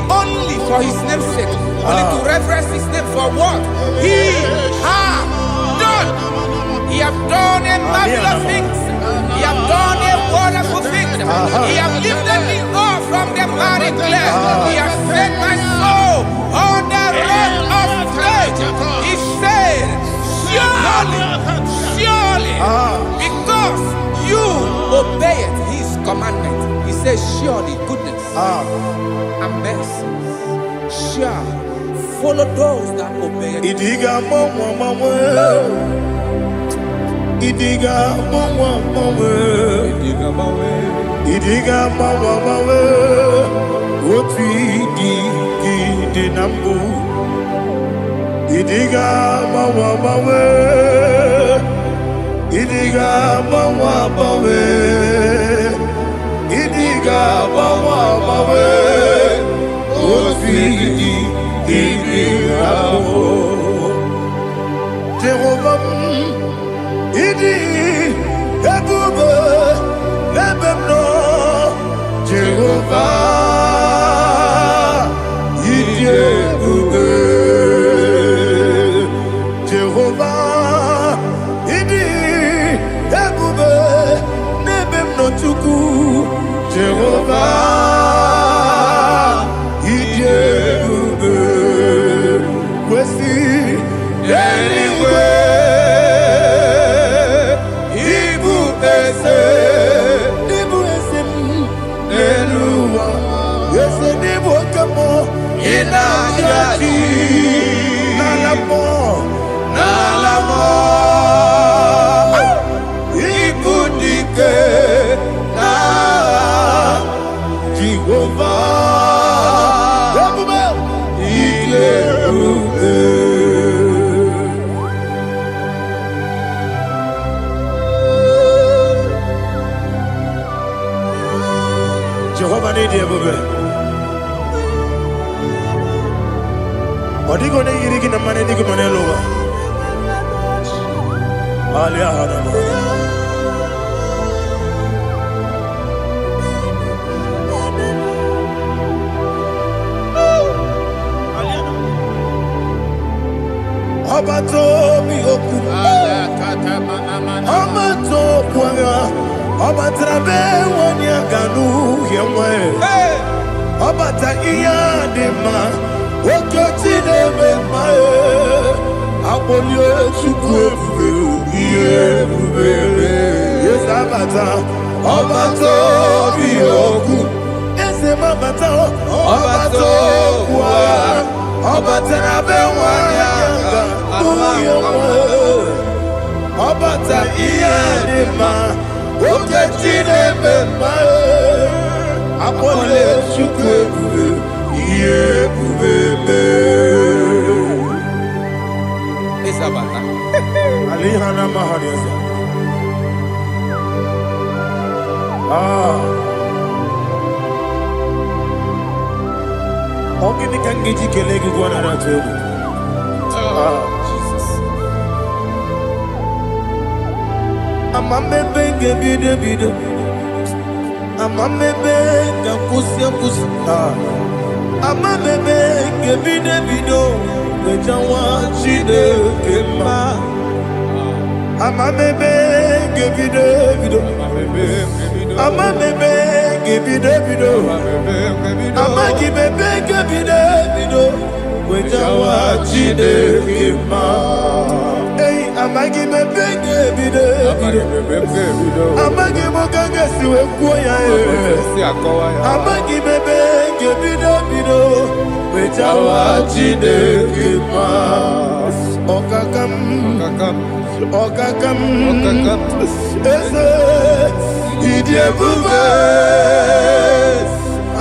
for His name's sake. Only to reverence His name for what He has done. He has done a marvelous things. He has done a wonderful thing. He has lifted me up from the miry clay. He has set my soul on the rock of faith. He said, surely, because you obeyed His commandment. He says, surely goodness and mercy shall follow those that obey it. Idiga mawe, Oti di nambu. Idiga mawe, Idiga mawe, Idiga mawe. Jehovah, ịdị ebube. Jehovah, ịdị ebube n'ebe m nọ Chukwu. Jehovah, ịdị ebube kwesị eluigwe. Ịbụ eze m n'elu ụwa. Eze n'ịbụ oke mmụọ. Ị na-achị n'ala mmụọ. N'ala mmụọ. Ịbụ dike n'agha. Jehovah, ebube, ịdị ebube. Jehovah n'ịdị ebube. Ọ dịghị onye yiri gị na mmanụ ịdịghị mmanụ elu ụwa. Ọba tóbi okwu. Ọba tóbi agha. Ọba tara be nwanyị aga n'uhie nwa. Ọba ta ihe dị mma. Oke chi na-eme mma. Akpọlie Chukwu ebube. Ihe ebube. Yesu abata. Ọba tóbi okwu. Eze m abata. Ọba tóbi agha. Ọba tara be nwanyị aga n'uhie nwa. Ọba ta ihe dị mma. Oke chi na-eme mma. Akpọlie Chukwu ebube. Ihe ebube mee. Isabata. Alihana mahariaza. Ọ gịnị ka m ga-eji kelee gị gwa nara atụ egwu? Jesus. Amamebe ga-ebido. Amamebe ga-akwụsị. Amamebe ga-ebido. Wejawa Chineke mma. Amamebe ga-ebido. Amamebe ga-ebido. Amagibebe ga-ebido. Wejawa Chineke mma. Amagibebe ga-ebido. Amagimogaga siwe kwuo ya. Amagibebe ga-ebido. Wejawa Chineke mma. Ọkakam. Eze ịdị ebube.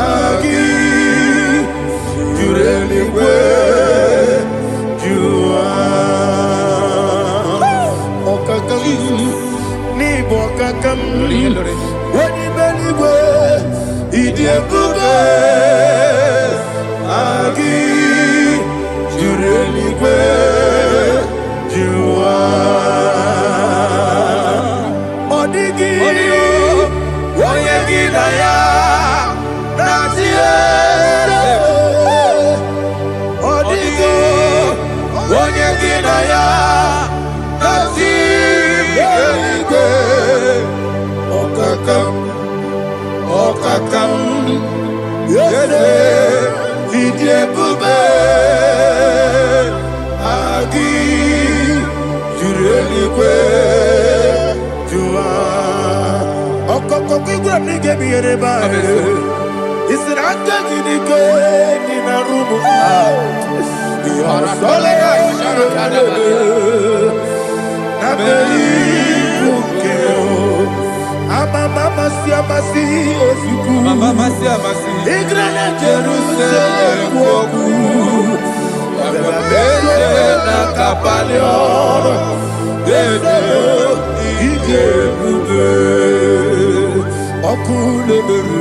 Agị juru eluigwe jụwa. Ọkakam n'ịbụ ọkakam. Onye eluigwe ịdị ebube. Agị juru eluigwe jụwa. Ọ dịghị onye gị na ya na-achị eze. Ọ dịghị onye gị na ya na-achị eluigwe. Ọkakam eze ịdị ebube. Agị juru eluigwe jụwa. Ọkọkọ igwe m n'ike bụ ihe n'ebe anyị. Isi na aka gị n'ike dị na rumu. Ihe ọsọla ya na mmeri ibu nke amasị ozugbo. Igre na Jerusalem okwu. Eze na kapali ọrụ. Eze ịdị ebube. Ọkụ na-emere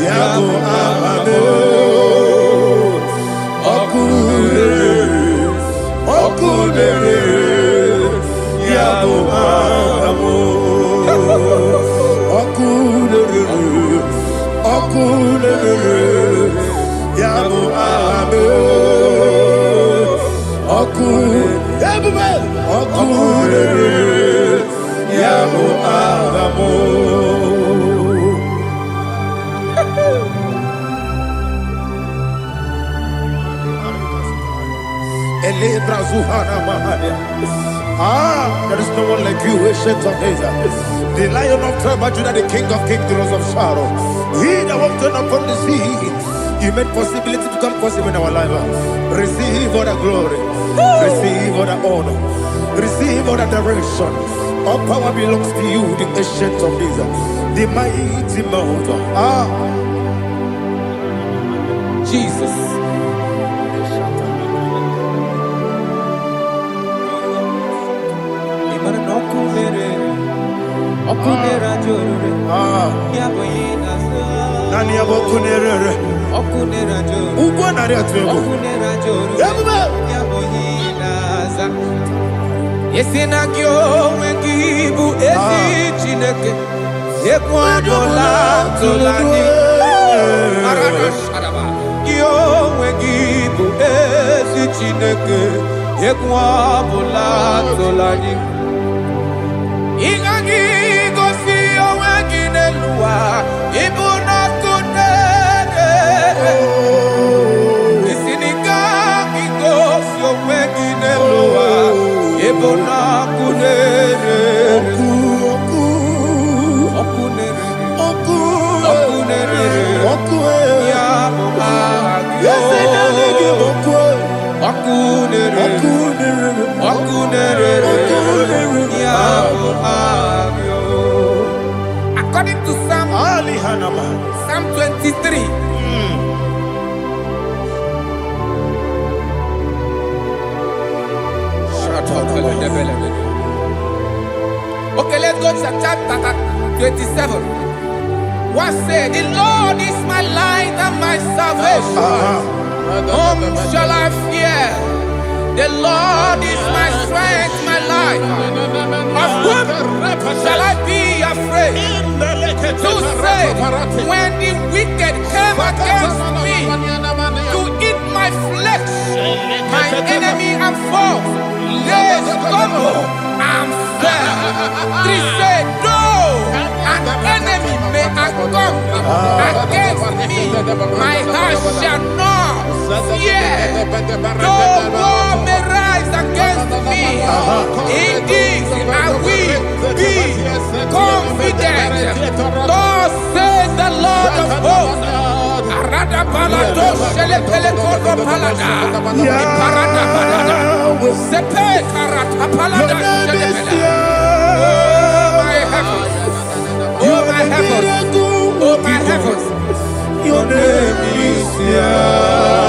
ya bụ aha m. Ọkụ na-emere ya bụ aha m. Ọkụ Okunere, Yamu Ame, Okunere, Yamu Amo. There is no one like you, ancient of days. The Lion of tribe of Judah, the King of kings, the Rose of Sharon. He that walked upon the sea, He made possibility to come possible in our life. Receive all the glory, receive all the honor, receive all the direction. All power belongs to you, the ancient of days, the mighty mountain. Jesus. Yesinagyo wengibu ezi chineke ekwadola tolani arana shadaba yo wengibu ezi chineke ekwadola tolani ingagi gosi oweginelua ibuna kunere isinika gosi oweginelua ibuna kunere ya according to Psalm 23. Okay, let's go to chapter 27. What said, the Lord is my light and my salvation. Whom shall I fear? The Lord is my strength, my life. Of whom shall I be afraid? To say, when the wicked came against me to eat my flesh, my enemy and foe, they stumble and fell. 3 said, though an enemy may come against me, my heart shall not fear. Though war may rise against me, in this I will be confident. Thus says the Lord of hosts. Arada palado shele pele kodo palada. Iparada palada. Sepe karata palada shele pele. Oh my heavens. Oh my heavens. Oh my heavens. Your name is Yahweh.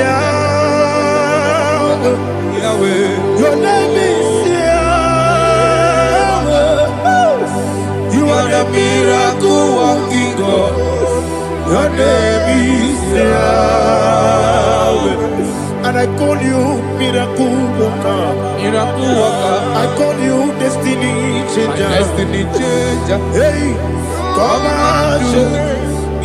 Yahweh. Yahweh. Your name is Yahweh. You are the miracle working God. Your name is Yahweh. And I call you miracle worker. Miracle worker. I call you destiny changer. Destiny changer. Hey, come on,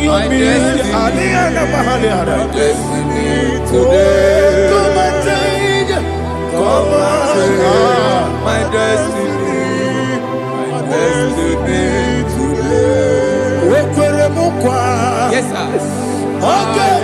you mean Aliana Mahaliana. Destiny today. Come on, change. Come on, my destiny. My destiny today. Yes, sir. Okay,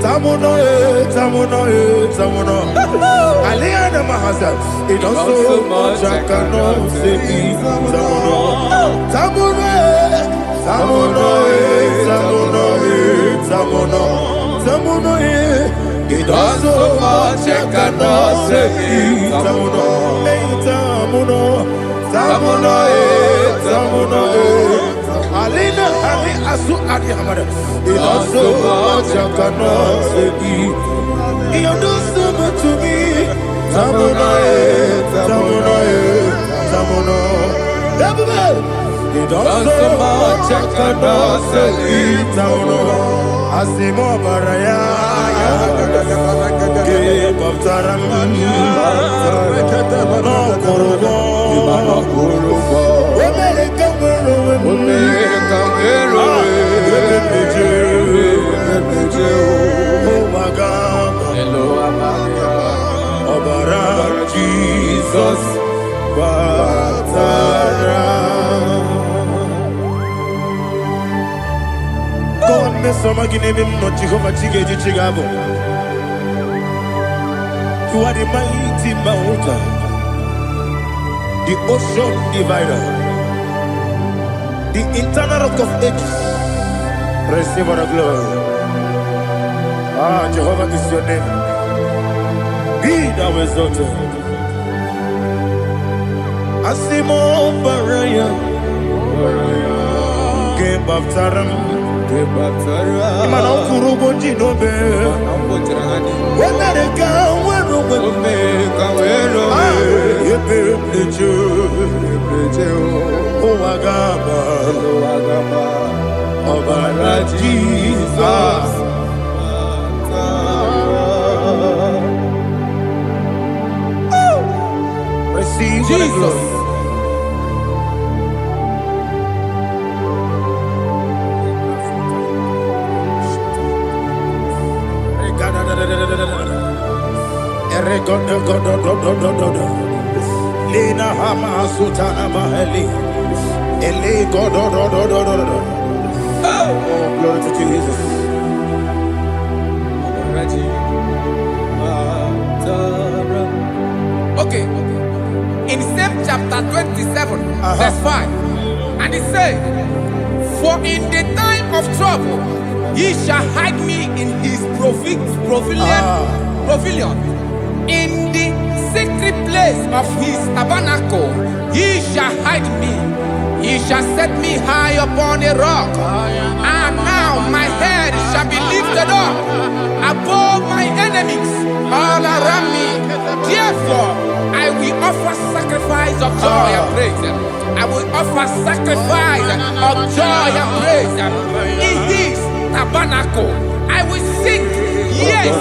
tamuno, tamuno, tamuno. Aliana Mahasa, it does so much I cannot say. Tamuno, tamuno, tamuno, tamuno, tamuno, tamuno. It does so much I cannot say. Tamuno, tamuno, tamuno, tamuno. Alina, Ali, Asu, Adi Hamada. It does so much I cannot say. You do so much to me. Tamuno, tamuno, tamuno. It does so much I cannot say. Tamuno, Asimo Baraya, Give of Taram, no Kurubo, Jesus, Batara. God, me some give him no Jehovah Chige Chigabo. You are the mighty mountain, the ocean divider, the internal rock of ages. Receive all the glory. Ah, Jehovah is your name. Be thou exalted. Asimo Baraya, Game of Taram, Imano Kurubo Jinobe, when I go, when Jesus. Receive Jesus. Lina Hama Sutana Mahali. Ele Godo. Oh, glory to Jesus. Okay. In same chapter 27, verse 5, and it says, for in the time of trouble, he shall hide me in his pavilion. In the secret place of his tabernacle, he shall hide me. He shall set me high upon a rock. And now my head shall be lifted up above my enemies all around me. Therefore, I will offer sacrifice of joy and praise. I will offer sacrifice of joy and praise. In his tabernacle, I will sing. Yes,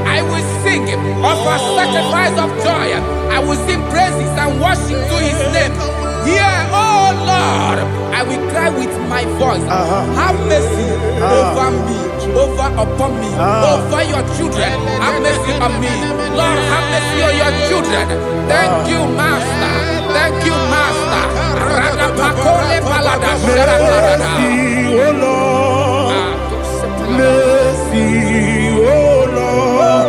I will sing. Offer sacrifice of joy. I will sing praises and worship to his name. Here, oh Lord, I will cry with my voice. Have mercy over me, upon me, over your children. Have mercy on me. Lord, have mercy on your children. Thank you, Master. Thank you, Master. Mercy, oh Lord. Mercy, oh Lord.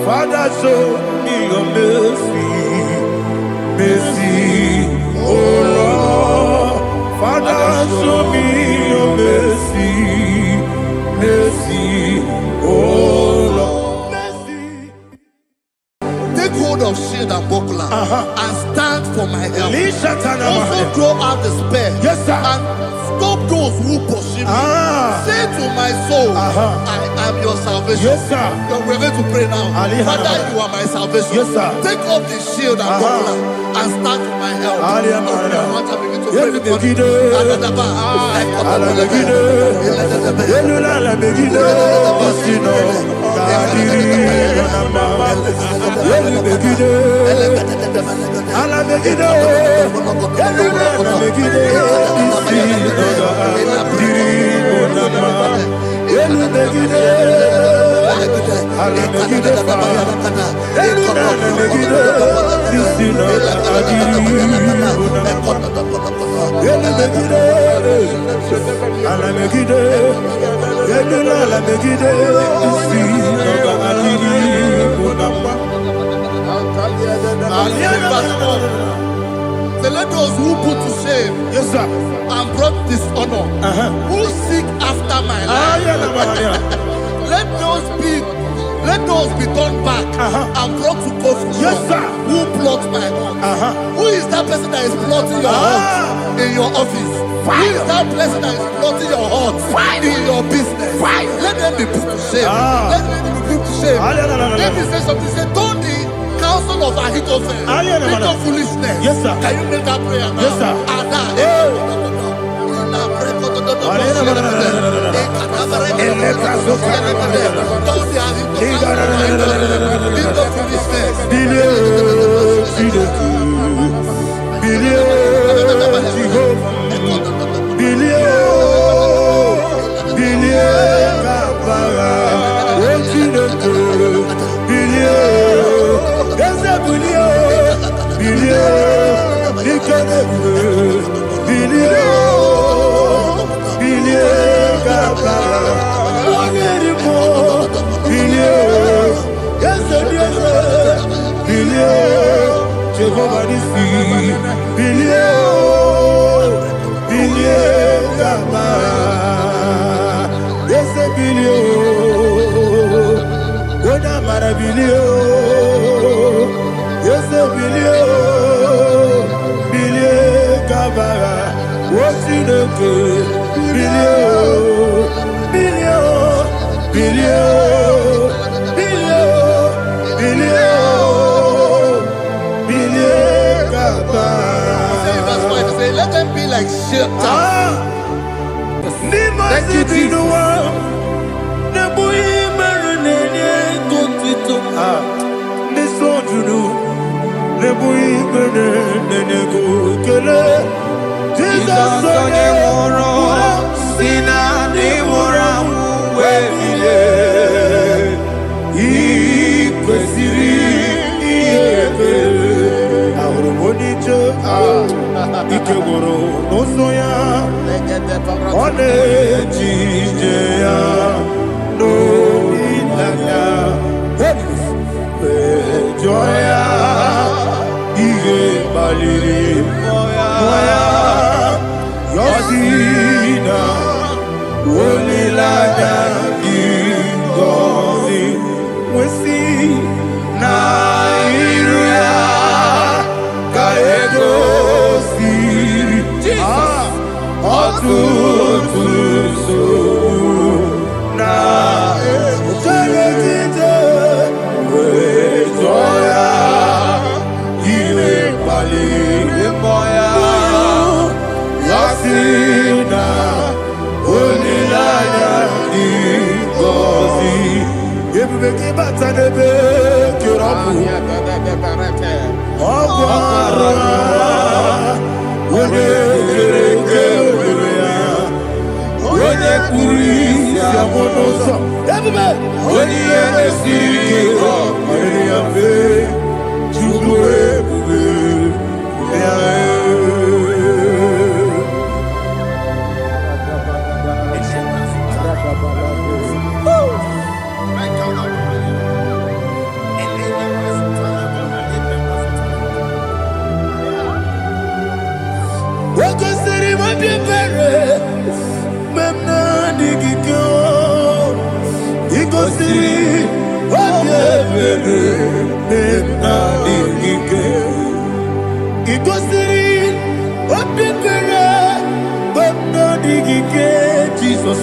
Father, show me your mercy. Mercy, oh Lord. Father, show me your mercy. Mercy, oh Lord. Mercy. Take hold of shield and buckler and stand for my help. Also throw out despair. Yes, sir. And stop those who pursue me. Say to my soul, I am your salvation. Yes, sir. We're going to pray now. Father, you are my salvation. Yes, sir. Take off the shield and buckler and stand for my help. Open your heart and begin to pray before him. Edula megide isi oganadiri kunamba. So let those who put to shame, Yes, sir. and brought dishonor, who seek after my life, let those be turned back and brought to confusion. Yes, sir. Who plot my hurt? Who is that person that is plotting your hurt in your office? Who is that person that is plotting your hurt in your business? Let them be put to shame. Let them be put to shame. Let me say something. Say, don't the counsel of Ahithophel into foolishness. Yes, sir. Can you make that prayer now? Yes, sir. Jehovah Nissi, Gaba, yes, Oda Marabilio, yes, Gaba, what's in the good? Let them be like shelters. Thank you, Jesus. Ikegoro nosoya one jijeya no ilaya joya iye baliri moya yosina olilaya ingozi wesi na iruya kaego Jesus,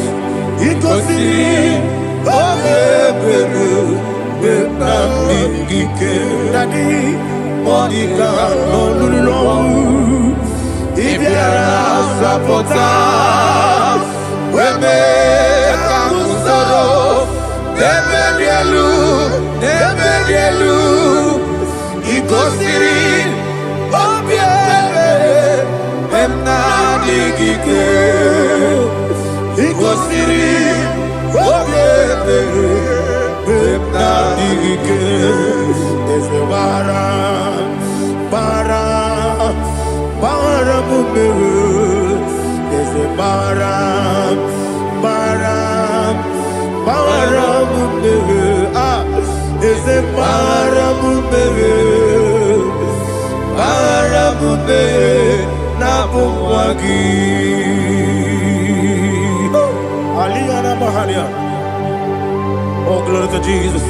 Baram, Oh, glory to Jesus.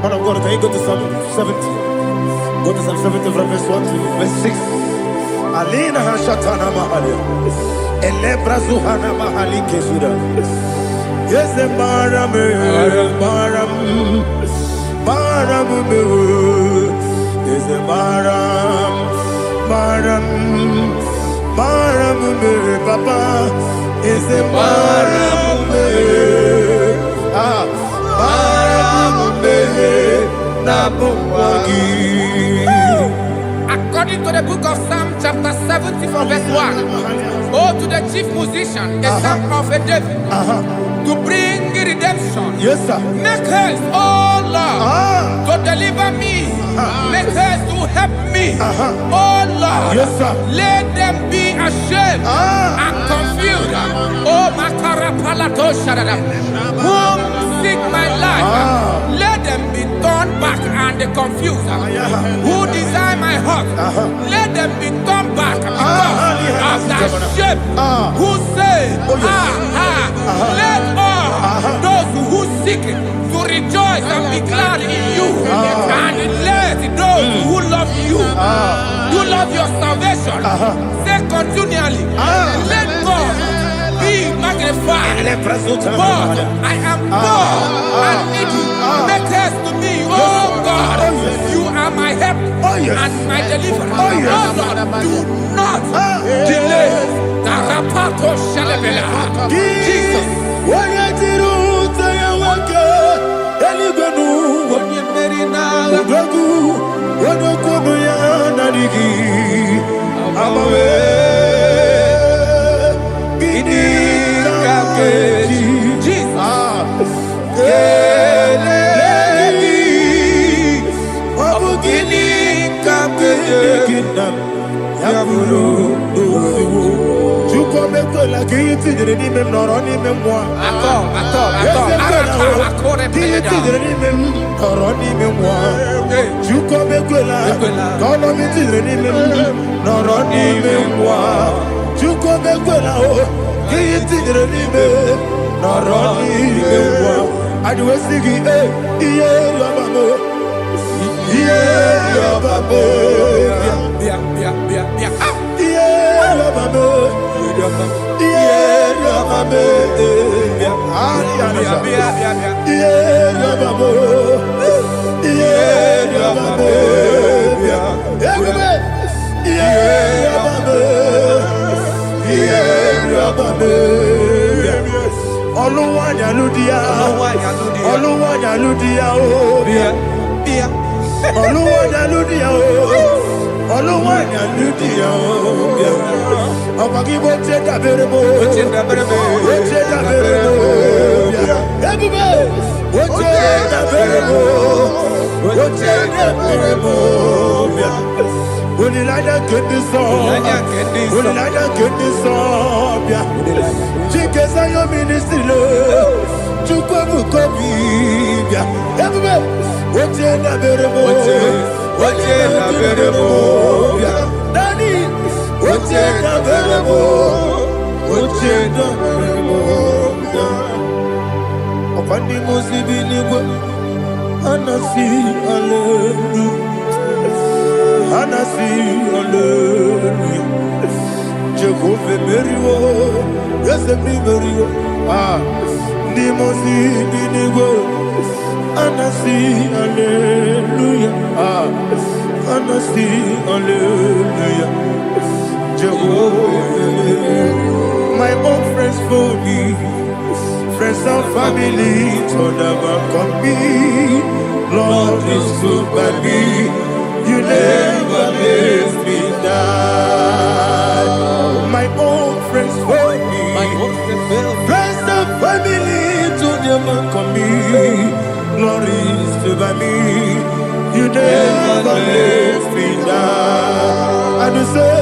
Man of God, can you go to Psalm 70? Go to Psalm 70 from verse 1 to verse 6. Alina Hashatana Mahalia. Elebra Zuhana Mahali Kesuda. Yes, the Baram, Baram, Baram, yes, the Baram, Baram, Baram, Papa, is the Baram, According to the book of Psalm chapter 70 from verse 1, oh, to the chief musician, a son of a David, to bring redemption. Yes, sir. Make haste, oh Lord, to deliver me. Make haste to help me. Oh Lord, yes, sir. Let them be ashamed and confused. Oh, Makara Palato Shadada, whom seek my life, let them be turned back and confused. Who desire my heart, let them be turned back because of that shame. Who say, let all those who seek to rejoice and be glad in you, and let those who love you, who love your salvation, say continually, let God be magnified. God, I am poor and needy. Make haste to me, oh God. You are my help and my deliverer. Oh Lord, do not delay. Jesus. My own friends for me, friends and family, told them come me. Lord is good by me. You never let me die. My own friends for me, friends and family, told them come me. Lord is good by me. You never let me die. And you say,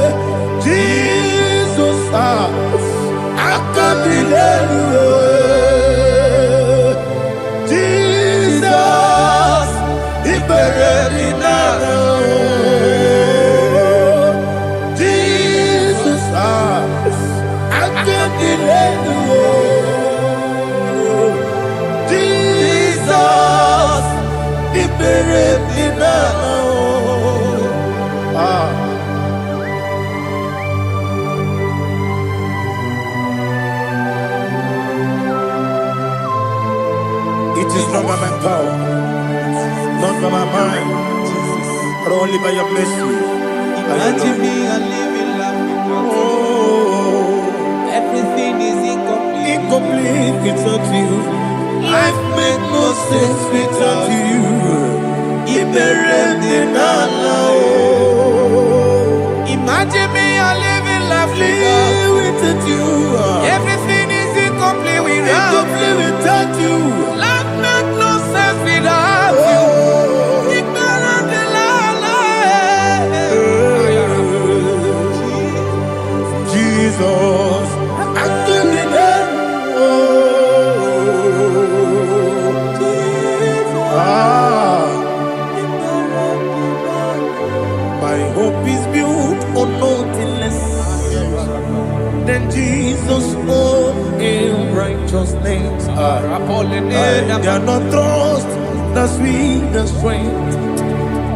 It is not by my power, not by my mind, but only by your mercy. Imagine me and living life without you. Everything is incomplete. Incomplete without you. Life makes no sense without you. Imagine me and living life without you. Everything is incomplete without you. Life makes no sense without you. Jesus, my hope is built on nothing less than Jesus' own in righteousness. I cannot trust the sweetest strength,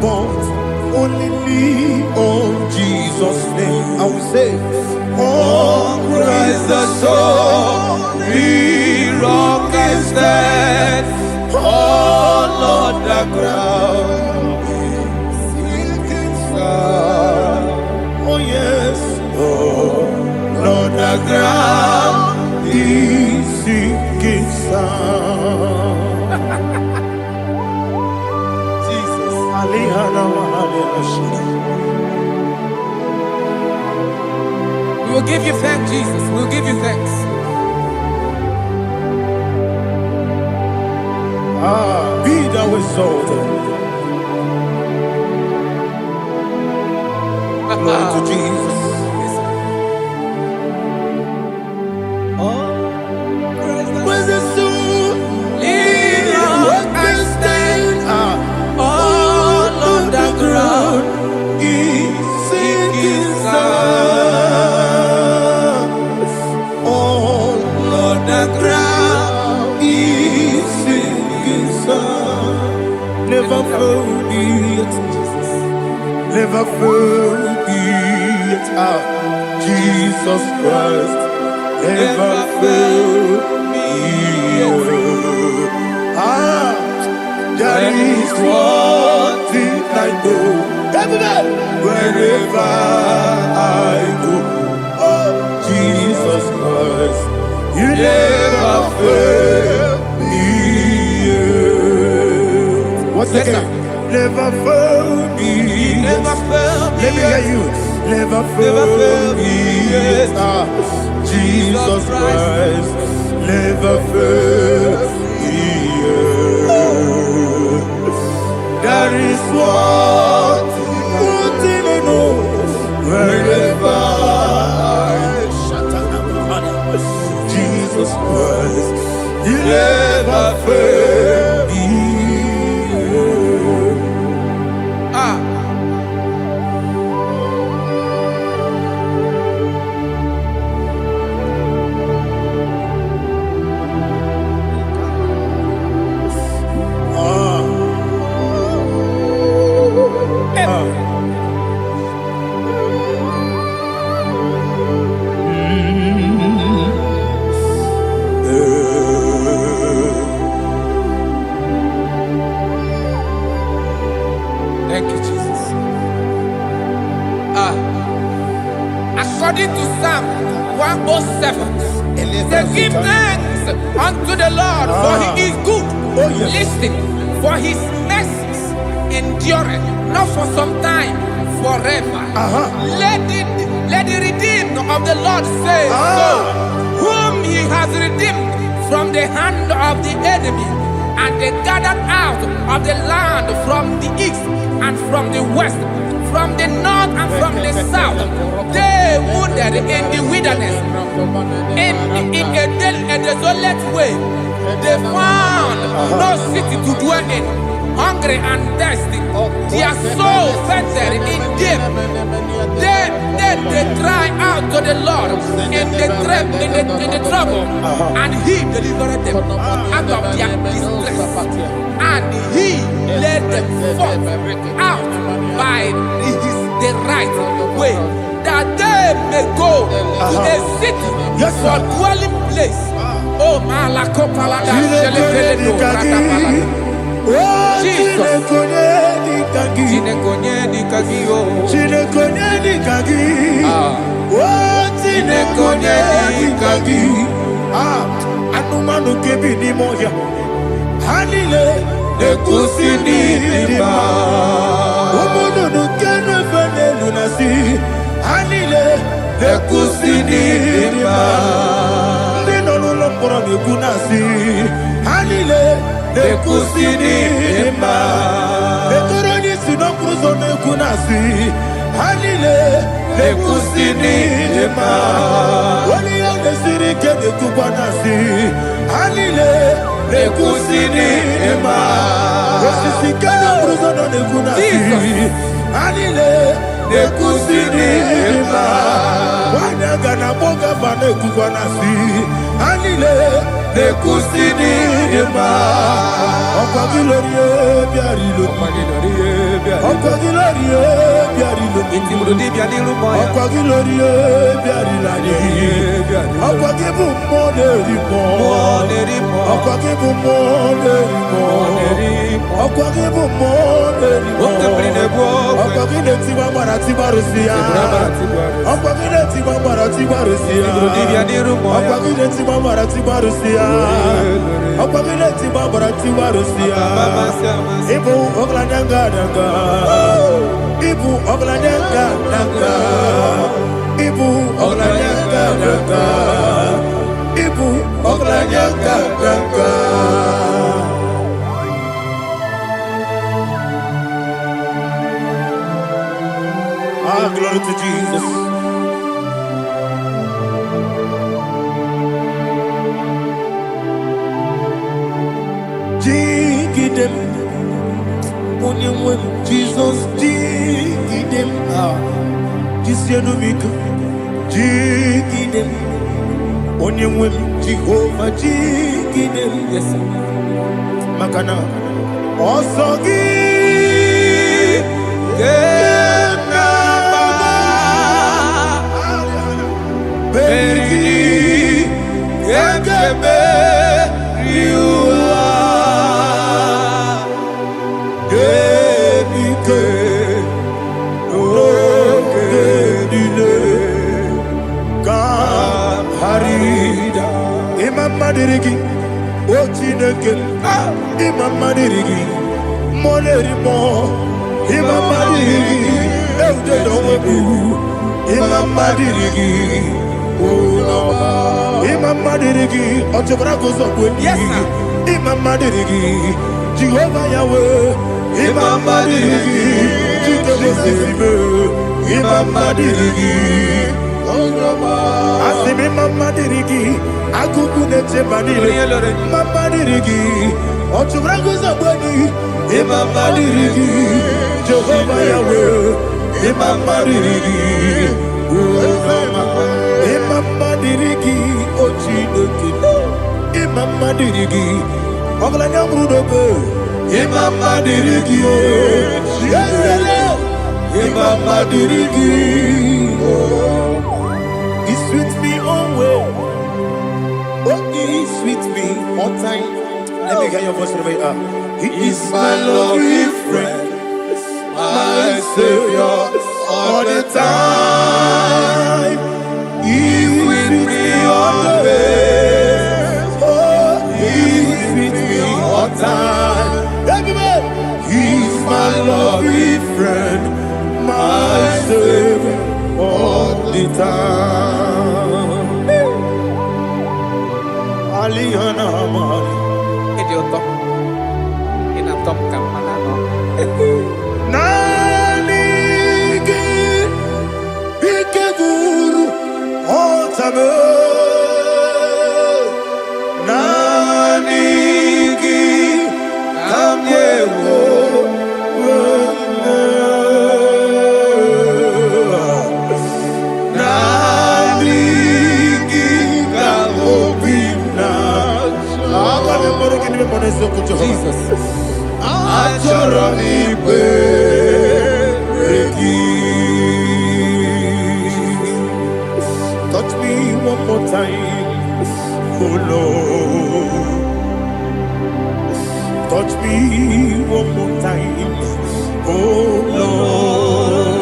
but only lean on Jesus' name. I will say, oh, Christ the solid rock I stand. Oh, Lord, the ground is sinking sand. Oh, yes. Oh, Lord, the ground is sinking sand. Jesus. We will give you thanks, Jesus. We will give you thanks. Be thou exalted. Glory to Jesus. When the soul what can stand, all on the ground is sinking sand. All on the ground is sinking sand. Never forget, never forget, Jesus Christ. Never fail me. There is one thing I know. Wherever I go, oh, Jesus Christ, you never fail me. What's the name? Never fail me. Never fail me. Let me hear you. Never fail me. Jesus Christ never fails me. There is one thing I know. Wherever I Jesus Christ, He never fails me. Thank you, Jesus. According to Psalm 107, they give thanks unto the Lord, for He is good. Oh, yes. Listen, for His mercies endureth, not for some time, forever. Let the redeemed of the Lord say so, whom He has redeemed from the hand of the enemy, and they gathered out of the land from the east and from the west, from the north and from the south. They wandered in the wilderness, in a desolate way. They found no city to dwell in. hungry and thirsty. Their soul fettered in deep. They cry out to the Lord in the trouble, and He delivered them out of their distress, and He led them forth out by the right way, that they may go to a city for dwelling place. Oh, Malakopalada, Jesus. Anumanu kebi ni moja Hanile Nekusini lima Omono nukene fene lunasi Hanile Nekusini lima Nino lulokoro nekunasi Hanile Nekusini lima Netoroni sinokruzo nekunasi Hanile Nekusini lima Wali yone sirike nekubwanasi Hanile Nekusini lima Wasisikana bruzo nekunasi Hanile Nekusini lima Wanaga na boga vane kubwanasi Hanile Nekusini lima Okwa gilorie biarilo Okwa gilorie biarilo Okwa gilorie biarilani Okwa gibu moderimo Okwa gibu moderimo Okwa gibu moderimo Okwa gileti mambara tibarusia Okwa gileti mambara tibarusia Okwa gileti mambara tibarusia Okwa gileti mambara tibarusia Ibu ogladanga danga Ibu ogladanga danga Ibu ogladanga danga Ibu ogladanga danga Ah, glory to Jesus. Jigidem, Jesus, jigidem, Jisianumika, jigidem, Onyemwem, Jehovah, jigidem, yes, Makana, Osogi, Beri, Yagebe, Riua, Gebike, Ogedile, Harida, Imam Madirigi, Ochineke, Imam Madirigi, Molerimo, Imam Madirigi, Eudedowebu, Imam Madirigi, Imam Madirigi, Ochobrago Zogweni, Imam Madirigi, Jehovah Yahweh, Imam Madirigi, Imam Madirigi, Asim Imam Madirigi, Akukunete Manile, Imam Madirigi, Ochobrago Zogweni, Imam Madirigi, Jehovah Yahweh, Imam Madirigi, Imam Madirigi, Ochineke, Imam Madirigi, Oglanya Brudobe, Imam Madirigi, Imam Madirigi, He's with me always. Oh, He's with me all time. Let me get your voice right up. He is my lovely friend, my Savior all the time. He's with me always. Oh, He's with me all time. Everybody, He's my lovely friend, my Savior all the time. Alihana Mari. Idioto. Inatom ka manano. Nanigi Ikeguru Otame Nanigi Kamyewo Jesus. Achọrọ m ikpere gị. Touch me one more time, oh Lord. Touch me one more time, oh Lord.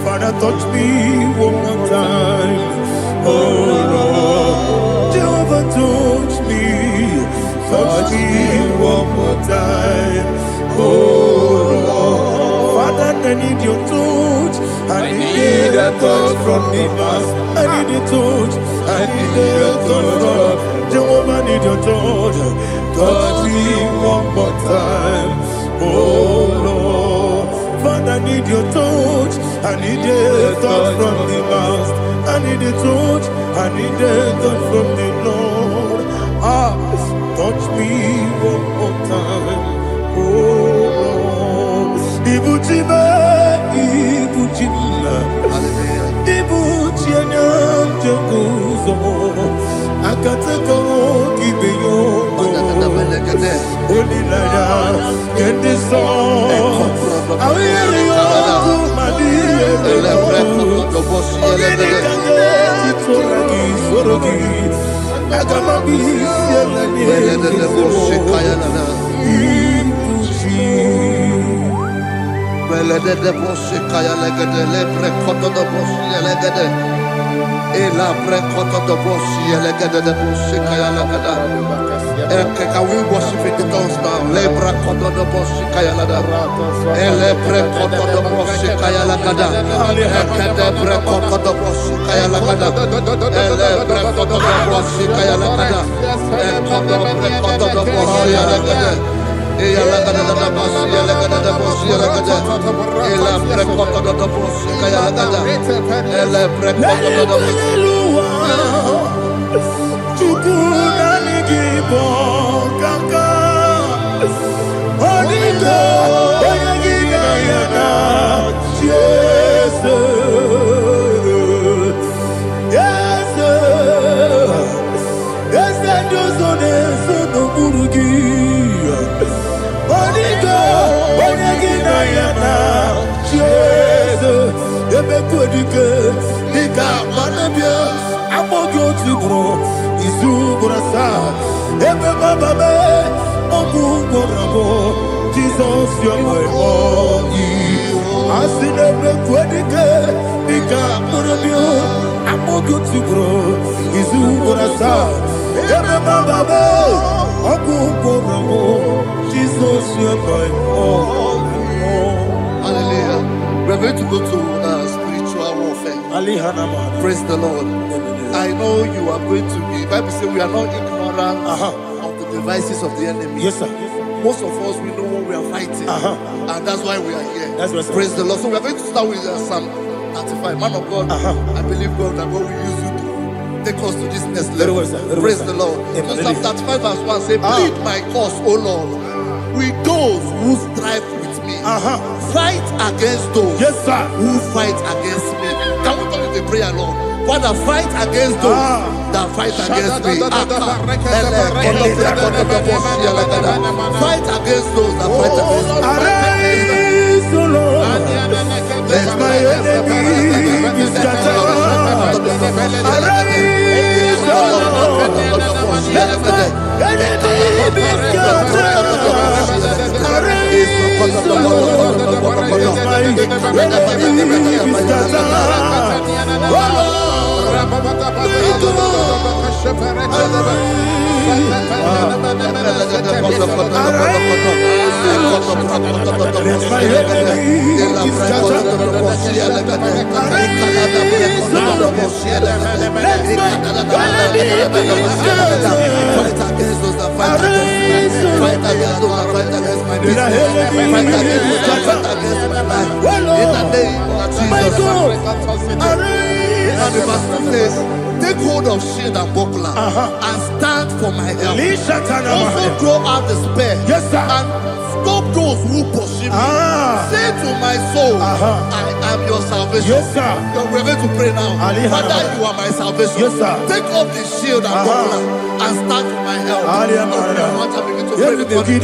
Father, touch me one more time, oh Lord. Jehovah, touch me one more time, oh Lord. Father, I need your touch. I need a touch from the Master. I need a touch. I need a touch from Jehovah. I need your touch. Touch me one more time, oh Lord. Father, I need your touch. I need a touch from the Master. I need a touch. I need a touch from the Lord. Touch me one more time, oh Lord. Ibuchima, Ibuchima, Ibuchina, Jaguzo, Akatako, Gibeyo, Olilaya, get this song. I hear you, Madia, Sorogi. Can we worship in the tongues now? Lebra kotodo boshi kaya lada. Elebre kotodo boshi kaya lada. Elebre kotodo boshi kaya lada. Elebre kotodo boshi kaya lada. Elebre kotodo boshi lada. Eya lada da boshi lada da boshi lada. Elebre kotodo boshi kaya lada. Elebre kotodo boshi. Kaka Onito Oyagina Yana Jesus Yes Yes Dozone Sono Burugi Onito Oyagina Yana Jesus Ebe Kodike Nika Manabia Amogo Tibro Isu Burasa Ebe Bababe Ogu Gorabo Jesus you're my all Asinebe Kwedike Nika Manabia Amogo Tibro Isu Burasa Ebe Bababe Ogu Gorabo Jesus you're my all. Hallelujah. We're going to go to spiritual warfare. Praise the Lord. I know you are going to be. Bible says we are not ignorant of the devices of the enemy. Yes, sir. Most of us, we know what we are fighting, and that's why we are here. That's right, sir. Praise the Lord. So we are going to start with Psalm 35. Man of God, I believe God that God will use you to take us to this next level. Very well, sir. Praise the Lord. So Psalm 35 verse 1 says, plead my cause, O Lord, with those who strive with me. Fight against those who fight against me. Can we turn to the prayer, Lord? Father, fight against those that fight against me. Fight against those that fight against me. Arise, O Lord. Let my enemy be scattered. Arise, O Lord. Let my enemy be scattered. Arise, O Lord. Let my enemy be scattered. Oh Lord. And the verse says, take hold of shield and buckler and stand for my help. Also draw out the spear and stop those who pursue me. Say to my soul, I am your salvation. Yes, sir. We're going to pray now. Father, you are my salvation. Yes, sir. Take off the shield and buckler and stand for my help. Begin to pray before you.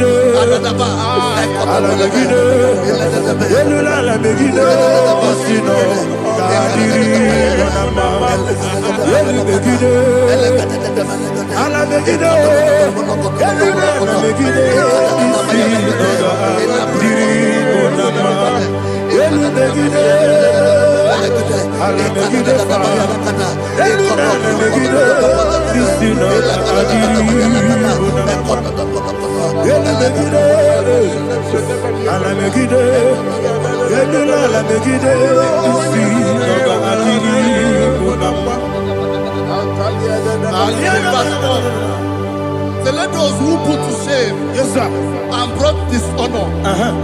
So let those who put to shame, yes, sir, and brought dishonor,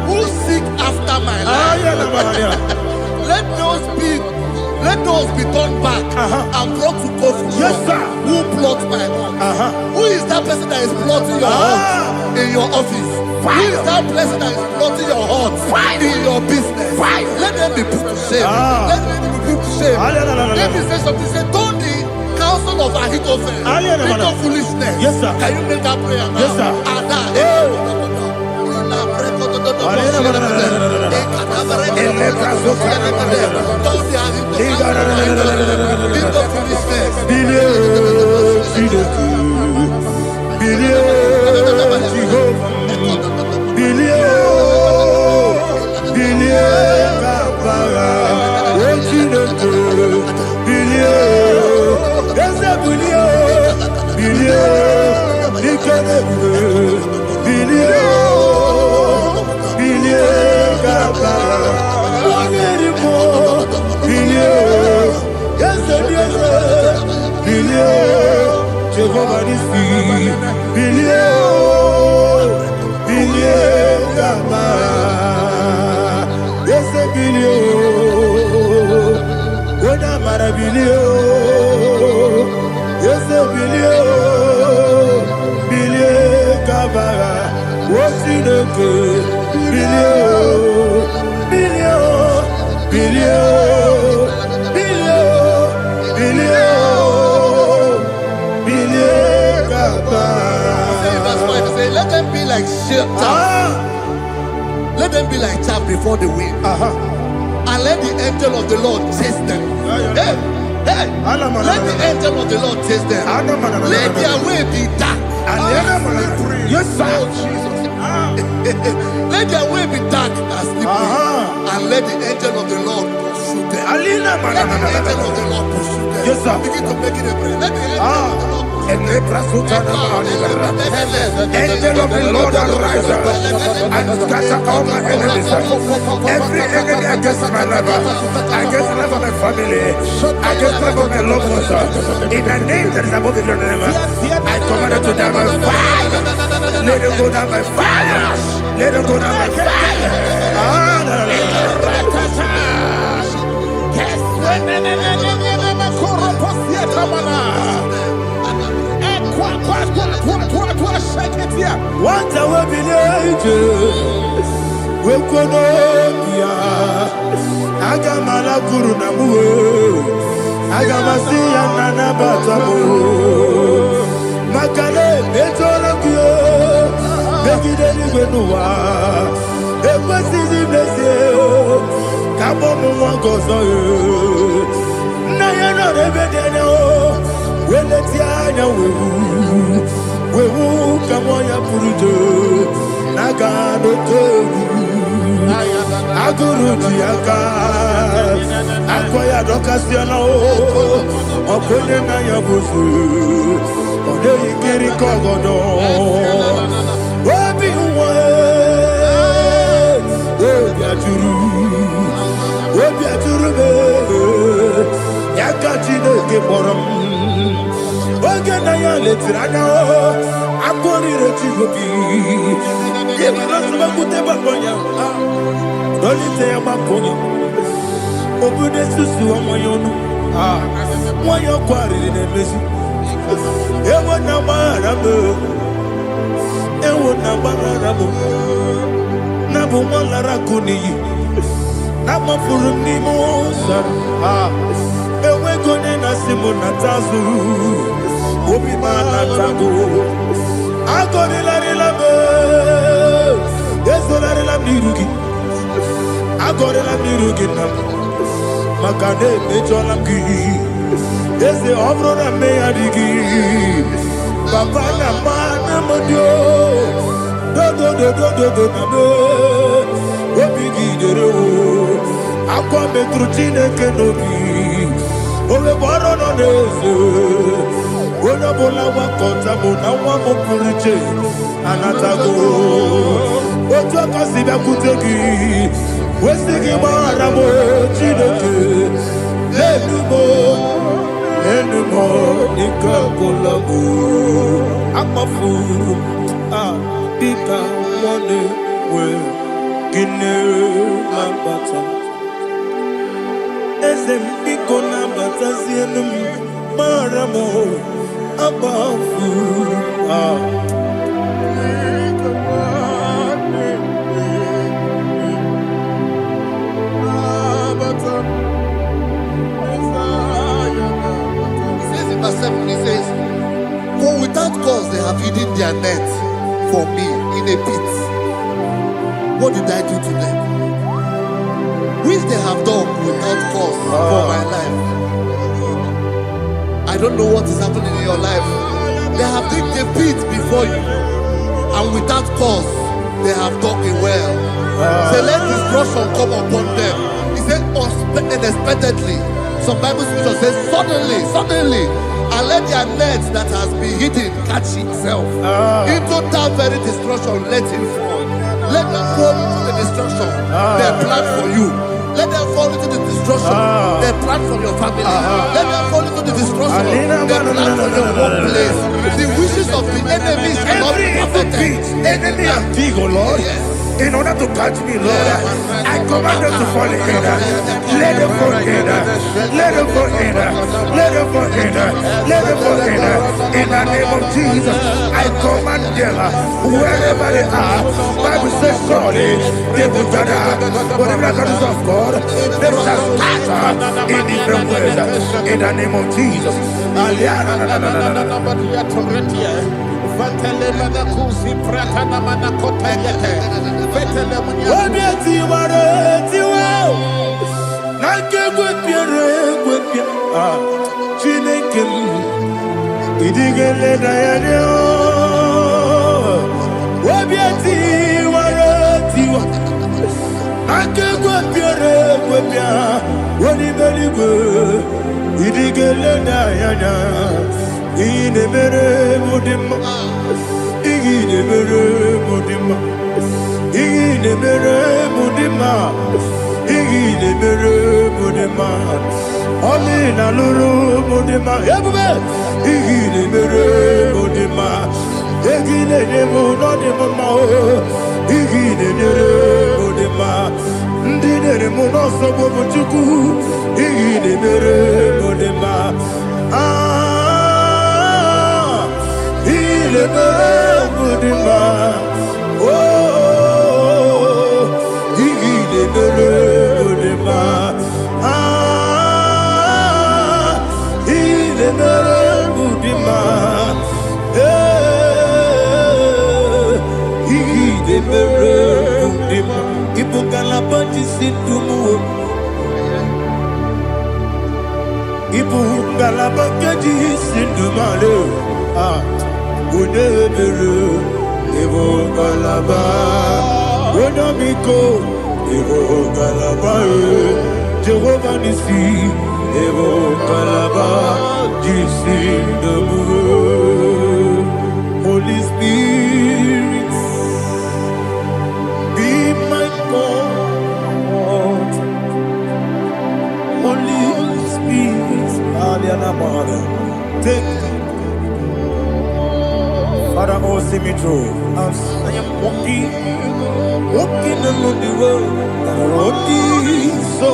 who seek after my life, let those be turned back and brought to confusion. Yes, sir. Who plot my heart? Who is that person that is plotting your heart in your office? Who is that person that is plotting your heart in your business? Let them be put to shame. Let them be put to shame. Let me say something. Say, don't the counsel of Ahithophel think of foolishness. Yes, sir. Can you make that prayer now? Yes, sir. Let them be like chaff. Let them be like chaff before the wind. And let the angel of the Lord chase them. Hey, let the angel of the Lord chase them. Let their way be dark. Yes, sir. Let their way be dark as slippery. And let the angel of the Lord pursue them. Let the angel of the Lord pursue them. Yes, sir. Begin to make it a prayer. Let the angel of the Lord. Angel of the Lord arise and scatter all my enemies. Every enemy against my life, against the life of my family, against the life of my loved ones, in the name that is above the name, I command it to die by fire. Let it go down by fire. Let it go down by fire. What I will be ages, we could not Agamala Guru Namu, Agamasi and Nana Batamu, Makale, Betolakio, Begideni Benua, Equasi Blessio, Kabomu Wankoso, Nayana Rebedeno, Weletia, we will come on your Puruto, Nagano Togu, Aguru Tiaka, Akoya Docasiano, Okonena Yabusu, Odei Kiri Kogodo, Wabi Wabiaturu, Yakatino Geporum. Ogana letrana akoni retigobi yebana subakute bakonya dolite yabakonya obude susu omoyonu moyo kwari nemezi ewo na marabo bumalara kuni. Nama furumi mosa. Ewe gone na simona tazu. Obi mana tago. Agore la relabe. Yeso la relabe nirugi. Agore la nirugi na. Makane mejo la ki. Yese obro na me adigi. Papa na mana modio. Do na me. Obi gidere o. Akwa metrutine kenobi. Owe boro no neze. Ona bola wa kota bona wa mo puriche. Anatago. Ojo kasi ba kutegi. Wesigi mara mo chineke. Enumo nikakolabu. Amafu. Bika one we. Gine mabata. Ezem biko na bata zienum maramo abafu. He says in verse 7, he says, for without cause they have hidden their net for me in a pit. What did I do to them? Which they have done without cause for my life. I don't know what is happening in your life. They have digged a pit before you, and without cause they have dug a well. Say, let destruction come upon them. He said, unexpectedly. Some Bible scripture says, suddenly, and let their net that has been hidden catch itself. Into that very destruction, let it fall. Let them fall into the destruction they plan for you. Let them fall into the destruction they plan for your family. Let them fall into the destruction they plan for your workplace. The wishes of the enemy shall not be perfected. Enemy and dig, oh Lord. In order to catch me, Lord, I command them to fall in. Let them fall in. Let them fall in. Let them fall in. Let them fall in. In the name of Jesus, I command them wherever they are. Bible says, surely they will gather. Whatever that is of God, they shall scatter in different ways. In the name of Jesus. Olina luru mudima ebube igine mere mudima egine demo no demo ma igine mere mudima ndine demo no sobo buchuku igine mere mudima ile mere mudima igine mere mudima Ibu galabati situmu, ibu galabati situmalu. Udebere, ibu galaba, udamiko, ibu galaba. Jehovah nisi, ibu galaba, jisi demu. Holy Spirit, be my God. Holy Spirit, take Father, oh, see me through. I am walking along the road, so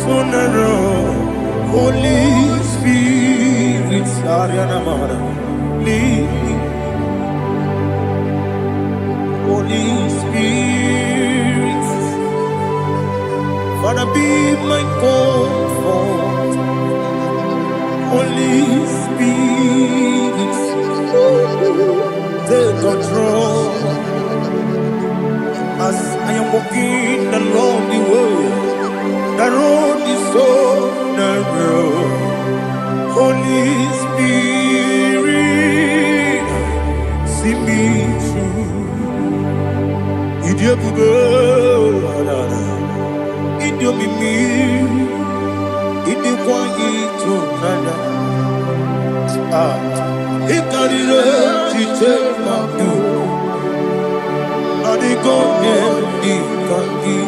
sooner. Holy Spirit, lead me. Holy Spirit. Wanna be my comfort, Holy Spirit, take control as I am walking along the way. The road is so narrow. Holy Spirit, see me through. Idiobube, Idiomimi, Idikwa Itonada. Ikarire Chiche Madu, Adigonye Ikangi.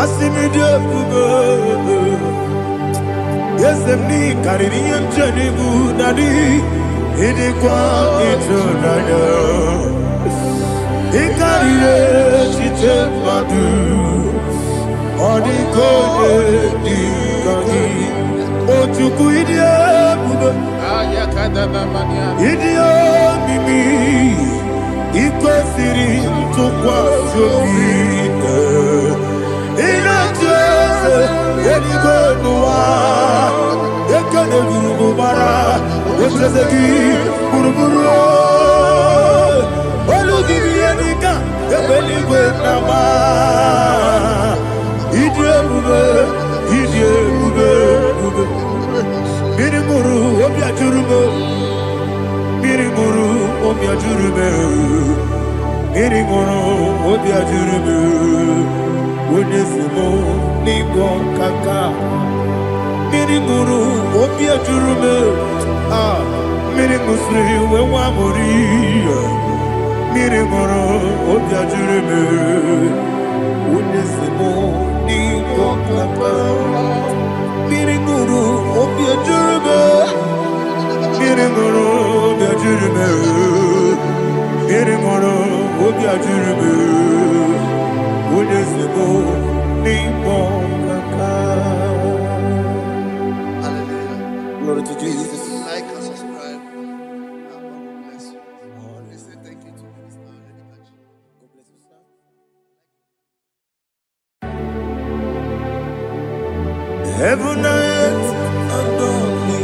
Asimidobube. Yes, me Caribbean journey good daddy. It is quite eternal. It carried she take my do. Or the good oh, to go idiot, Mimi. It was sitting to quite so in a church, any good no Gurubara, which is a key, Guruburu. Oh, look at the Anika, the belly with Nama. Idiomube, Mirimuru, Obia Jurube, Mirimuru, Obia Jurube, Mirimuru, Obia Jurube, Winesimo, Nigo Kaka. Mirimuru, Obia Jurube, Mirimusri, Wamuri, Mirimuru, Obia Jurube, Unesimo, Nigo Kaka, Mirimuru, Obia Jurube, Mirimuru, Obia Jurube, Mirimuru, Obia Jurube, Unesimo, Nigo Kaka. Glory to Jesus. Like and subscribe. God bless you. They say thank you to Mr. Edikachi. God bless you, sir. Heaven and earth adore me,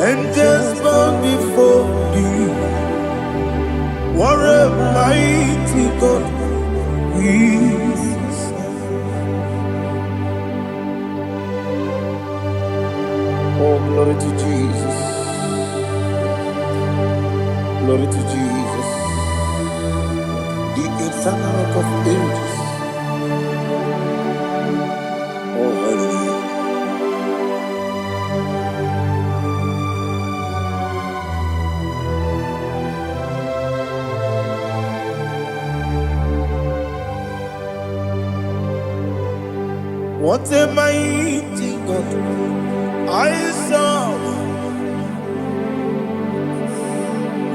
angels bow before thee. What a mighty God we serve. Oh, glory to Jesus. Glory to Jesus. The eternal rock of ages. Oh, hallelujah. What a mighty God I serve.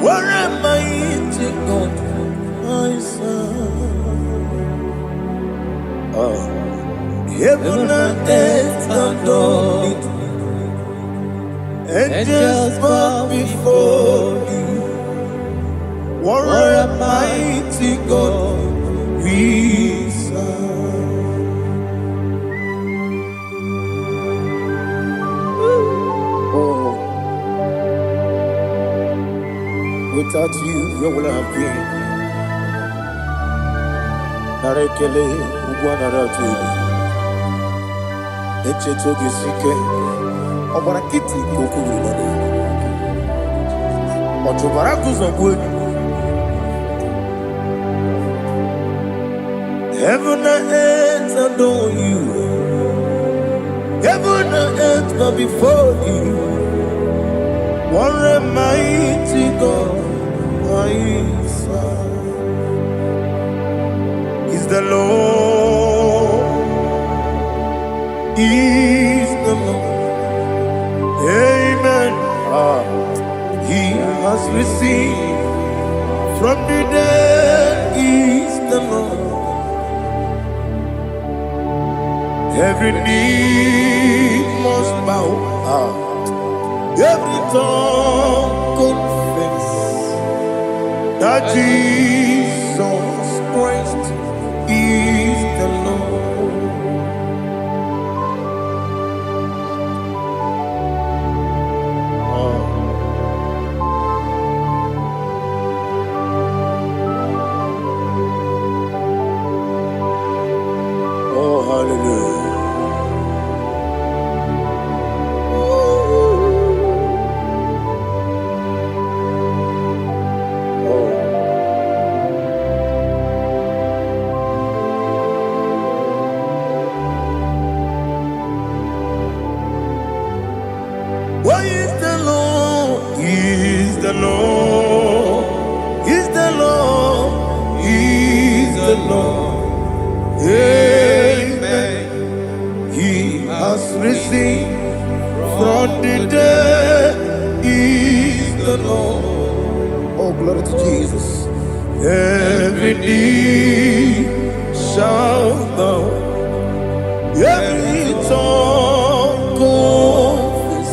What a mighty God I serve. Heaven and earth adore it, angels bow before thee. What a mighty God we serve. Oh, without you, where would I have been? Narekele, Ugwanaratu. Echetoge sike, Obara kiti kokuru bade. Otobara kuzogwe. Heaven and earth adore you. Heaven and earth bow before you. What a mighty God I serve. Is the Lord. Is the Lord. Amen. He has received from the dead. Is the Lord. Every knee must bow. Every tongue confess that Jesus Christ is the Lord. Oh, hallelujah. Why is the Lord? Is the Lord? Is the Lord? Is the Lord? Amen. He has risen from the dead. Is the Lord? Oh, glory to Jesus. Every knee shall bow. Every tongue confess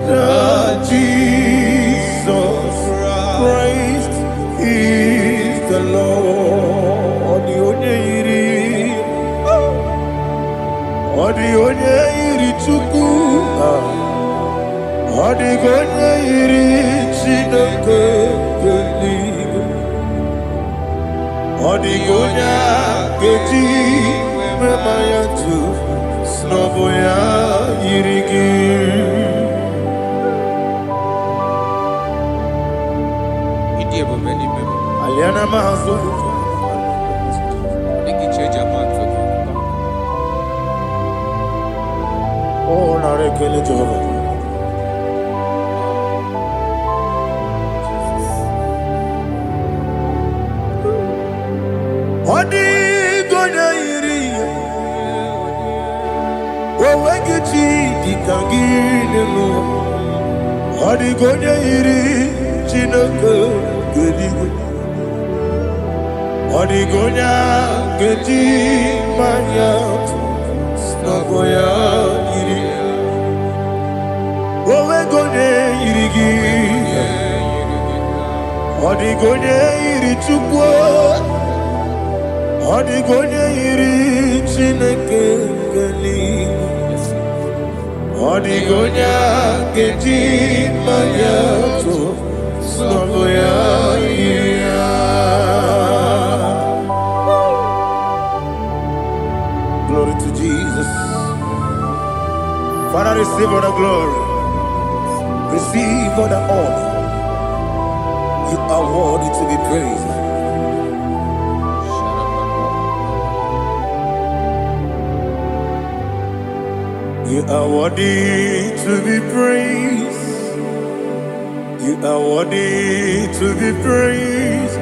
that Jesus Christ is the Lord. Odi onye iri Chukwu, odi onye iri Chineke eluigwe, odi onye keji mema ya tu snobo ya yiri gị. Aliana mazo oh narekele Jehovah. Odi gonya iri owegichi dikagine mo. Odi gonya iri Chineke eluigwe, odi gonya keji manya snogo ya iri. Owe gonya iri gi, odi gonya iri Chukwu, odi gonya iri Chineke eluigwe, odi gonya keji manya snogo ya iri. Glory to Jesus. Father, receive all the glory. Receive all the honor. You are worthy to be praised. You are worthy to be praised. You are worthy to be praised.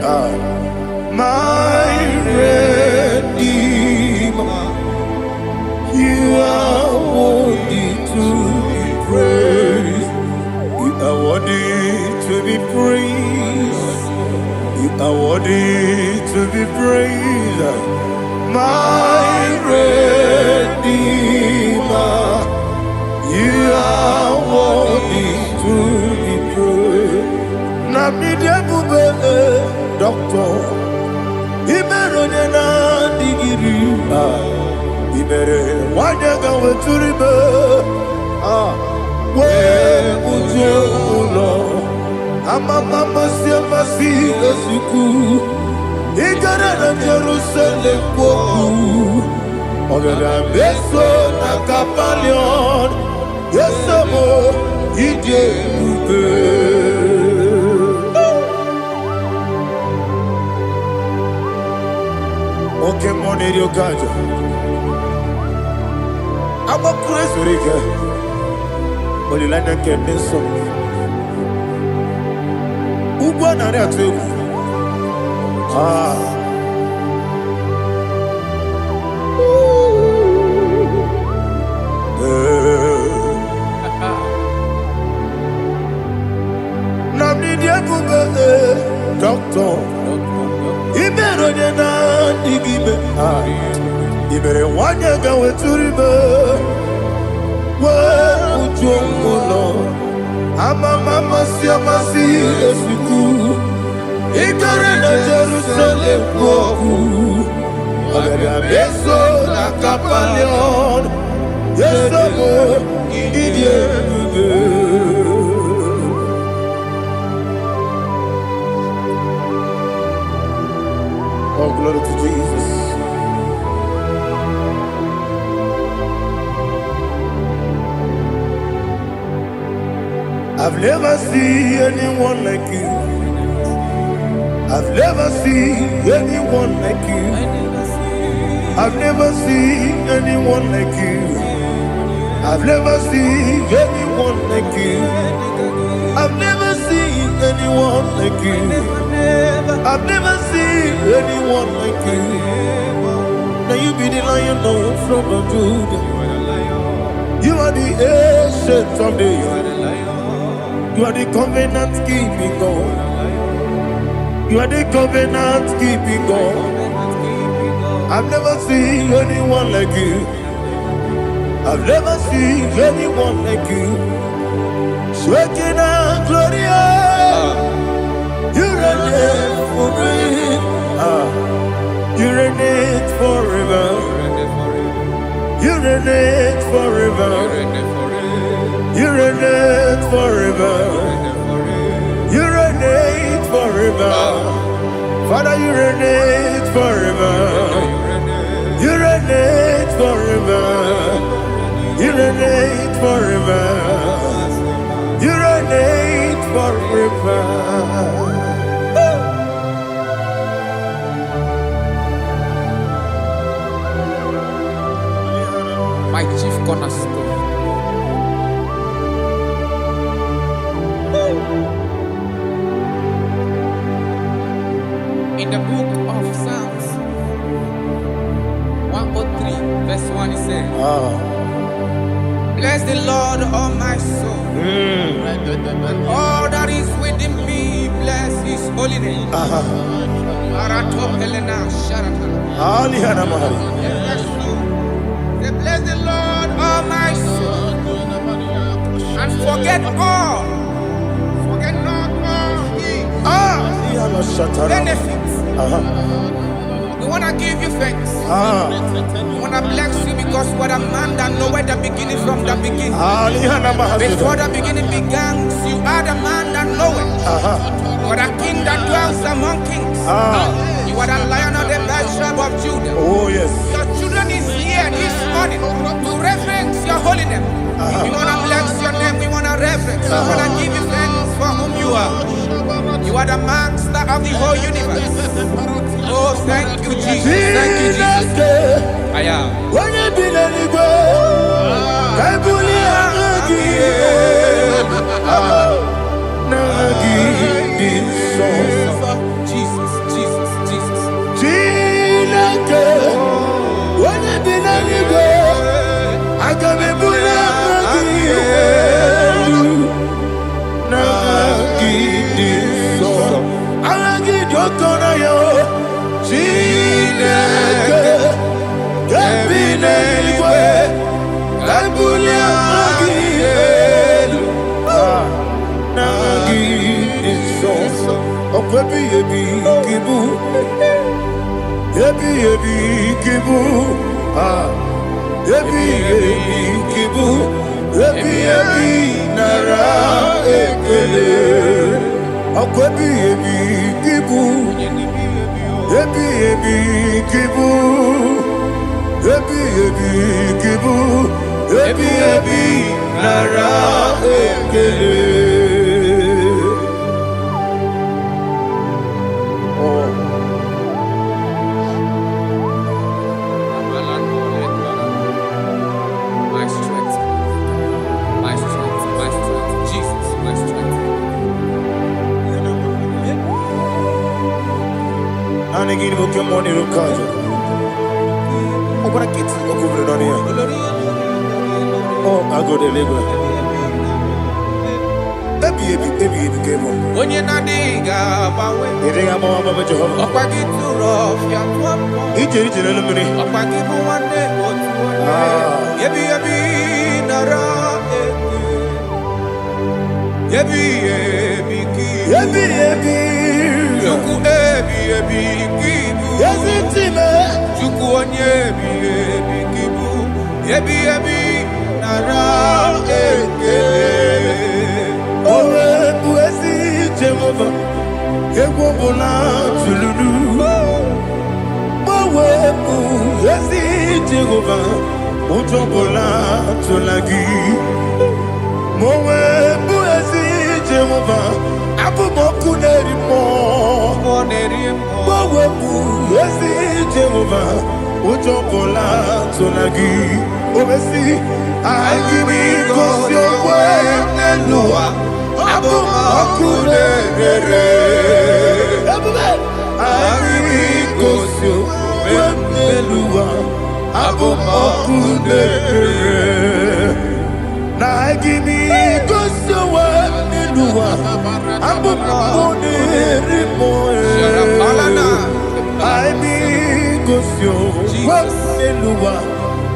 My Redeemer. You are worthy to be praised. You are worthy to be praised. You are worthy to be praised. My Redeemer. You are worthy to be praised. Namide bube doctor. Imerone na digiri. Ibere wanyaga weturibe we ujulo amama masi esuku igara na Jerusalem kwoku ogara beso na kapalion yesemo ije ube oke moneri okaja Aba praise rike olilanya keneso ugwa na ri atu Namni dia kuba doctor ibero de na digibe ibere wanyaga weturibe we ujongulo amama masi esuku Ikare na Jerusalem kwoku. Abia beso na kapalion. Yesomo idie. Oh, glory to Jesus. I've never seen anyone like you. I've never seen anyone like you. I've never seen anyone like you. I've never seen anyone like you. I've never seen anyone like you. I've never seen anyone like you. Now you be the lion from the Judah. You are the ancient of days. You are the covenant keeping God. You are the covenant keeping God. I've never seen anyone like you. I've never seen anyone like you. Shaking and glorious. You reign for me. You reign forever. You reign forever. You reign forever. You reign forever. Father, you reign forever. You reign forever. You reign forever. You reign forever. My chief cornerstone. In the book of Psalms 103 verse 1 it says, bless the Lord, all my soul, and all that is within me, bless his holy name. Say, bless the Lord, all my soul, and forget not all his benefits. We want to give you thanks. We want to bless you because what a man that knoweth the beginning from the beginning. Before the beginning began, you are the man that knoweth. You are the king that dwells among kings. You are the lion of the tribe of Judah. Oh yes. Your children is here this morning to reverence your holiness. We want to bless your name. We want to reverence. We want to give you thanks for whom you are. You are the master of the whole universe. Oh, thank you, Jesus. Thank you, Jesus. I am. When you be let it go, Jesus, Jesus, Jesus. When you be let it go, I can be Oh, I go to Lagos. Onye na diga bawe. Iriga mama mama Jehovah. Okwagi turo fia tuapo. Ije na lumini. Okwagi buwane otuwane. Yebi yebi nara eke. Yebi yebi ki. Yebi yebi. Chuku ebi ebi kibu. Chuku onye ebi ebi kibu. Ebi ebi nara ekele. Owe buezi Jehovah. Ego bona tululu. Owe buezi Jehovah. Ojo bona tulagi. Mowe buezi Jehovah. Abu moku nerimo. Mowe buezi Jehovah. Ojo bona tulagi. Obesi. I give me cause your way Nelua Abu Makunere I give me cause your way Nelua Abu Makunere Now I give me cause your way Nelua Abu Makunere I mean cause your way Nelua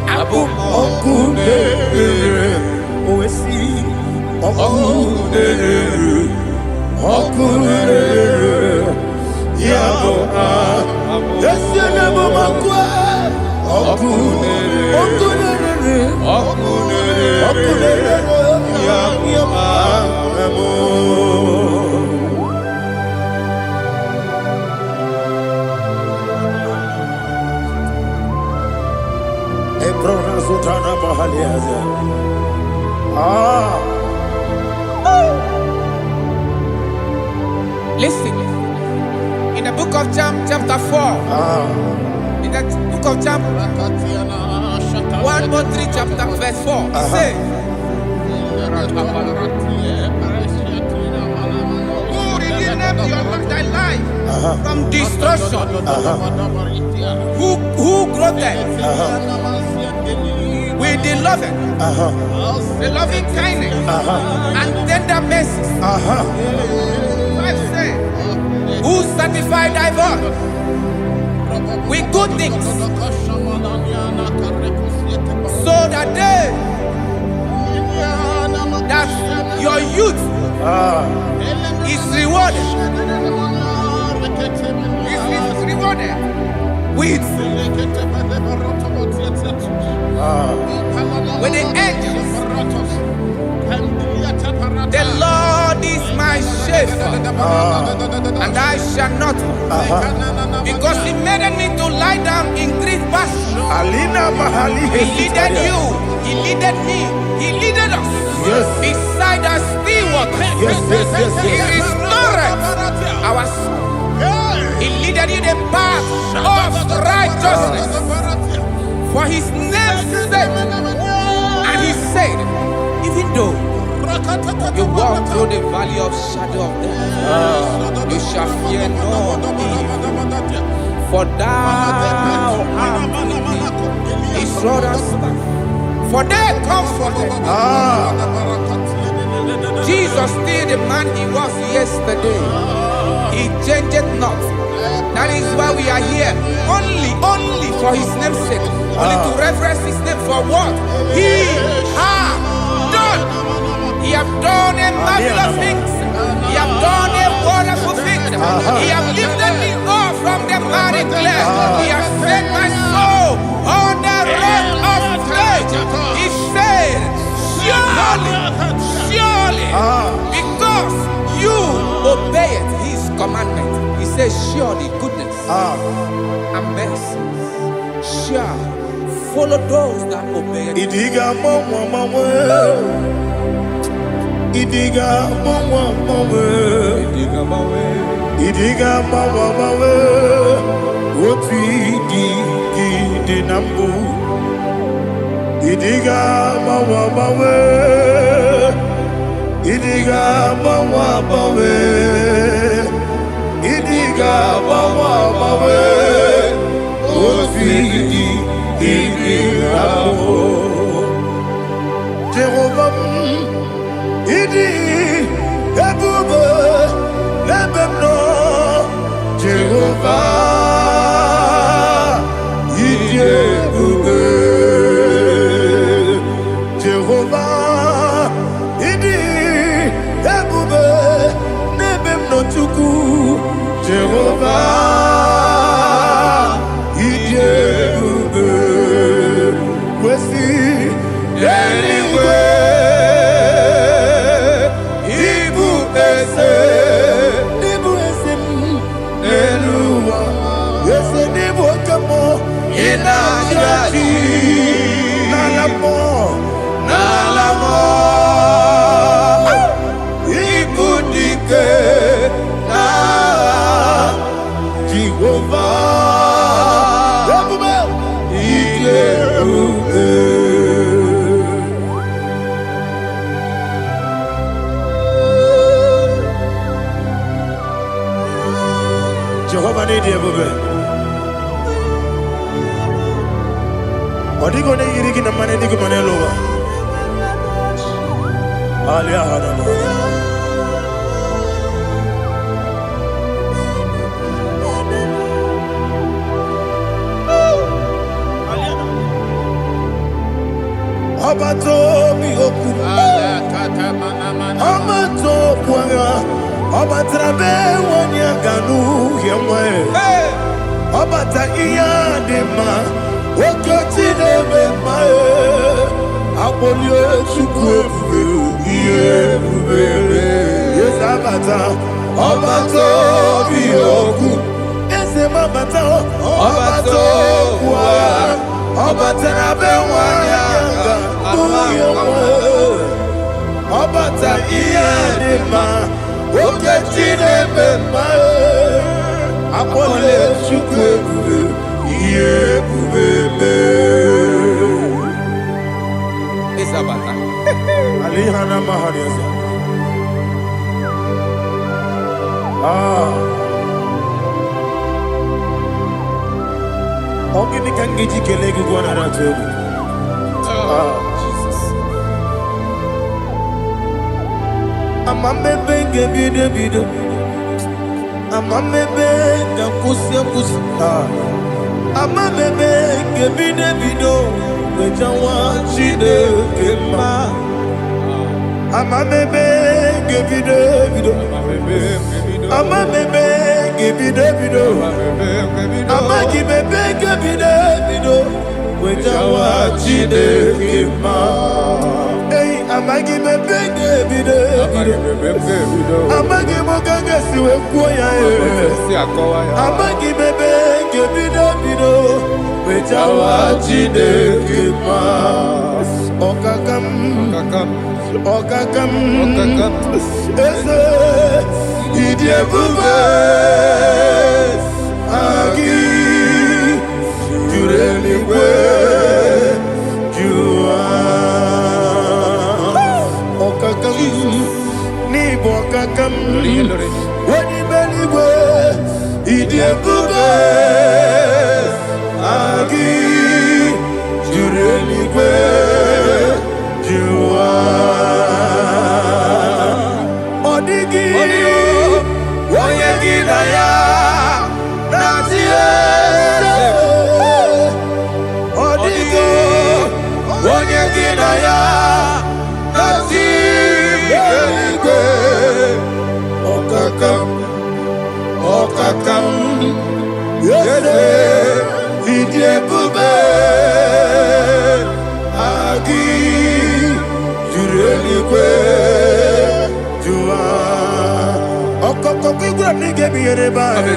Abu Okudere, Oesi, Okudere, Okudere, Yabo, Yesenabo Makwa, Okudere, Okudere, Okudere, Yabo. Listen, in the book of Psalm chapter 4, in the book of Psalm 113 chapter verse 4, it says, who redeemed thy life from destruction? Who groweth with the loving, the loving kindness, and tender mercies. Who satisfy thy voice with good things, so that your youth is rewarded. Is rewarded with the angels. The Lord is my shepherd, and I shall not want, because He made me to lie down in green pastures. He leaded you, He leaded me, He leaded us beside the still waters. He restored our soul. He leaded you the path of righteousness for His name's sake. And He said, even though you walk through the valley of shadow of death, you shall fear no evil, for thou art with me. His rod and staff, for they comforted. Jesus still the man He was yesterday. He changed not. That is why we are here. Only for His name's sake. Only to reverence His name for what He has done. He has done a marvelous things. He has done a wonderful thing. He has lifted me up from the miry clay. He has set my soul on the rock of faith. He said, surely, because you obeyed His commandment. He says, surely goodness and mercy shall follow those that obey Him. Idiga mawe, oti di nambu. Idiga mawe, idiga mawe, idiga mawe, oti di nambu. Jehovah, idi ebube lebemno. Jehovah, idi ebube. Jehovah, idi ebube lebemno tuku. n'ịdị ebube. Ọ dịghị onye yiri gị na mmanụ ndị gị ma n'elu ụwa. Ọba tó bí okú, ọba tó kú ara, ọba tara bẹ́ẹ̀ wọ́n ní àgànú yẹn mọ́ ẹ̀. Ọba ta iya dị mma, oke chi na-eme mma ẹ̀. Akpọli Chukwu ebube, ihe ebube Yesu abata. Ọba tó bí okú, eze m abata. Ọba tó kú ara, ọba tara bẹ́ẹ̀ wọ́n ní àgànú yẹn mọ́ ẹ̀. Ọba ta iya dị mma, oke chi na-eme mma ẹ̀. Akpọli Chukwu ebube, ihe ebube Isabata. Alihana Mahariaza. Ogini kan giji kelegi gwana na togo. Jesus. Amamebe ngebido. Amamebe ngakusi. Amamebe ngebido. Wejawa Chineke mma. Amamebe ngebido. Amamebe ngebido. Amagibebe ngebido. Wejawa Chineke mma. Hey, amagibebe ngebido. Amagimogaga siwe kuya Amagibebe ngebido. Wejawa Chineke mma. Okakam. Eze ịdị ebube agị juru eluigwe jụwa. Ọkakam n'ịbụ ọkakam onye eluigwe ịdị ebube agị juru eluigwe jụwa. Ọ dịghị onye gị na ya na-atị eze. Ọ dịghị onye gị na ya na-atị eluigwe. Ọkakam eze ịdị ebube agị juru eluigwe jụwa. Ọkọkọ igwe m n'ige m ihe n'ebe ahụ.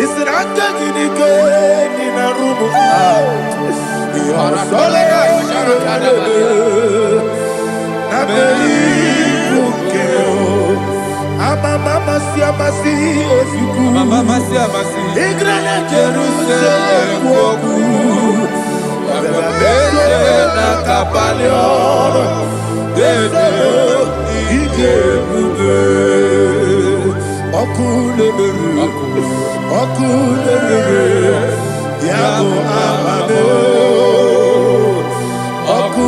Isi na aka gị n'ike dị na rumu. Ihe ọsọla ya na mmeri bụ nke amasị ozugbo. Igre na Jerusalem okwu. Na kabalị ọrụ eze ije ebube. Ọkụ na-emere ya bụ aha m. Ọkụ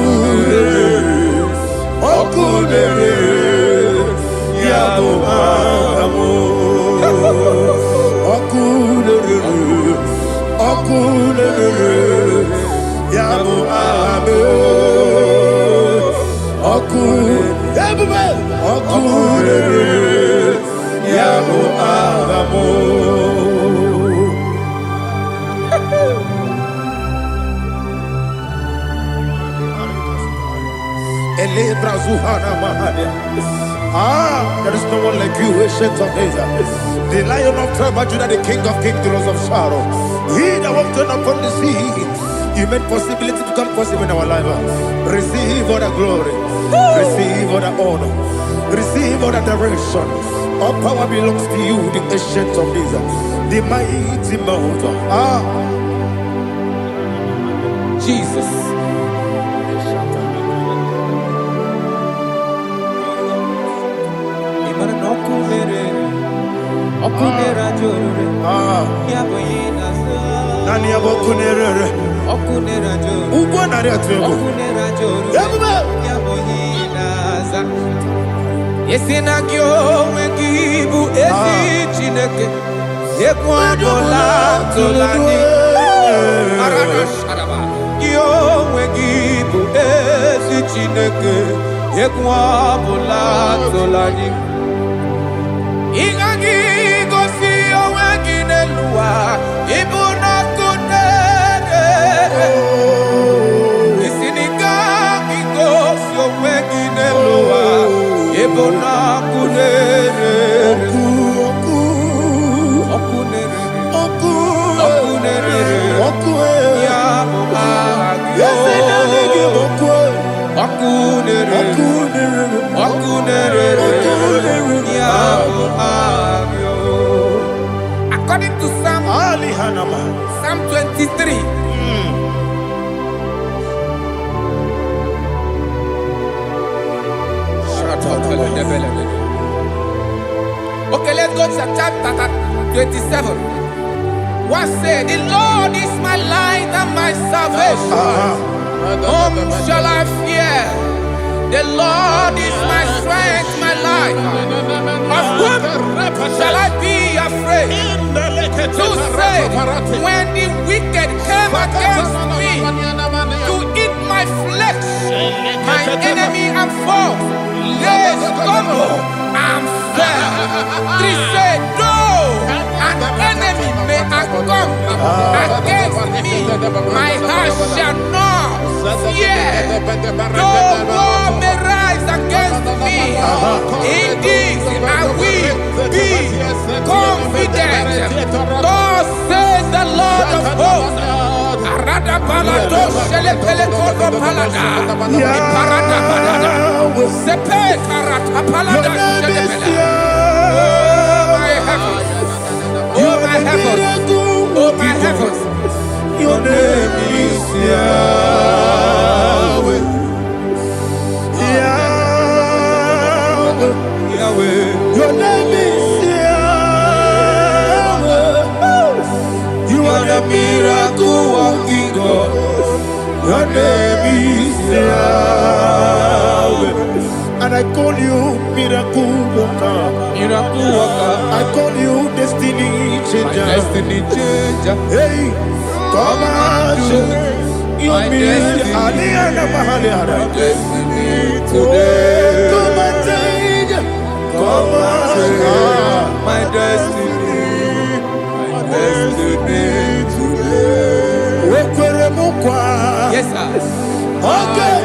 na-emere ya bụ aha m. Ọkụ na-emere ya bụ aha m. Ọkụ ebube ọkụ na-emere ya bụ aha m. There is no one like you, ancient of days. The Lion of tribe of Judah, the King of kings, the Rose of Sharon. He that walked upon the sea. You made possibility to come possible in our life. Receive all the glory. Receive all the honor. Receive all the direction. All power belongs to you, the ancient of days, the mighty mountain. Jesus. Nani abokunere. Ugbo nari atwego. Yabuba. Yesina kyo wengibu ezi chineke. Yekwabola tolani. Arada kyo wengibu ezi chineke. Yekwabola tolani. Ingagi gosi owegine luwa. Ibuna kunere. Isinika gosi owegine luwa. Ibuna kunere. According to Psalm 23. Okay, let's go to chapter 27. What said? The Lord is my light and my salvation. Whom shall I fear? The Lord is my strength, my life. Of whom shall I be afraid? To say, when the wicked came against me to eat my flesh, my enemy and foe, they stumble and fell. They said, though an enemy may have come against me, my heart shall not fear. Though war may rise against me, in this I will be confident. Thus says the Lord of hosts. Arada palado shele pele kodo palada. Iparada palada. Sepe karata palada shele pele. Oh my heavens, oh my heavens, your name is Yahweh. Yahweh, Yahweh, your name is Yahweh. You are the miracle working God. Your name is Yahweh. And I call you miracle worker. Miracle worker. I call you destiny changer. My destiny changer. Hey, come on, your destiny. My destiny today. Come on, change. Come on, my destiny. My destiny today. Yes, sir. Okay,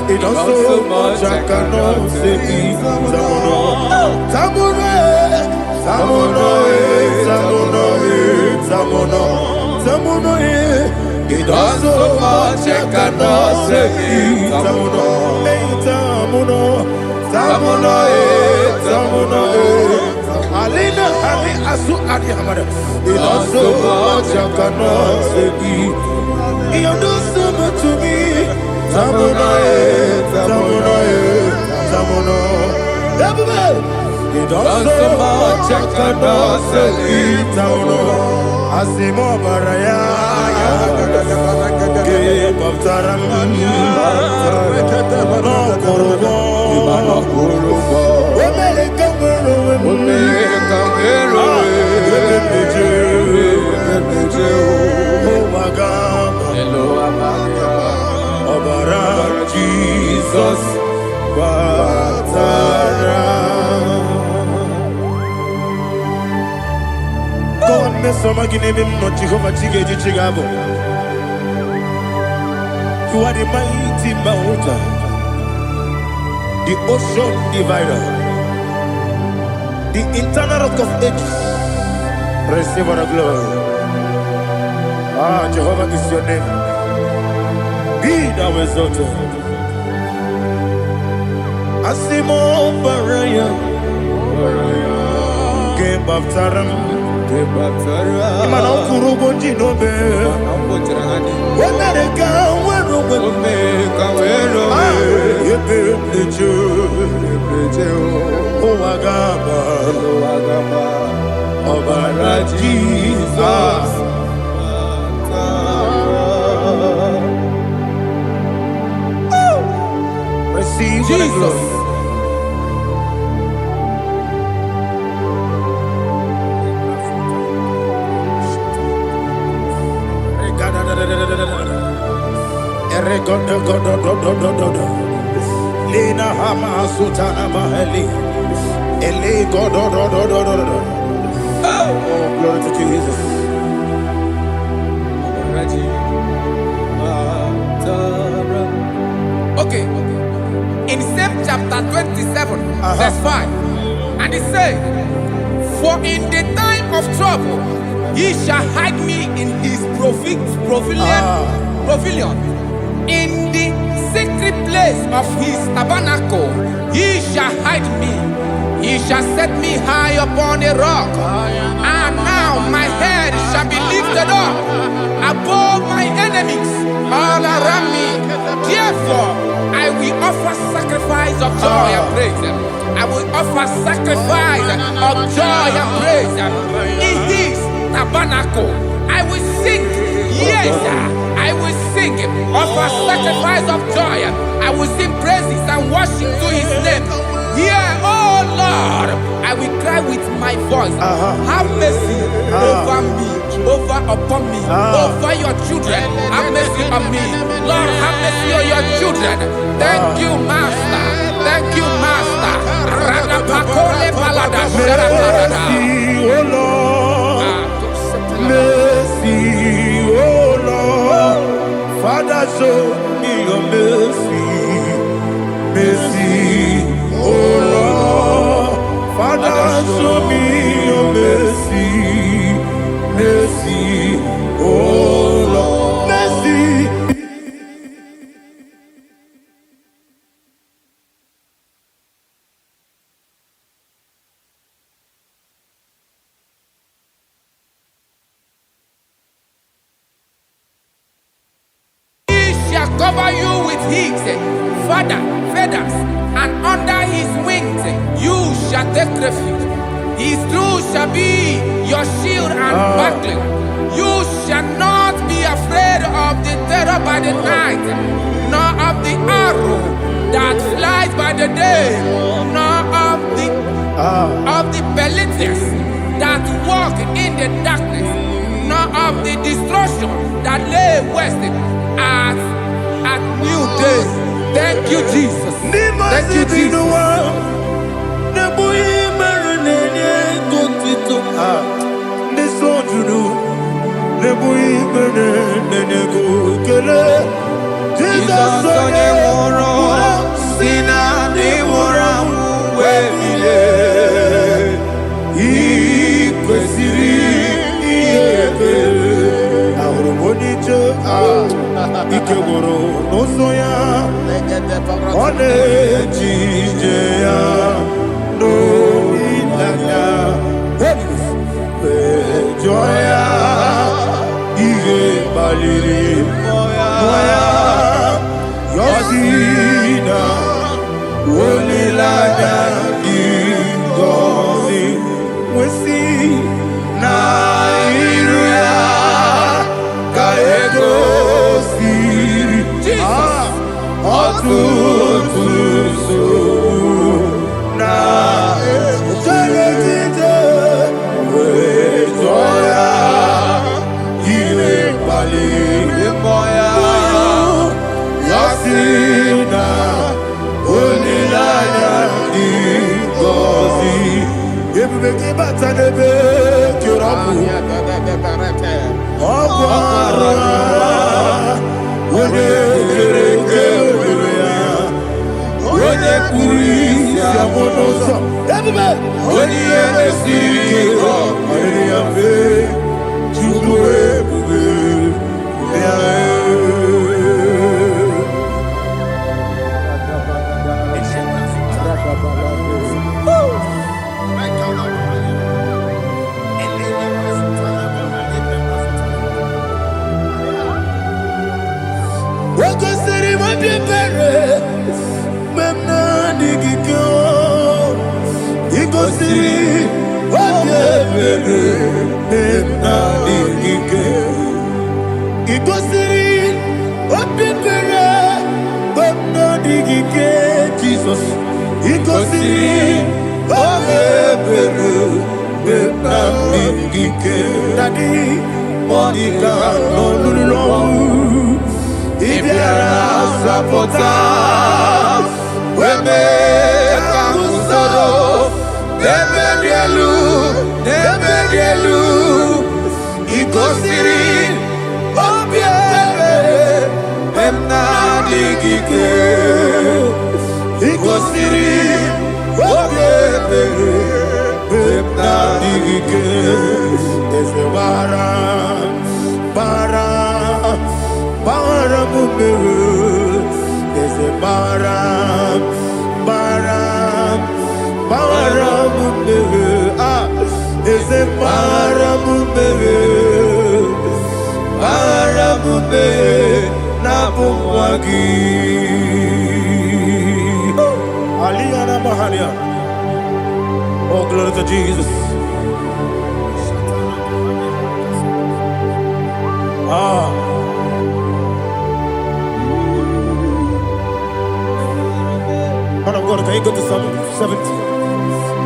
it does so much I cannot say it. It does so much I cannot say it. Alina Ali Asu Adi Hamada. It does so much I cannot say it. You do so much to me. Tamuno. It does so much I cannot say it. Tamuno. Asimo Baraya. Give up Taramani. No Korobo. Oh my God. You are the mighty mountain, the ocean divider, the internal rock of ages. Receive our glory. Jehovah is your name. Be thou exalted. Asimo Baraya, Game of Taram, Imano Kuruboji Nobe, Wanareka, Wagaba, Obara Jesus. Receive Jesus. Lena Hama Sutana Maheli. Ele God. Oh, glory to Jesus. Okay. In same chapter 27, verse 5, and it says, "For in the time of trouble, he shall hide me in his pavilion. In the secret place of his tabernacle, he shall hide me. He shall set me high upon a rock. And now my head shall be lifted up above my enemies all around me. Therefore, I will offer sacrifice of joy and praise. I will offer sacrifice of joy and praise. In his tabernacle, I will sing. Yes, I will sing. Offer sacrifice of joy. I will sing praises and worship to his name. Here, oh Lord, I will cry with my voice. Have mercy over me, upon me, over your children. Have mercy on me. Lord, have mercy on your children. Thank you, Master. Thank you, Master. Radapakole balada sharaparada. Oh Lord, mercy, oh Lord, Father, show me your mercy, mercy, oh Lord, Father, show me your mercy, mercy, oh Lord, mercy. Cover you with his feathers, and under his wings you shall take refuge. His truth shall be your shield and buckler. You shall not be afraid of the terror by the night, nor of the arrow that flies by the day, nor of the pestilence that walk in the darkness, nor of the destruction that lay waste at new day. Thank you, Jesus. Thank you, Jesus. Ikegoro nosoya one jijeya no ilaya joya ige baliri moya yosina olilaya igozi wesi na iruya kaego Arua, Wode Kereke, Wode Kurisia Monoso, Wode Esiko, Maria Fe, Chubue, Jesus, oh, glory to Jesus. Man of God, can you go to Psalm 70?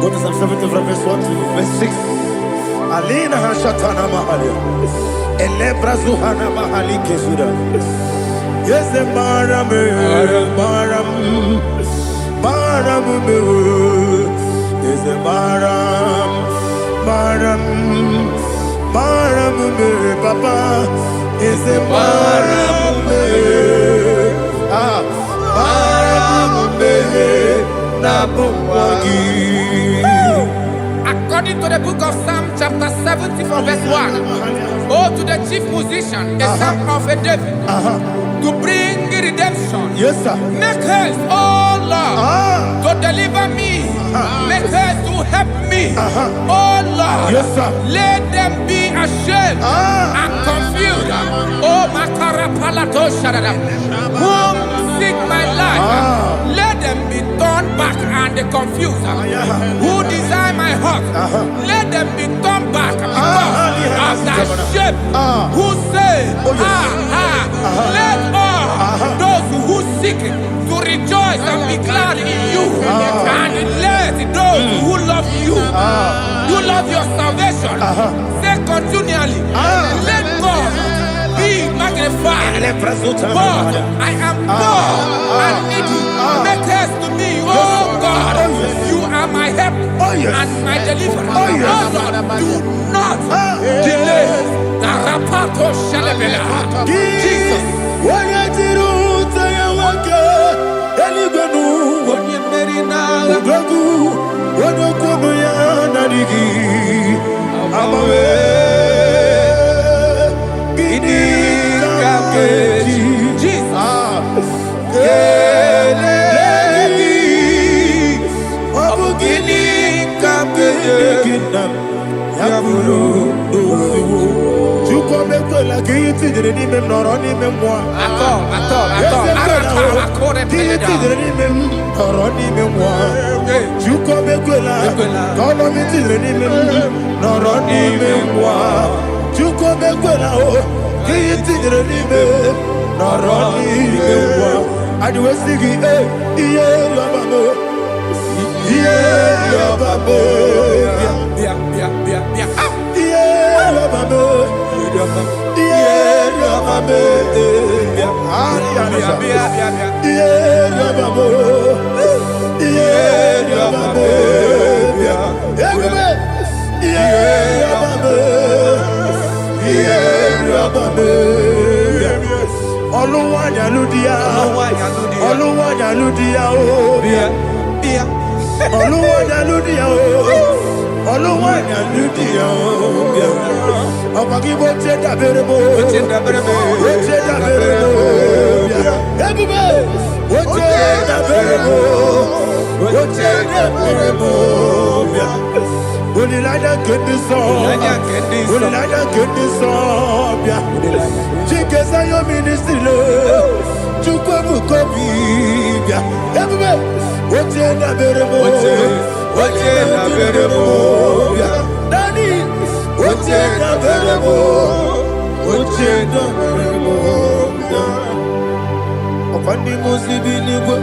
Go to Psalm 70 from verse 1 to verse 6. Alina Hashatana Mahalia. Elebra Zuhana Mahali Kesuda. Yes, the Baram, is the Baram, Papa, is the Baram, According to the book of Psalm chapter 70 from verse 1, oh, to the chief musician, a son of a David, to bring redemption. Yes, sir. Make haste, oh Lord, to deliver me. Make haste to help me. Oh Lord, yes, sir. Let them be ashamed and confused. Oh Makara Palato Shadada, whom seek my life, let them be turned back and confused. Who desire my heart, let them be turned back because of that shame. Who say, let all those who seek to rejoice and be glad in you, and let those who love you, you love your salvation, say continually, let God be magnified. God, I am poor and needy. Make haste to me, oh God. You are my help and my deliverer. Oh Lord, do not delay. Jesus. Oluwanyaludia, Oluwanyaludia, Oluwanyaludia, Oluwanyaludia, Ọmọkí bó ṣe dàbẹ̀rẹ̀ bó, bó ṣe dàbẹ̀rẹ̀ bó, bó ṣe dàbẹ̀rẹ̀ bó, ẹ̀bùbẹ̀, bó ṣe dàbẹ̀rẹ̀ bó, bó ṣe dàbẹ̀rẹ̀ bó. Olilada kendi sọ́ọ̀bìà, Olilada kendi sọ́ọ̀bìà, Chikesa yo ministry lo, Chukwu kobibia, ẹ̀bùbẹ̀, bó ṣe dàbẹ̀rẹ̀ bó, bó ṣe dàbẹ̀rẹ̀ bó, Dani. Oche na berebo, oche na berebo. Opandi musibi nibo,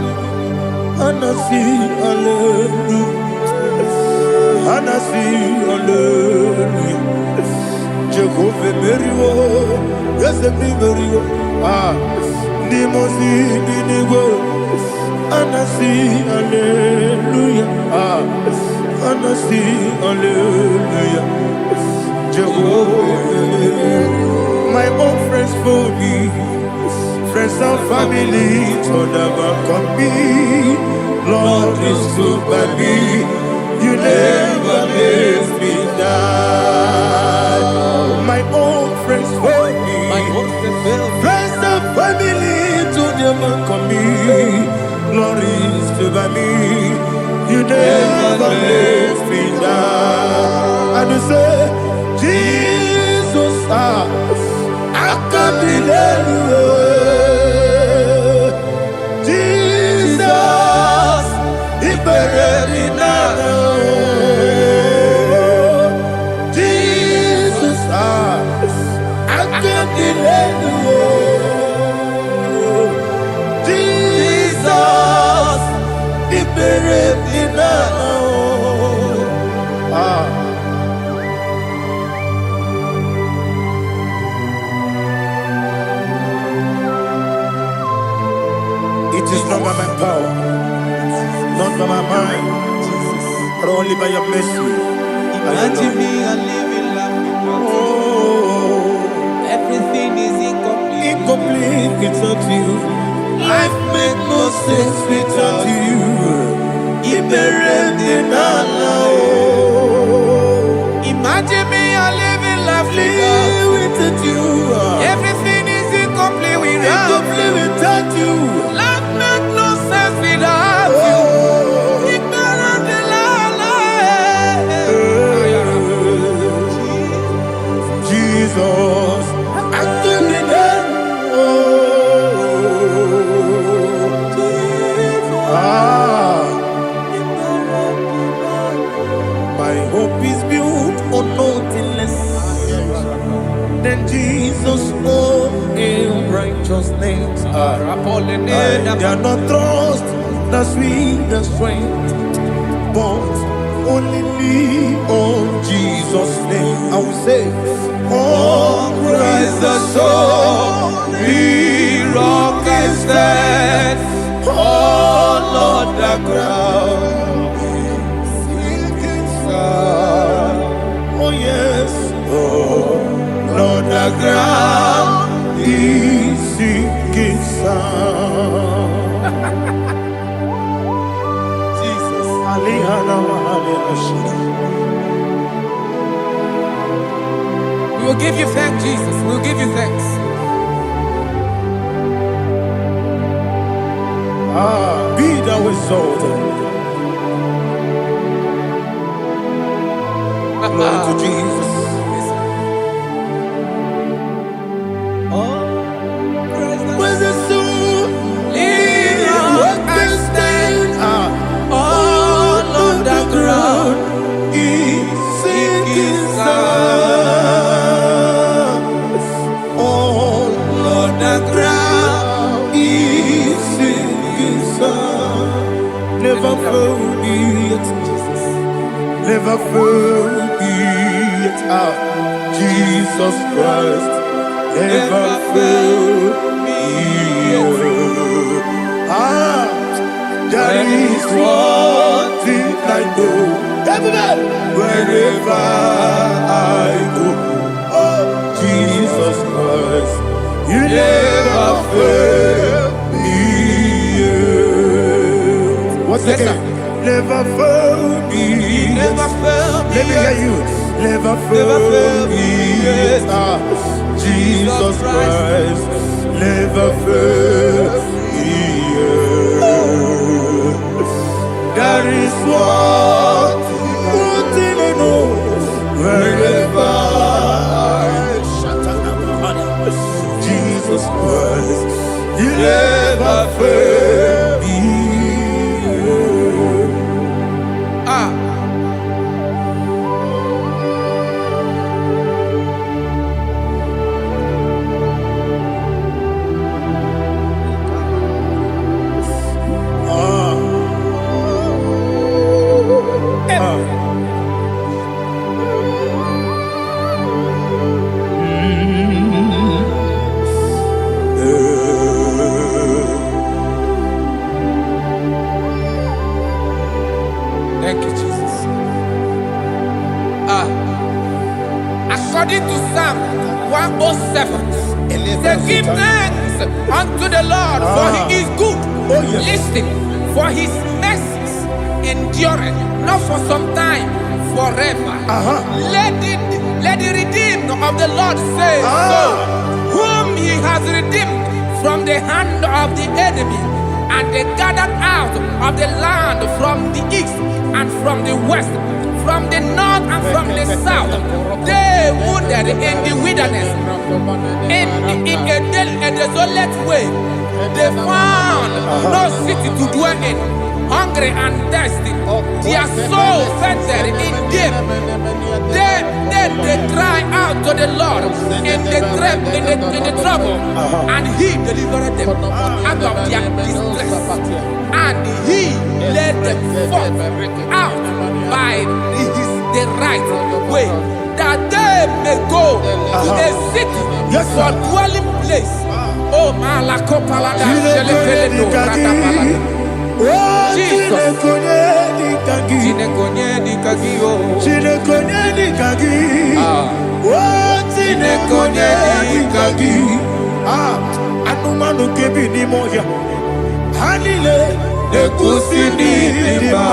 anasi hallelujah, anasi hallelujah. Jehovah beriwo, yese mi beriwo. Ni musibi nibo, anasi hallelujah, anasi hallelujah. My own friends for me, friends and family, told never come me. Lord is good by me, you never let me die. My own friends for me, friends and family, told never come me. Lord is good by me, you never let me die. And you say, Jesus, I can't believe you. Jesus, He buried in Jesus, I can't believe you. Jesus, He buried in It is not by my power, not by my mind, but only by your mercy. Imagine me and living life without you. Everything is incomplete. Incomplete without you. Life makes no sense without you. Imagine me and living life without you. Everything is incomplete without you. Life makes no sense without you. Jesus, I give it my hope is built on nothing less than Jesus' own righteousness. I cannot trust the sweetest strength, but only lean on Jesus' name. I will say, on Christ the solid rock I stand. Oh Lord, the ground is sinking sand. Oh yes, oh Lord, the ground is sinking sand. Jesus, we will give you thanks, Jesus. We will give you thanks. Be thou exalted. Glory to Jesus. When the soul what can stand all on the ground is sinking sand. All on the ground is sinking sand. Never forget Jesus. Never forget Jesus Christ. Never fail me. There is one thing I know. Wherever I go, Jesus Christ. failed me yet. Jesus Christ never failed me yet. That is one thing I know. Wherever Jesus Christ, He never failed me. Thank you, Jesus. According to Psalm 107, they give thanks unto the Lord, for He is good. Oh, yes. Listen, for His mercies endureth, not for some time, forever. Let the redeemed of the Lord say so, whom He has redeemed from the hand of the enemy, and they gathered out of the land from the east and from the west, from the north and from the south. They wandered in the wilderness, in a desolate way. They found no city to dwell in, hungry and thirsty. Their soul fainted in deep. They cry out to the Lord in the trouble, and He delivered them out of their distress, and He led them forth out by the right way, that they may go to a city for dwelling place. Oh, Malakopalada, Jesus. Anumanu kebi ni moja Hanile Nekusini lima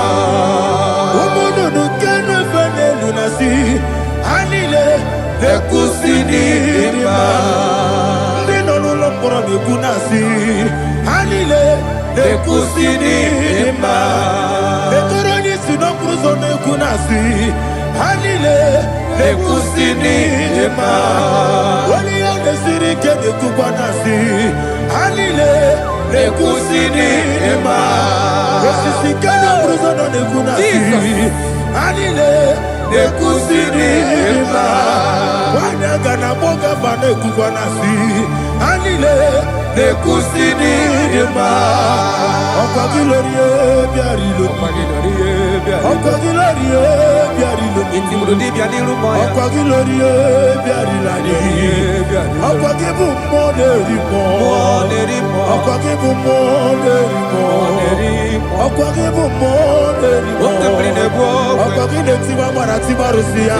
Umudu nukenu fene lunasi Hanile Nekusini lima Nino lulambura nikunasi Hanile Nekusini lima Netoroni sinokruzo nekunasi Hanile Nekusini lima Wali ya nesiri kene kubanasi Hanile Nekusini lima Osisi kene bruzo no nekunasi Hanile Nekusini lima Wanaga na boga vane kubanasi Hanile Nekusini lima Okwa gilorie biarilo Okwa gilorie biarilo Okwa gilorie biarilani Okwa gibu moderimo Okwa gibu moderimo Okwa gibu moderimo Okwa gileti mamara tibarusia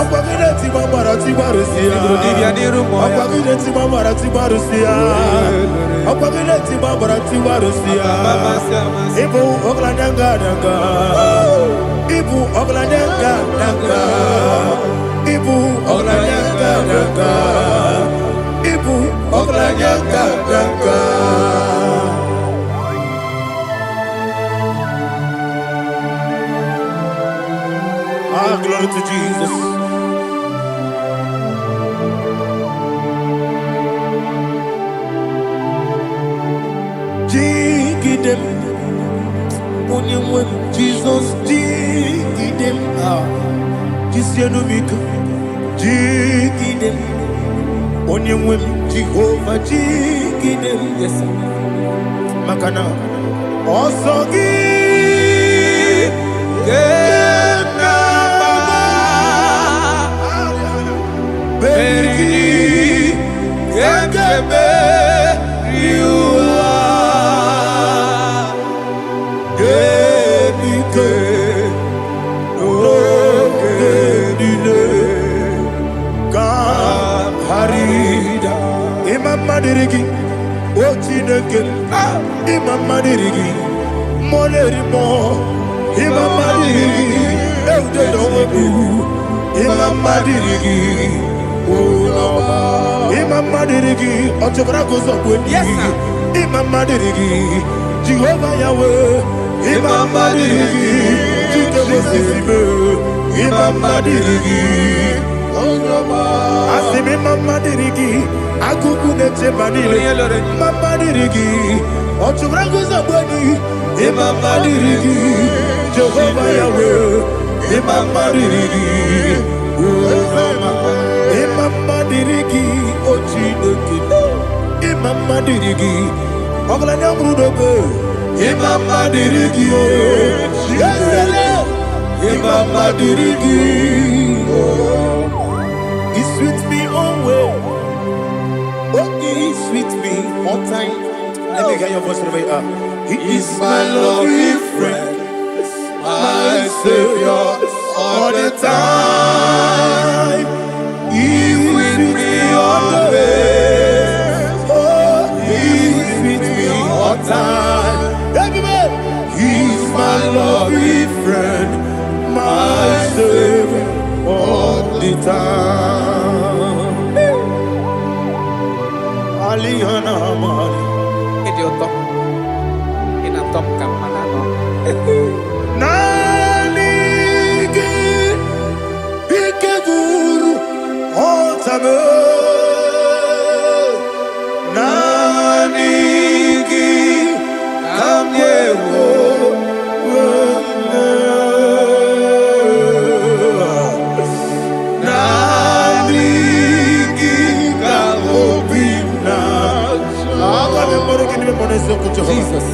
Okwa gileti mamara tibarusia Okwa gileti mamara tibarusia Okwa gileti mamara tibarusia Ibu ogladanga danga Ibu ogladanga danga Ibu ogladanga danga Ibu ogladanga danga Glory to Jesus. Jigidem, Onyemwe, Jesus, Jigidem, Jisianomika, Jigidem, Onyemwe, Jehovah, Jigidem, yes, Makana, Osogi, Berigi, Gekebe, Riua, Gebike, Ogedile, Harida, Imam Madirigi, Ochineke, Imam Madirigi, Molerimo, Imam Madirigi, Eudedobu. Imama dirigi, Ulama. Imama dirigi, Ochobrako Zobweni. Yes, sir. Imama dirigi, Jehovah Yahweh. Imama dirigi, Jitebosisibe. Imama dirigi, Ulama. Asim Imama dirigi, Akuku Nechebanile. Imama dirigi, Ochobrako Zobweni. Imama dirigi, Jehovah Yahweh. Imama dirigi, Imama dirigi, Ochineke. Imama dirigi, Oglanya Brudobe. Imama dirigi, Ochineke. Imama dirigi, He sweet me always. Oh, He sweet me all time. Let me hear your voice wherever you are. He is my loving friend, my Savior, all the time. He with me always. Oh, He with me all time. Everybody, He's my loving friend, my Savior, all the time. Aliyana Mali. Idiota. Inatom ka manano. Nanigi ikeguru otame. Nanigi kamyewo. Nanigi kamobina. Akame moro kini me mone so kucho. Jesus.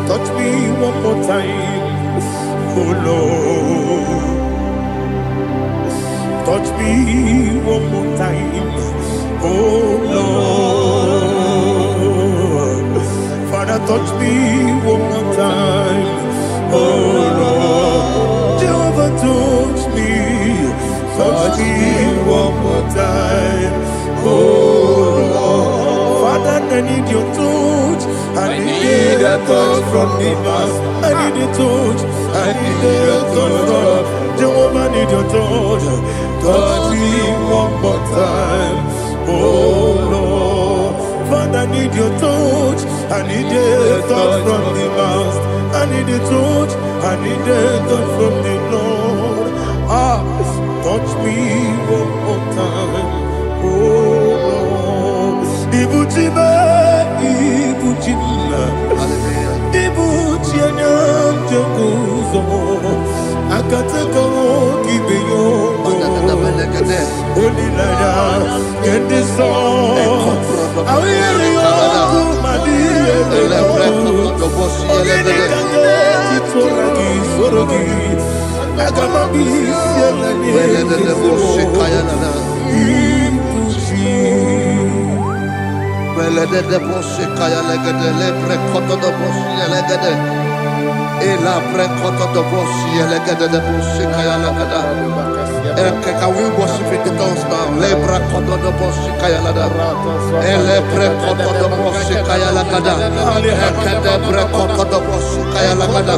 Touch me one more time, oh Lord. Touch me one more time, oh Lord. Father, touch me one more time, oh Lord. Jehovah, touch me. Touch me one more time, oh Lord. Father, I need your touch. I need a touch from the past. I need a touch. I need a touch from Jehovah. I need your touch. Touch me one more time, oh Lord. Father, I need your touch. I need a touch from the past. I need a touch. I need a touch from the Lord. Touch me one more time, oh Lord. Ibuchima, Ibuchima, Ibuchina, Jaguzo. Akateko kibeyo, Olilaya, get this song. I will you Madia, Sorogi. Can we worship in the tongues now? Lebra koto do boshi kaya lada. Ele pre koto do boshi kaya lada. Ekede pre koto do boshi kaya lada.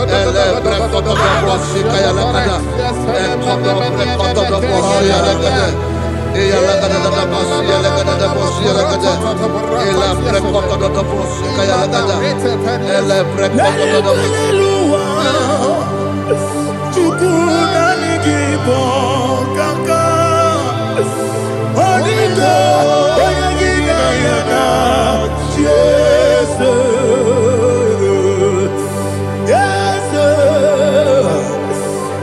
Ele pre koto do boshi kaya lada. Ekodo pre koto do boshi lada. Eya lada da boshi lada da boshi lada. Ele pre koto do boshi kaya lada. Ele pre koto do boshi. Chukuna nigibo kaka Onigo oyagina yana Jesus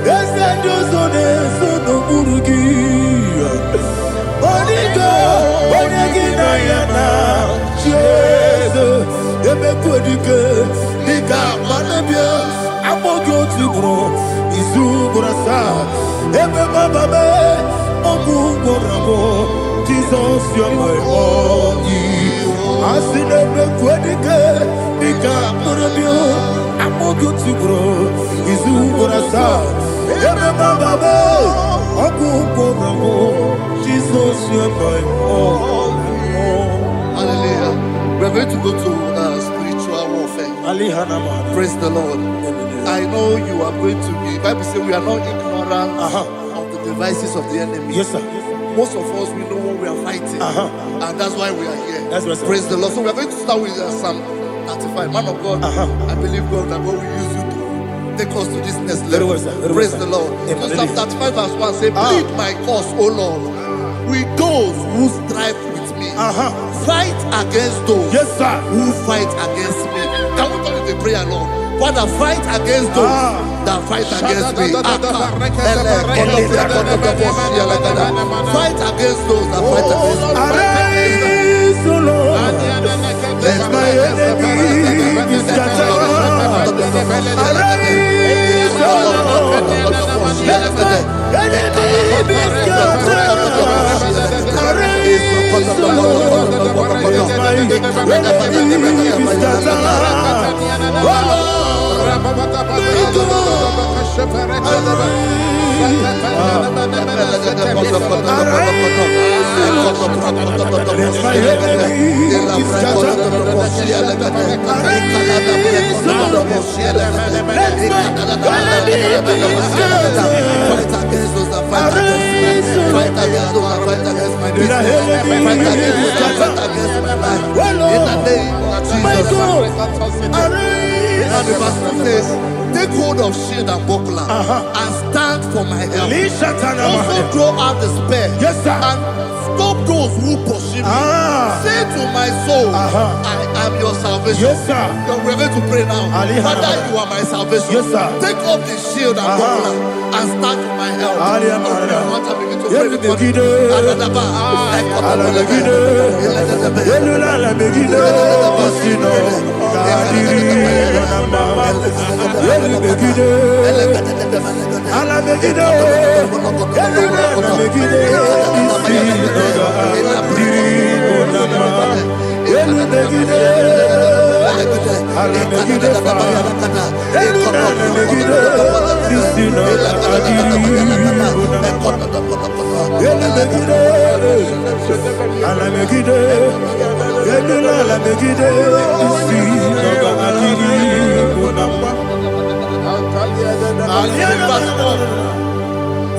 Yes Josone sono burugi Onigo oyagina yana Jesus Ebe kodike Nika manabia Amogo tibro Izubrasa, Ebe Bababe, Ogu Gorabo, Jesus, you're my all. I see the Quedike, Nika Murabio, Amogu Tibro, Izubrasa, Ebe Bababe, Ogu Gorabo, Jesus, you're my all. Hallelujah. We're going to go to Praise the Lord. I know you are going to be. Bible says we are not ignorant of the devices of the enemy. Yes, sir. Most of us, we know what we are fighting, and that's why we are here. That's right, sir. Praise the Lord. So we are going to start with Psalm 35. Man of God, I believe God that God will use you to take us to this next level. Praise the Lord. So Psalm 35 verse 1 says, plead my cause, O Lord, with those who strive with me. Fight against those who fight against me. Can we turn to the prayer, Lord? Father, fight against those that fight against me. Fight against those that fight against me. Arise, O Lord. Let my enemy be scattered. Arise, O Lord. Let my enemy be scattered. Arise, O Lord. Let my enemy be scattered. Oh Lord. Take hold of shield and buckler and stand for my help. Also throw out despair and stop those who pursue me. Say to my soul, I am your salvation. We're going to pray now. Father, you are my salvation. Take off the shield and buckler and stand for my help.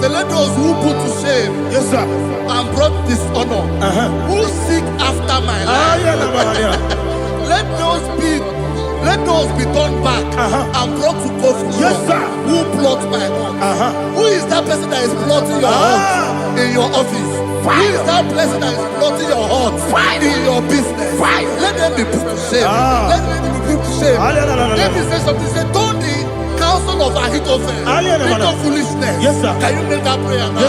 Let those who put to shame and brought dishonor, who seek after my life, let those be turned back and brought to confusion. Who plot my hurt? Who is that person that is plotting your hurt in your office? Who is that person that is plotting your hurt in your business? Let them be put to shame. Let them be put to shame. Let me say something. Say, don't the counsel of Ahithophel become foolishness. Can you make that prayer now?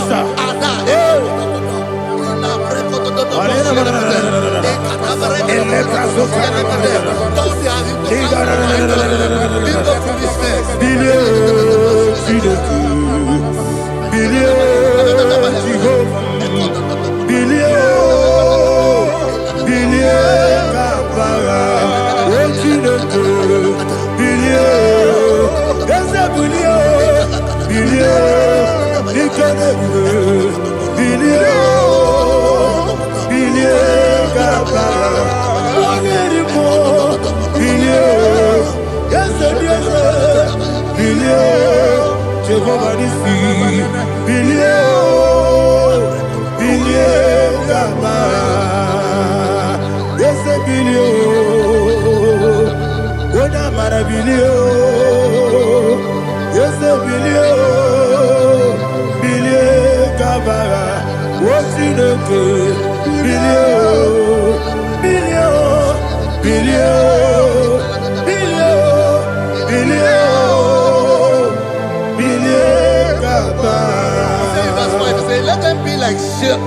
Let them be like chaff.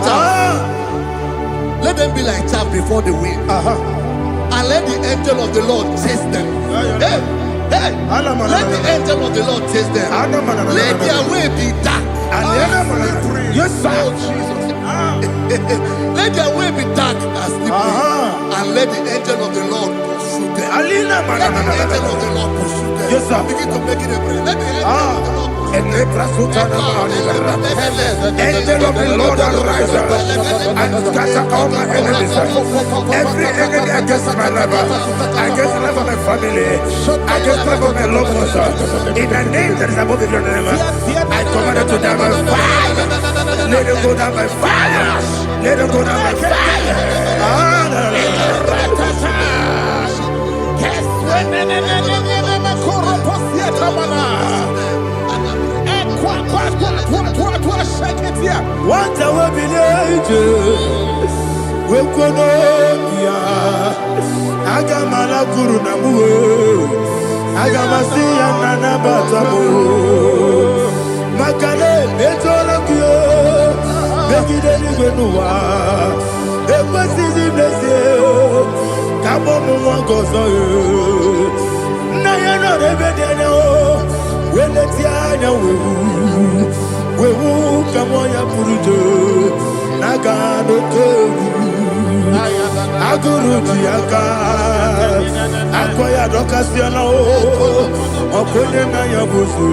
Let them be like chaff before the wind. And let the angel of the Lord chase them. Let the angel of the Lord chase them. Let their way be dark. Yes, sir. Let their way be dark as slippery. And let the angel of the Lord pursue them. Let the angel of the Lord pursue them. Yes, sir. Begin to make it a prayer. Let the angel of the Lord pursue them. Angel of the Lord arise and scatter all my enemies. Every enemy against my life, against the life of my family, against the life of my loved ones. In the name that is above your name, I command it to die by fire. Let it go down by fire. Let it go down by fire. What I will be we kono ya agamala guru namu agamasi ya nana batamu makale betola kyo begide ni gbenuwa ekwesi di blesse kabo mu gozo na ya no rebede na o weleti anya wewu kamo ya purujo naga no kewu aguru jiaka akoya dokasiana o okonye na yabuzu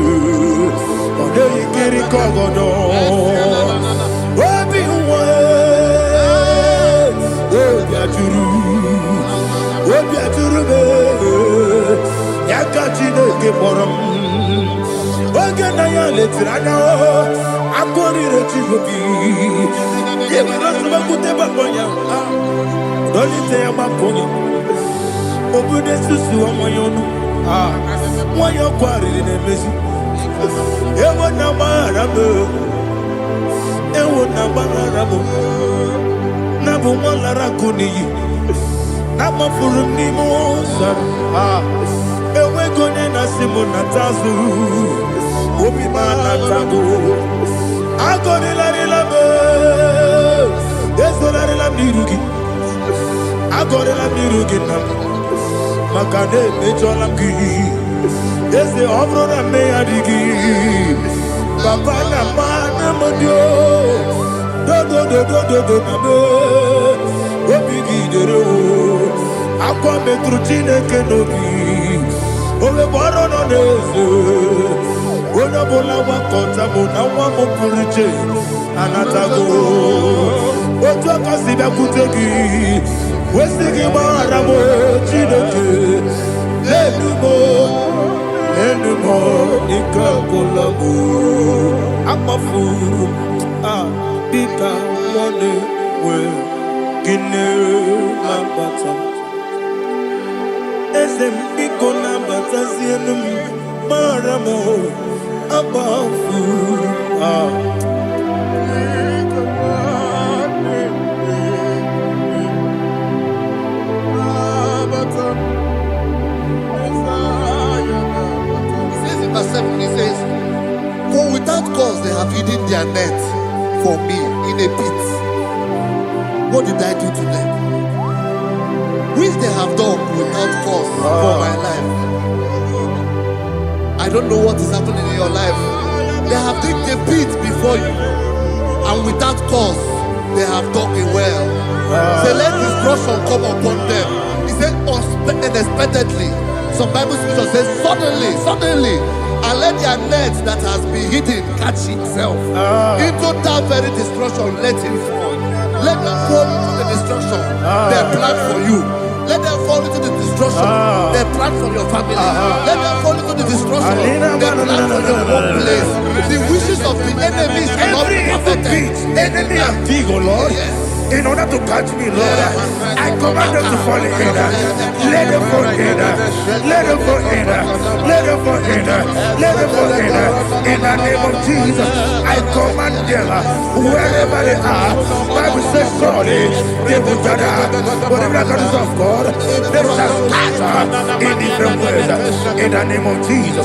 ode ikiri kogodo obi uwe obi aturu be yakati ne ke borom oge na ya letirana o akori reti gobi yeba no suba kute bakonya Dolite ya makonye obude susu omoyonu moyo kwari nemezi ewo na marabo na bu molara kuni na mafuru ni mosa ewe gone na simu na tazu obi mana tago agone la relabe ezo la relabe nirugi agora la mirugina makade mejola ki ese obro na me adigi papa na mana modio do na be obigi dero akwa metrutine kenobi ole boro no neze ona bola wa kota bona wa mo puriche anatago ojo kasibe kutegi Wesigi maramo chideke Enumo ikakolamu Amafuru Bika mwane we Gine mabata Ezem biko nabata zienum Maramo Amafuru He says, for without cause they have hidden their net for me in a pit. What did I do to them? Which they have done without cause for my life. I don't know what is happening in your life. They have digged a pit before you, and without cause they have dug a well. Say, let destruction come upon them. He said, unexpectedly. Some Bible scripture says, suddenly. And let their net that has been hidden catch itself. Into that very destruction, let it fall. Let them fall into the destruction they plan for you. Let them fall into the destruction they plan for your family. Let them fall into the destruction they plan for your workplace. The wishes of the enemies are not perfected. Enemy and big, oh Lord. Yes. In order to catch me, Lord, I command them to fall in. Let them fall in. Let them fall in. Let them fall in. Let them fall in. In the name of Jesus, I command them wherever they are. Bible says, surely they will gather. Whatever that is of God, they shall scatter in different ways. In the name of Jesus.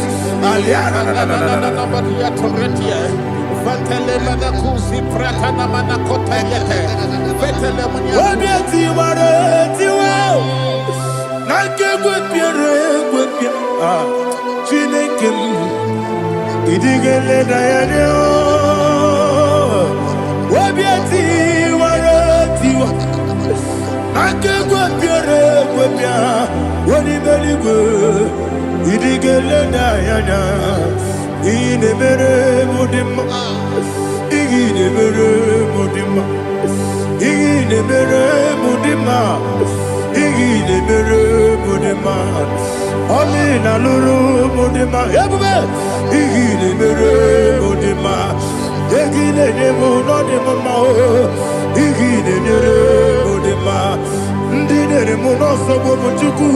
Idigele na yana ine mere mudima. Igi de bere mudima. Igi de bere mudima. Igi de bere mudima. Ami na luru mudima. Ebube. Igi de bere mudima. Igi de nemo no de mama o. Igi de bere mudima. Ndi de mo no so bo chuku.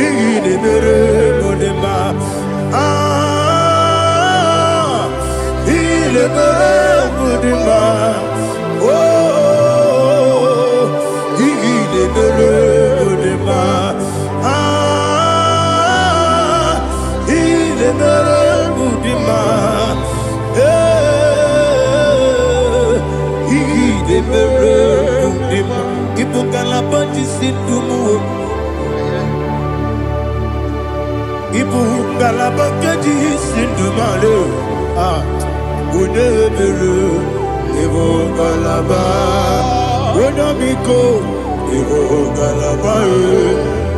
Igi de bere mudima. Il est mudima. Oh, il est mudima. Il est mudima. Il est mudima. Ipokala bandi sindumu. Ipokala bandi sindumalo. Unebelu, Evo Galaba, Unamiko, Evo Galaba,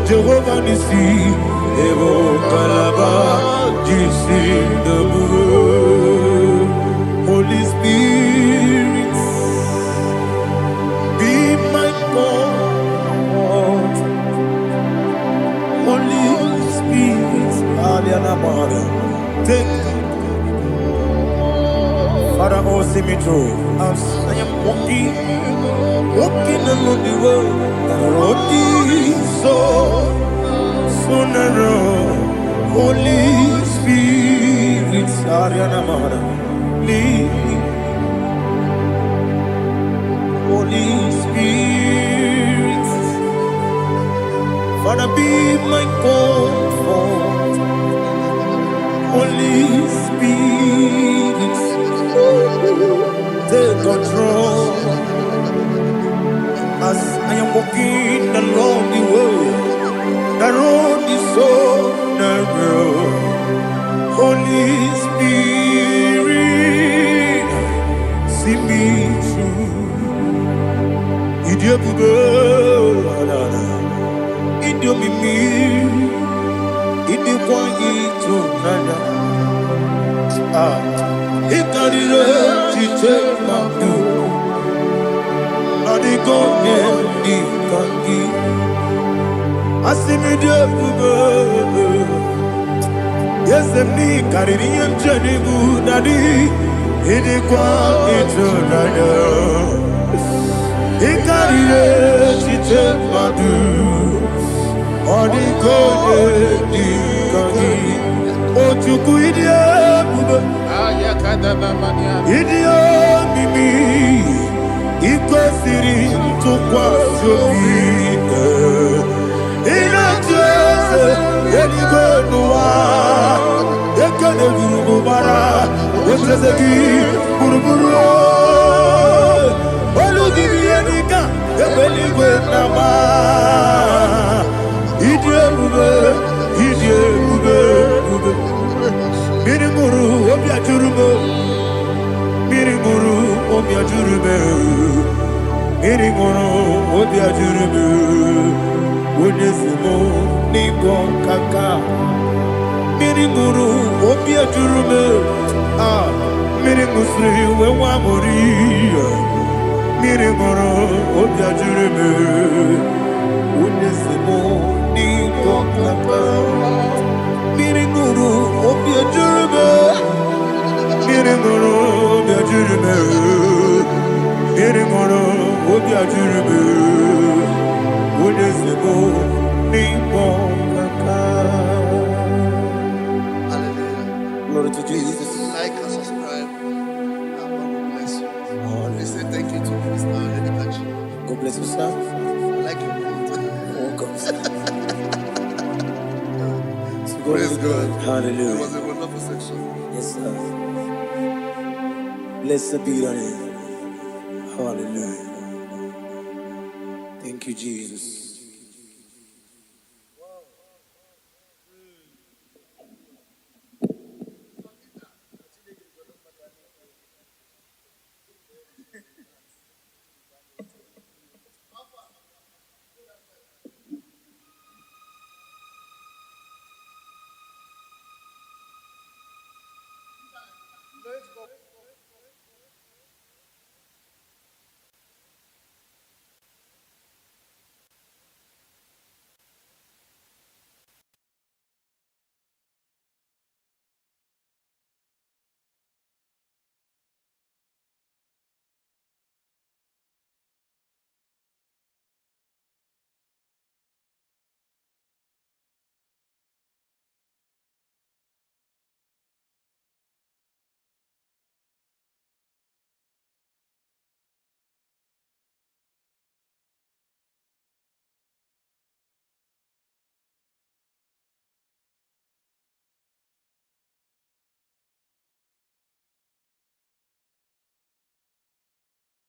Jehovah Nissi, Evo Galaba, Jisi Nabu, Holy Spirit, be my God, Holy Spirit, Aliana Mara, take Father, oh, see me through. As I am walking along the road, the road is so narrow. Holy Spirit, Ariana Mara, lead me. Holy Spirit, Father, be my comfort. Holy Spirit, take control as I am walking along the way. The road is so narrow. Holy Spirit, see me through. Idiopube, Idiomimi, Idiopwanyitu nana. Ikarire chiche mabu Adiko di kangi Asimi de bube Yesemi kariri mchani budadi Idikwa itunanya Ikarire chiche mabu Adiko di kangi Ochuku idie bube Idio mimi Iko siri tukwa shobi Ina jese Yeligwe nuwa Ekane gurubu bara Wetezeki buruburu Olu gibi yenika Ebeligwe nama Idie bube Idie bube Mirimuru obi ajurume Mirimuru obi ajurume Mirimuru obi ajurume Onesimo niko kaka Mirimuru obi ajurume Mirimusri wewa mori Mirimuru obi ajurume Onesimo niko kaka Mirimuru obi ajurume Mirimuru obi ajurume Mirimuru obi ajurume Onesimo niko kaka. Hallelujah. Glory to Jesus. Like and subscribe. God bless you. They say thank you to Mr. Lady Kachi. God bless you, sir. I like your mouth. Welcome. Praise God. Hallelujah. It was a wonderful section. Yes, sir. Blessed be your name. Hallelujah. Thank you, Jesus.